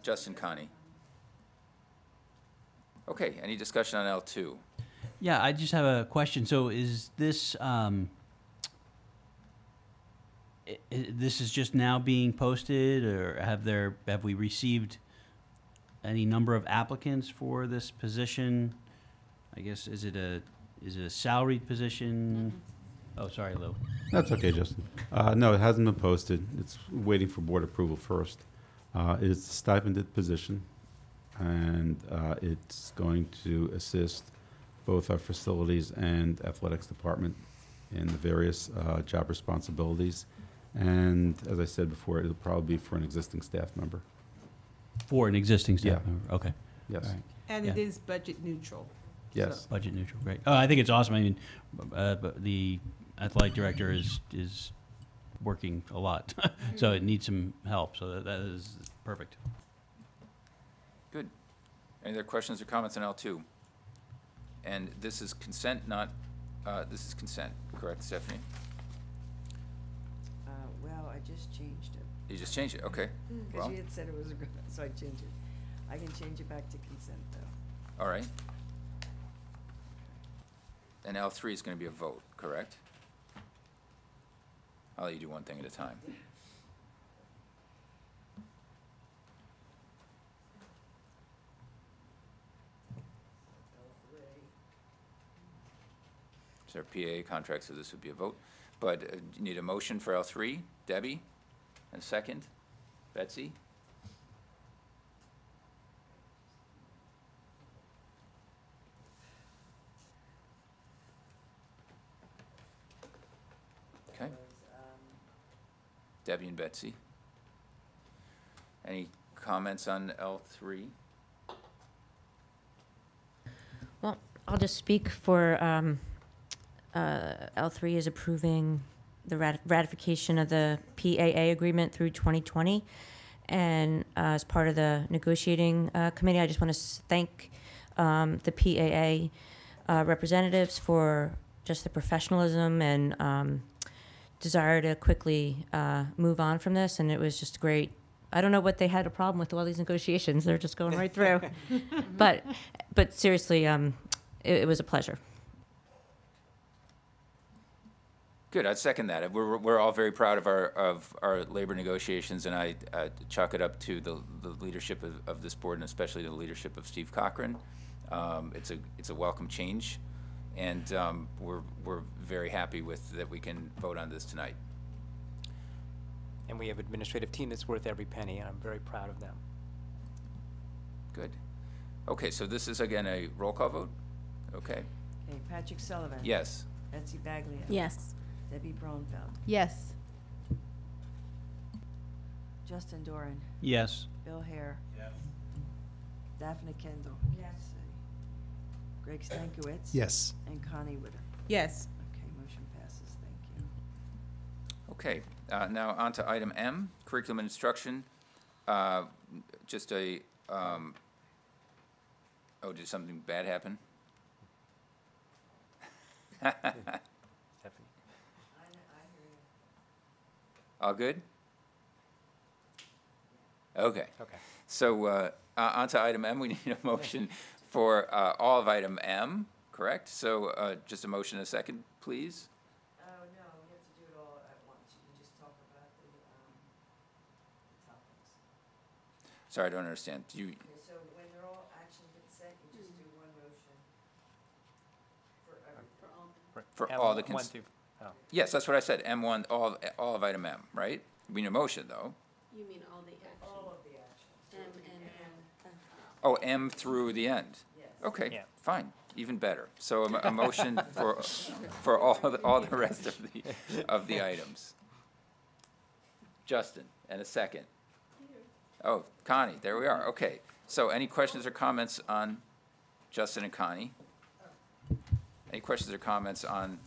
Justin, Connie. Okay, any discussion on L2? Yeah, I just have a question. So is this, this is just now being posted, or have we received any number of applicants for this position? I guess, is it a salaried position? Oh, sorry, Lou. That's okay, Justin. No, it hasn't been posted. It's waiting for board approval first. It's a stipended position, and it's going to assist both our facilities and athletics department in the various job responsibilities. And as I said before, it'll probably be for an existing staff member. For an existing staff Yeah. member, okay. Yes. All right. And Yeah. it is budget neutral. Yes. Budget neutral, great. Oh, I think it's awesome. I mean, but the athletic director is working a lot, so it needs some help. So that is perfect. Good. Any other questions or comments on L2? And this is consent, not, this is consent, correct, Stephanie? Well, I just changed it. You just changed it, okay. Because Well, you had said it was, so I changed it. I can change it back to consent, though. all right. And L3 is going to be a vote, correct? I'll let you do one thing at a time. So our PA contract, so this would be a vote. But you need a motion for L3, Debbie, and a second, Betsy? Okay. Debbie and Betsy. Any comments on L3? Well, I'll just speak for L3 is approving the ratification of the PAA agreement through 2020. And as part of the negotiating committee, I just want to thank the PAA representatives for just the professionalism and desire to quickly move on from this. And it was just great. I don't know what they had a problem with all these negotiations. They're just going right through. But seriously, it was a pleasure. Good, I'd second that. We're all very proud of our labor negotiations, and I chalk it up to the leadership of this board, and especially the leadership of Steve Cochran. It's a welcome change, and we're very happy with that we can vote on this tonight. And we have an administrative team that's worth every penny, and I'm very proud of them. Good. Okay, so this is again a roll call vote? Okay. Okay, Patrick Sullivan. Yes. Betsy Baglia. Yes. Debbie Bronfeld. Yes. Justin Doran. Yes. Bill Hare. Yes. Daphne Kendall. Yes. Greg Stankiewicz. Yes. And Connie Witter. Yes. Okay, motion passes. Thank you. Okay, now on to item M, curriculum and instruction. Just a, oh, did something bad happen? Stephanie. All good? Okay. Okay. So on to item M, we need a motion for all of item M, correct? So just a motion and a second, please. Oh, no, you have to do it all at once. You can just talk about the topics. Sorry, I don't understand. Do you, Okay, so when they're all action consent, you just do one motion for everything. for M1, all the cons- 1 through, oh. Yes, that's what I said, M1, all of item M, right? We need a motion, though. You mean all the action? All of the actions. Oh, M through the end? Yes. Okay, Yeah. fine, even better. So a motion for all the rest of the items. Justin, and a second. Oh, Connie, there we are, okay. So any questions or comments on Justin and Connie? Any questions or comments on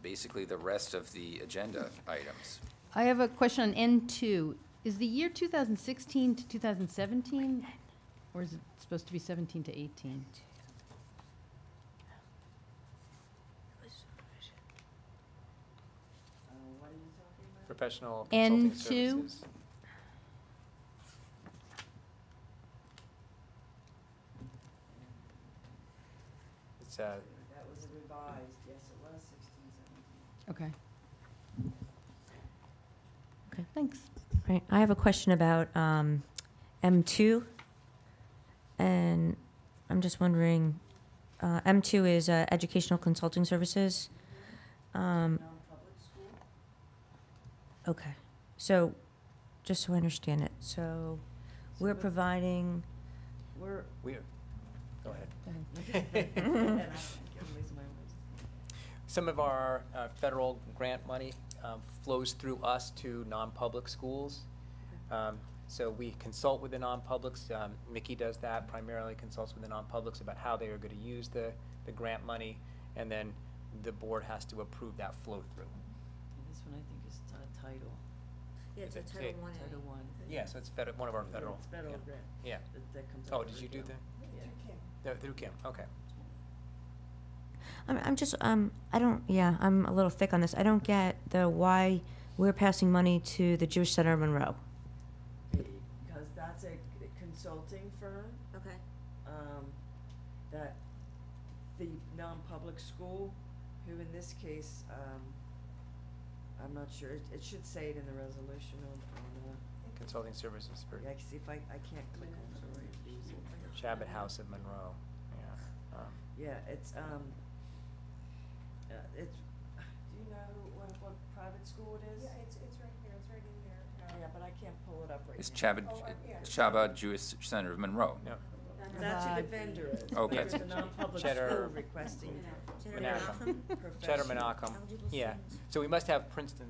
basically the rest of the agenda items? I have a question on N2. Is the year 2016 to 2017, or is it supposed to be 17 to 18? What are you talking about? Professional consulting N2? services. It's That was revised, yes, it was 16, 17. Okay. Okay. Thanks. Right. I have a question about M2, and I'm just wondering, M2 is educational consulting services. Non-public school? Okay. So, just so I understand it, so we're providing, We're, we're, Go ahead. Some of our federal grant money flows through us to non-public schools. So we consult with the non-publics. Mickey does that, primarily consults with the non-publics about how they are going to use the grant money, and then the board has to approve that flow through. This one I think is title. Yeah, it's a Is it Title I. Title I. Yeah, so it's one of our federal. It's federal yeah. grant. Yeah. That comes Oh, out did of you do the- that? Yeah. No, through Kim. Okay. I'm just, I don't, yeah, I'm a little thick on this. I don't get the why we're passing money to the Jewish Center of Monroe. Because that's a consulting firm. Okay. That the non-public school, who in this case, I'm not sure, it should say it in the resolution on Consulting services for yeah, see if I can't click on it or use it. Shabbat House of Monroe. Yeah. Yeah, it's, do you know what private school it is? Yeah, it's right here, it's right in there. Yeah, but I can't pull it up right It's now. Chabad Jewish Center of Monroe. No. That's who the vendor is. Okay. There's a non-public Cheddar- school requesting Menachem. Cheddar Menachem. Yeah. So we must have Princeton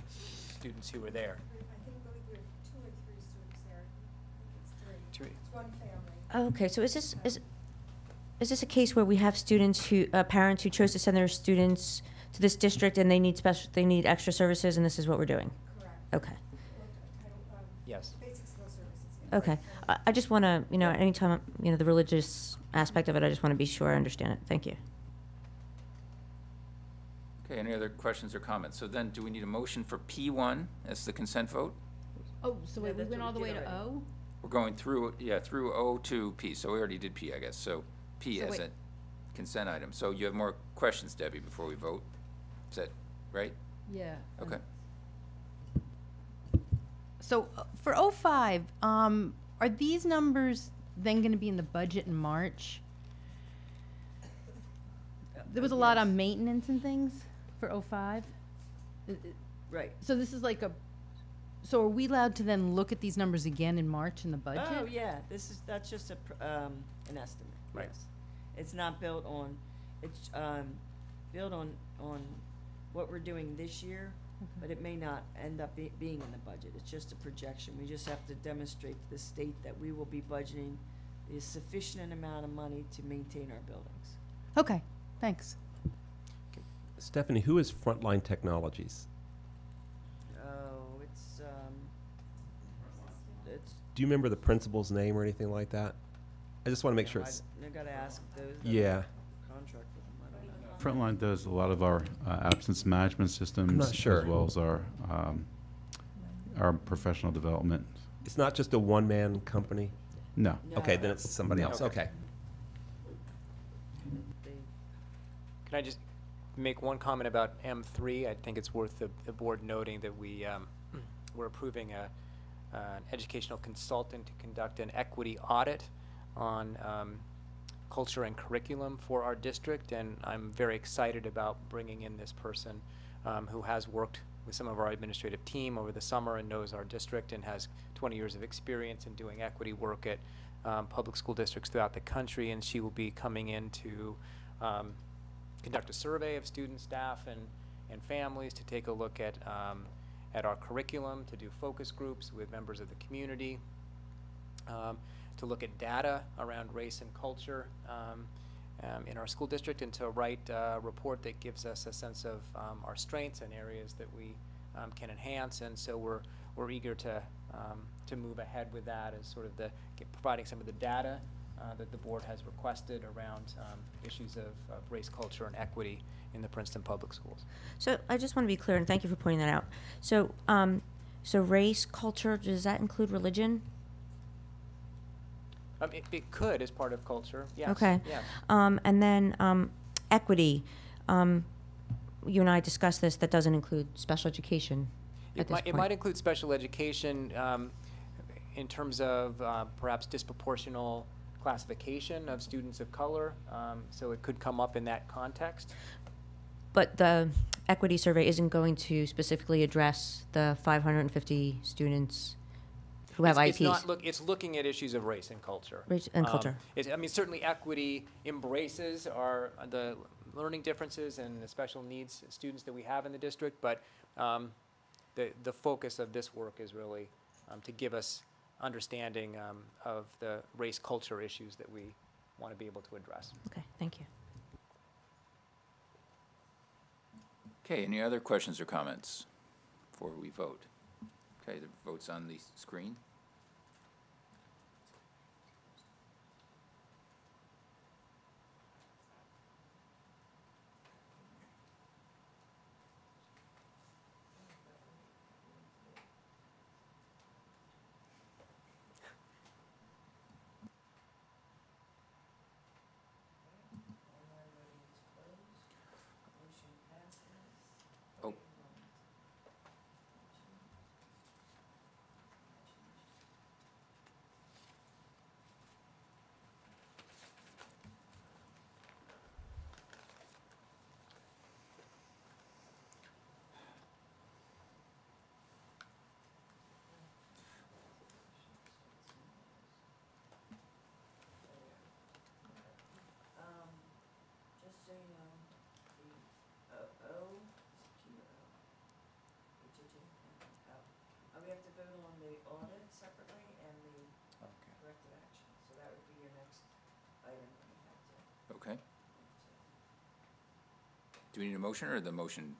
students who were there. I believe we have 2 or 3 students there. I think it's 3. Two- It's one family. Oh, okay, so is this a case where we have students who, parents who chose to send their students to this district and they need extra services, and this is what we're doing? Correct. Okay. Yes. Basic skill services. Yeah. Okay. I just want to, anytime, the religious aspect of it, I just want to be sure I understand it. Thank you. Okay, any other questions or comments? So then, do we need a motion for P1 as the consent vote? Oh, so wait, we went all the way to O? We're going through, through O to P, so we already did P, I guess, so P So as wait. a consent item. So you have more questions, Debbie, before we vote? Is that right? Yeah. Okay. So for 05, are these numbers then going to be in the budget in March? There was a lot on maintenance and things for 05? Right. So this is like so are we allowed to then look at these numbers again in March in the budget? Oh, yeah, that's just an estimate. Right. Yes. It's not built on, it's, built on what we're doing this year, but it may not end up being in the budget. It's just a projection. We just have to demonstrate to the state that we will be budgeting a sufficient amount of money to maintain our buildings. Okay, thanks. Stephanie, who is Frontline Technologies? Oh, it's, Do you remember the principal's name or anything like that? I just want to make sure I it's. gotta ask those. that Yeah. Contract with them, I don't know. Frontline does a lot of our absence management systems. not sure. As well as our professional development. It's not just a one-man company? No. Okay, then it's somebody else. Okay. Can I just make one comment about M3? I think it's worth the board noting that we're approving an educational consultant to conduct an equity audit on culture and curriculum for our district, and I'm very excited about bringing in this person who has worked with some of our administrative team over the summer and knows our district and has 20 years of experience in doing equity work at public school districts throughout the country, and she will be coming in to conduct a survey of students, staff, and families to take a look at our curriculum, to do focus groups with members of the community, to look at data around race and culture in our school district, and to write a report that gives us a sense of our strengths and areas that we can enhance. And so we're eager to move ahead with that as sort of providing some of the data that the board has requested around issues of race, culture, and equity in the Princeton Public Schools. So I just want to be clear, and thank you for pointing that out. So, so race, culture, does that include religion? It could as part of culture, yes. Okay. Yes. And then equity. You and I discussed this. That doesn't include special education. It might include special education in terms of perhaps disproportional classification of students of color. So it could come up in that context. But the equity survey isn't going to specifically address the 550 students who have It's IEPs. it's looking at issues of race and culture. Race and culture. I mean, certainly equity embraces the learning differences and the special needs students that we have in the district, but the focus of this work is really to give us understanding of the race culture issues that we want to be able to address. Okay, thank you. Okay, any other questions or comments before we vote? Okay, the vote's on the screen. Oh. Just so you know, the O, we have to vote on the audit separately and the corrective action. So that would be your next item that we have to. Okay. Do we need a motion, or the motion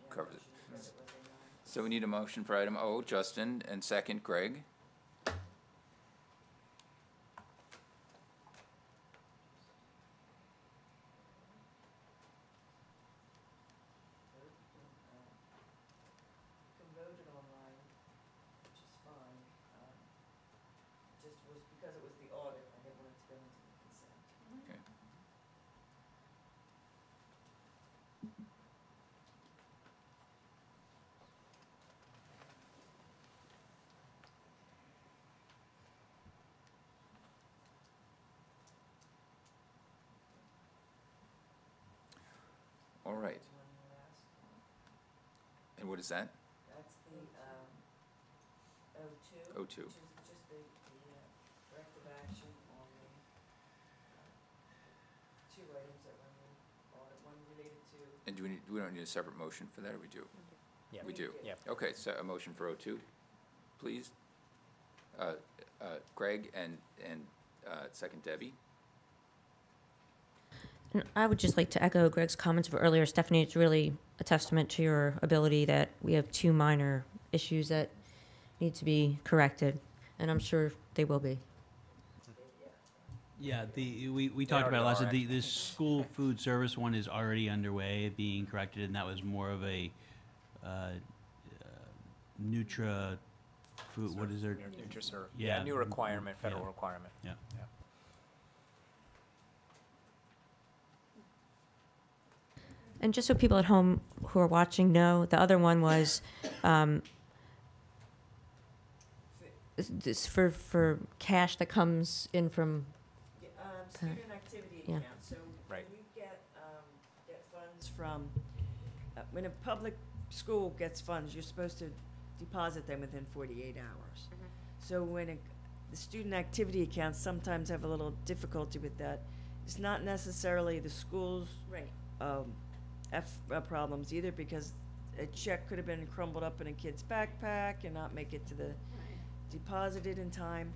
covers it? So we need a motion for item O, Justin, and second, Greg. You can vote it online, which is fine. Just was because it was the audit, I didn't want it to go into the consent. Okay. All right. And what is that? That's the O2. O2. Which is just the corrective action on the two items that were in the audit, one related to. And we don't need a separate motion for that, or we do? Yeah. We do? Yeah. Okay, so a motion for O2, please. Greg and second, Debbie. And I would just like to echo Greg's comments of earlier. Stephanie, it's really a testament to your ability that we have two minor issues that need to be corrected, and I'm sure they will be. Yeah, we talked about it last time. The school food service one is already underway, being corrected, and that was more of a Nutra food. What is there? NutriServe. Yeah, New requirement, federal yeah. requirement. Yeah. And just so people at home who are watching know, the other one was this for cash that comes in from. Student activity Yeah. account. So Right. we get funds from, when a public school gets funds, you're supposed to deposit them within 48 hours. So when the student activity accounts sometimes have a little difficulty with that. It's not necessarily the school's problems either, because a check could have been crumbled up in a kid's backpack and not make it to the deposited in time.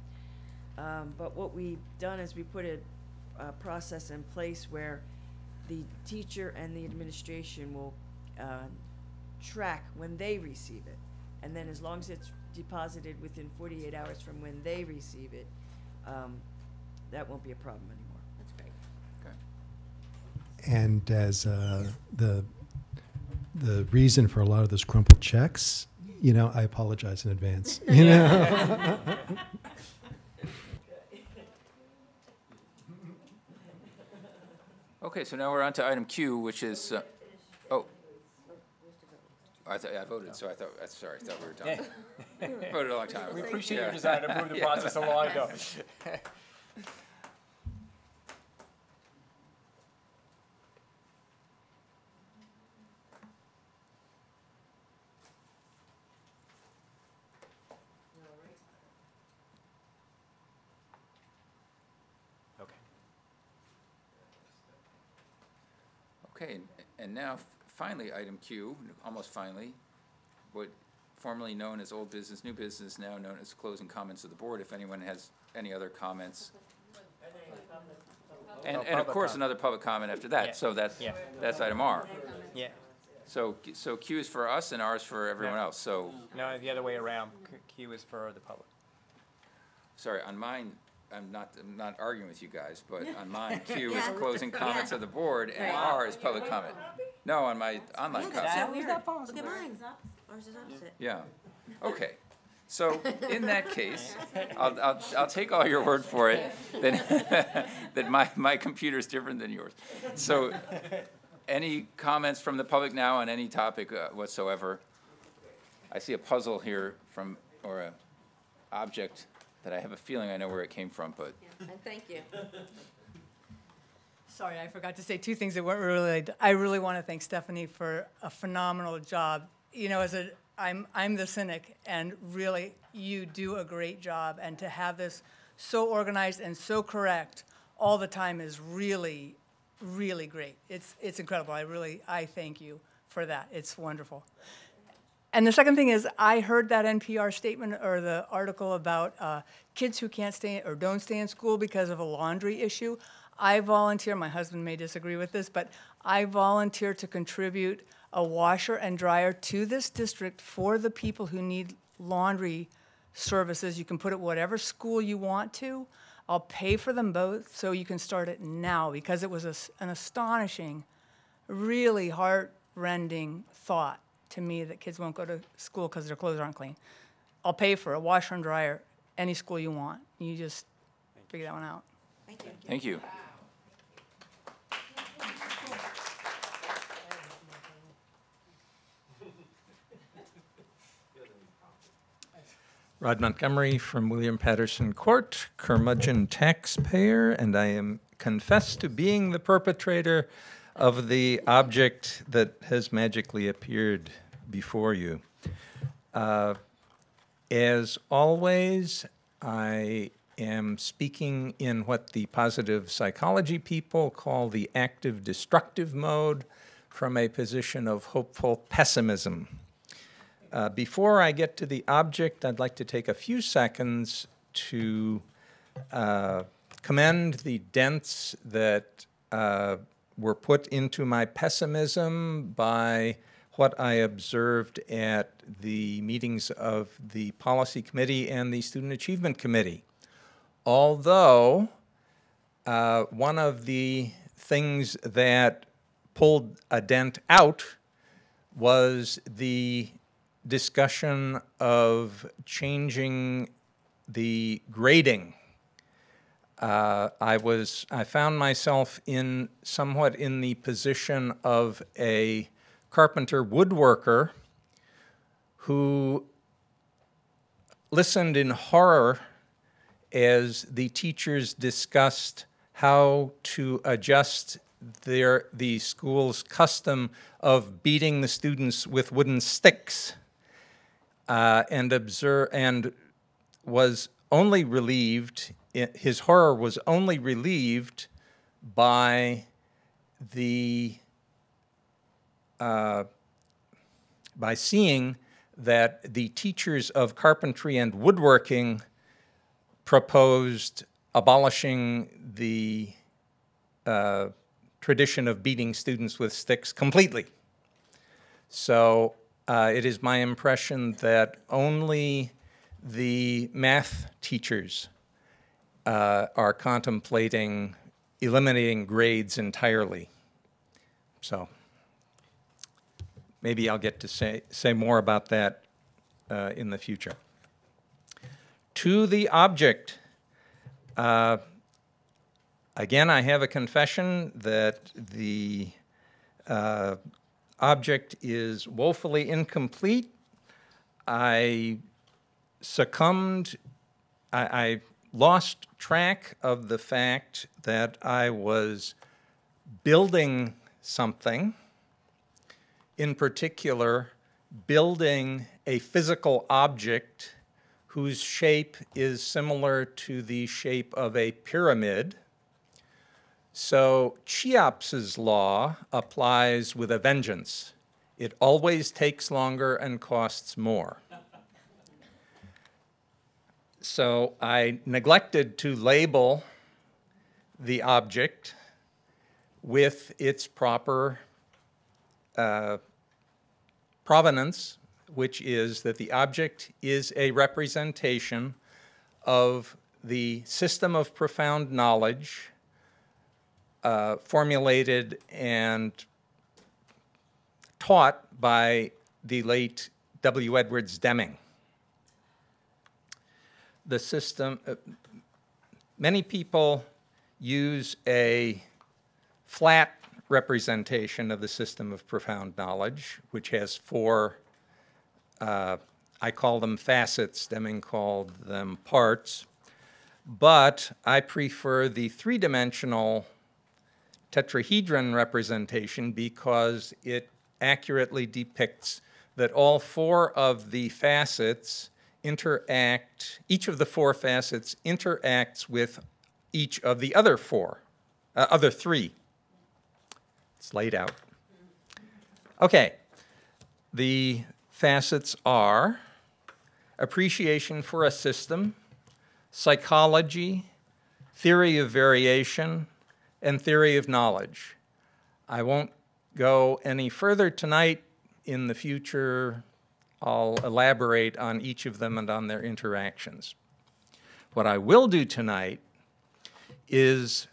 But what we've done is we put a process in place where the teacher and the administration will track when they receive it. And then as long as it's deposited within 48 hours from when they receive it, that won't be a problem anymore. That's great. Okay. And as the reason for a lot of those crumpled checks, I apologize in advance. Okay, so now we're on to item Q, which is, I voted, so I thought we were done. Voted a long time ago. We appreciate Yeah. your desire to move the Yeah. process along ago. Okay, and now finally, item Q, almost finally, what formerly known as old business, new business, now known as closing comments of the board. If anyone has any other comments. And of course, another public comment after that. Yeah. So that's Yeah. that's item R. Yeah. So Q is for us and R is for everyone else. So No, the other way around. Q is for the public. sorry, on mine, I'm not arguing with you guys, but on mine, Q is closing comments of the board and R is public comment. No, on my online copy. Look at mine. Ours is opposite. Yeah. Okay. So in that case, I'll take all your word for it that my computer is different than yours. So any comments from the public now on any topic whatsoever? I see a puzzle here or a object that I have a feeling I know where it came from, but. And thank you. Sorry, I forgot to say two things that weren't related. I really want to thank Stephanie for a phenomenal job. You know, I'm the cynic, and really, you do a great job. And to have this so organized and so correct all the time is really, really great. It's incredible. I thank you for that. It's wonderful. And the second thing is, I heard that NPR statement or the article about kids who can't stay or don't stay in school because of a laundry issue. I volunteer, my husband may disagree with this, but I volunteer to contribute a washer and dryer to this district for the people who need laundry services. You can put it whatever school you want to. I'll pay for them both so you can start it now, because it was an astonishing, really heart-rending thought to me that kids won't go to school because their clothes aren't clean. I'll pay for a washer and dryer any school you want. You just figure that one out. Thank you. Thank you. Rod Montgomery from William Patterson Court, curmudgeon taxpayer, and I am confess to being the perpetrator of the object that has magically appeared before you. As always, I am speaking in what the positive psychology people call the active destructive mode, from a position of hopeful pessimism. Before I get to the object, I'd like to take a few seconds to commend the dents that were put into my pessimism by what I observed at the meetings of the Policy Committee and the Student Achievement Committee. Although one of the things that pulled a dent out was the discussion of changing the grading. I found myself somewhat in the position of a carpenter woodworker who listened in horror as the teachers discussed how to adjust the school's custom of beating the students with wooden sticks, and was only relieved, his horror was only relieved by seeing that the teachers of carpentry and woodworking proposed abolishing the tradition of beating students with sticks completely. So it is my impression that only the math teachers are contemplating eliminating grades entirely. So maybe I'll get to say more about that in the future. To the object. Again, I have a confession that the object is woefully incomplete. I lost track of the fact that I was building something, in particular, building a physical object whose shape is similar to the shape of a pyramid. So Cheops's law applies with a vengeance. It always takes longer and costs more. So I neglected to label the object with its proper provenance, which is that the object is a representation of the system of profound knowledge formulated and taught by the late W. Edwards Deming. The system, many people use a flat representation of the system of profound knowledge, which has four, I call them facets, Deming called them parts, but I prefer the three-dimensional tetrahedron representation because it accurately depicts that all four of the facets interact, each of the four facets interacts with each of the other three. It's laid out. Okay, the facets are appreciation for a system, psychology, theory of variation, and theory of knowledge. I won't go any further tonight. In the future, I'll elaborate on each of them and on their interactions. What I will do tonight is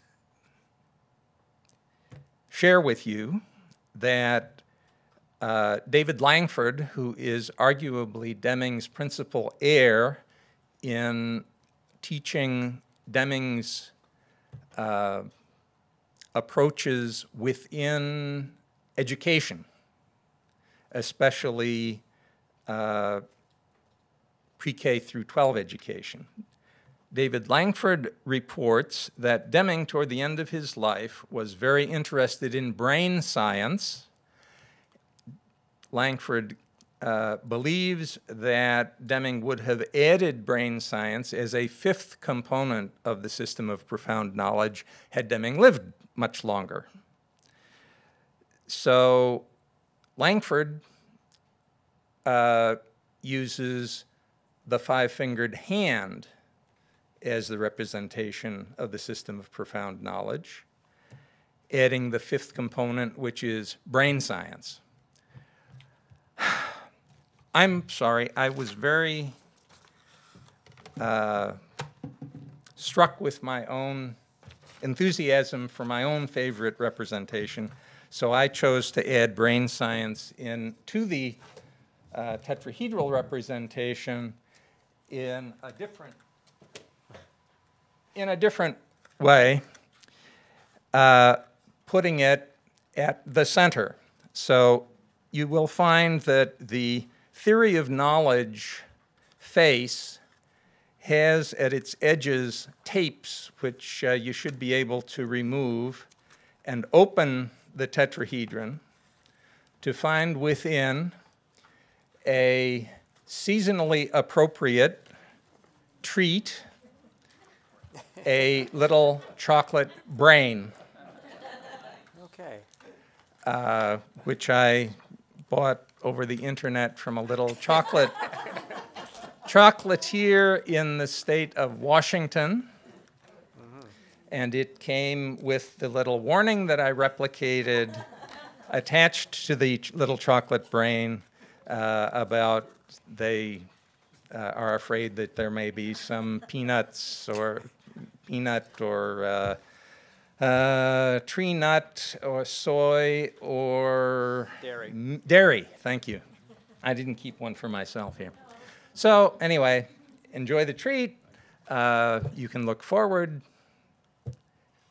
share with you that David Langford, who is arguably Deming's principal heir in teaching Deming's approaches within education, especially pre-K through 12 education. David Langford reports that Deming, toward the end of his life, was very interested in brain science. Langford believes that Deming would have added brain science as a fifth component of the system of profound knowledge had Deming lived much longer. So Langford uses the five-fingered hand as the representation of the system of profound knowledge, adding the fifth component, which is brain science. I'm sorry, I was very struck with my own enthusiasm for my own favorite representation, so I chose to add brain science to the tetrahedral representation in a different way, putting it at the center. So you will find that the theory of knowledge face has at its edges tapes which you should be able to remove and open the tetrahedron to find within a seasonally appropriate treat, a little chocolate brain. Okay. Which I bought over the internet from a little chocolatier in the state of Washington. And it came with the little warning that I replicated attached to the little chocolate brain about they are afraid that there may be some peanut or tree nut or soy or dairy. Thank you. I didn't keep one for myself here. So anyway, enjoy the treat. You can look forward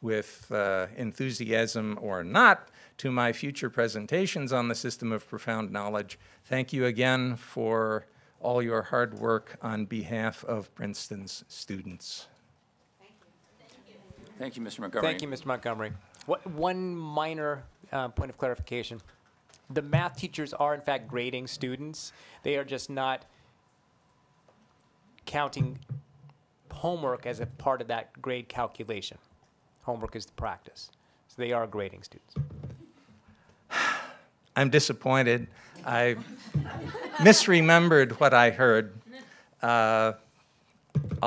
with enthusiasm or not to my future presentations on the system of profound knowledge. Thank you again for all your hard work on behalf of Princeton's students. Thank you, Mr. Montgomery. Thank you, Mr. Montgomery. One minor point of clarification. The math teachers are, in fact, grading students. They are just not counting homework as a part of that grade calculation. Homework is the practice. So they are grading students. I'm disappointed. I misremembered what I heard. I'll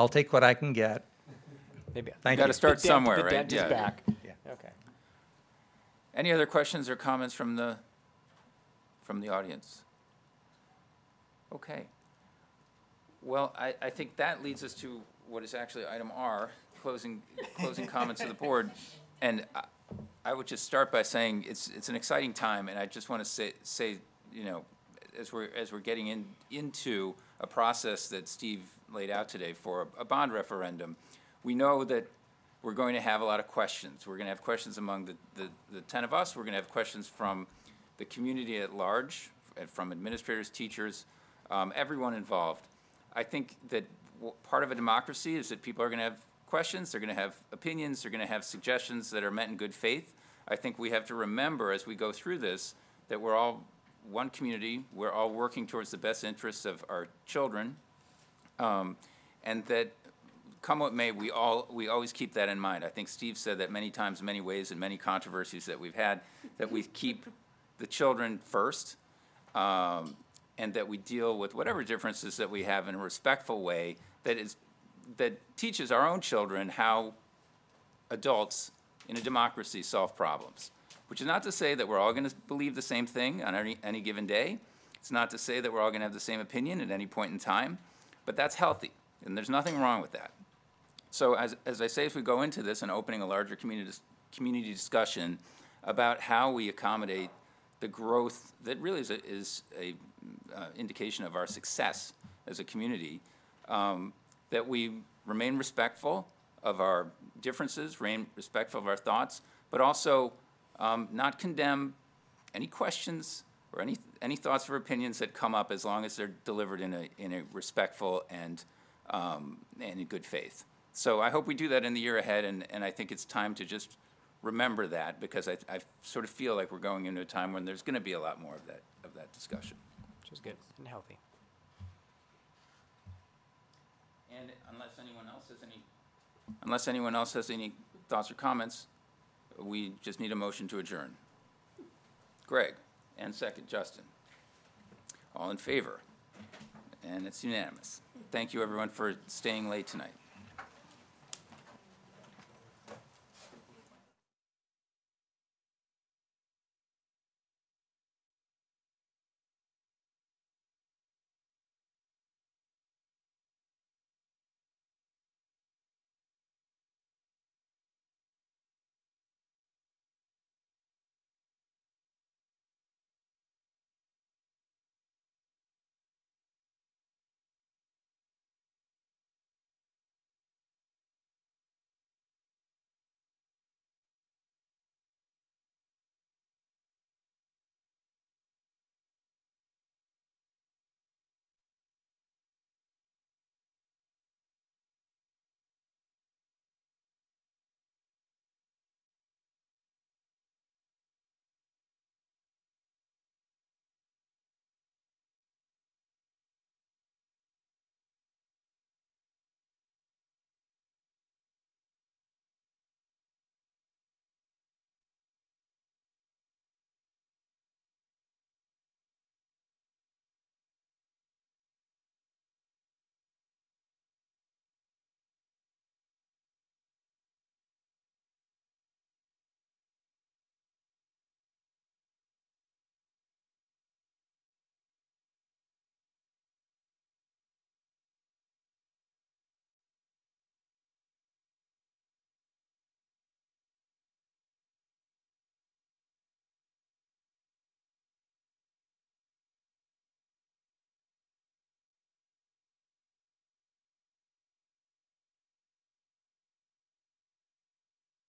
take what I can get. Maybe. Thank Got you. to start somewhere, the right? dent is back. Yeah. Okay. Any other questions or comments from the audience? Okay. Well, I think that leads us to what is actually item R, closing comments of the board. And I would just start by saying it's an exciting time, and I just want to say you know, as we're getting into a process that Steve laid out today for a bond referendum, we know that we're going to have a lot of questions. We're going to have questions among the 10 of us. We're going to have questions from the community at large, from administrators, teachers, everyone involved. I think that part of a democracy is that people are going to have questions, they're going to have opinions, they're going to have suggestions that are meant in good faith. I think we have to remember as we go through this that we're all one community, we're all working towards the best interests of our children, and that come what may, we always keep that in mind. I think Steve said that many times, many ways, in many controversies that we've had, that we keep the children first, and that we deal with whatever differences that we have in a respectful way that teaches our own children how adults in a democracy solve problems. Which is not to say that we're all going to believe the same thing on any given day. It's not to say that we're all going to have the same opinion at any point in time, but that's healthy, and there's nothing wrong with that. So as I say, as we go into this and opening a larger community discussion about how we accommodate the growth that really is a indication of our success as a community, that we remain respectful of our differences, remain respectful of our thoughts, but also not condemn any questions or any thoughts or opinions that come up as long as they're delivered in a respectful and in good faith. So I hope we do that in the year ahead, and I think it's time to just remember that, because I sort of feel like we're going into a time when there's going to be a lot more of that discussion. Which is good and healthy. And unless anyone else has any thoughts or comments, we just need a motion to adjourn. Greg, and second, Justin. All in favor? And it's unanimous. Thank you, everyone, for staying late tonight.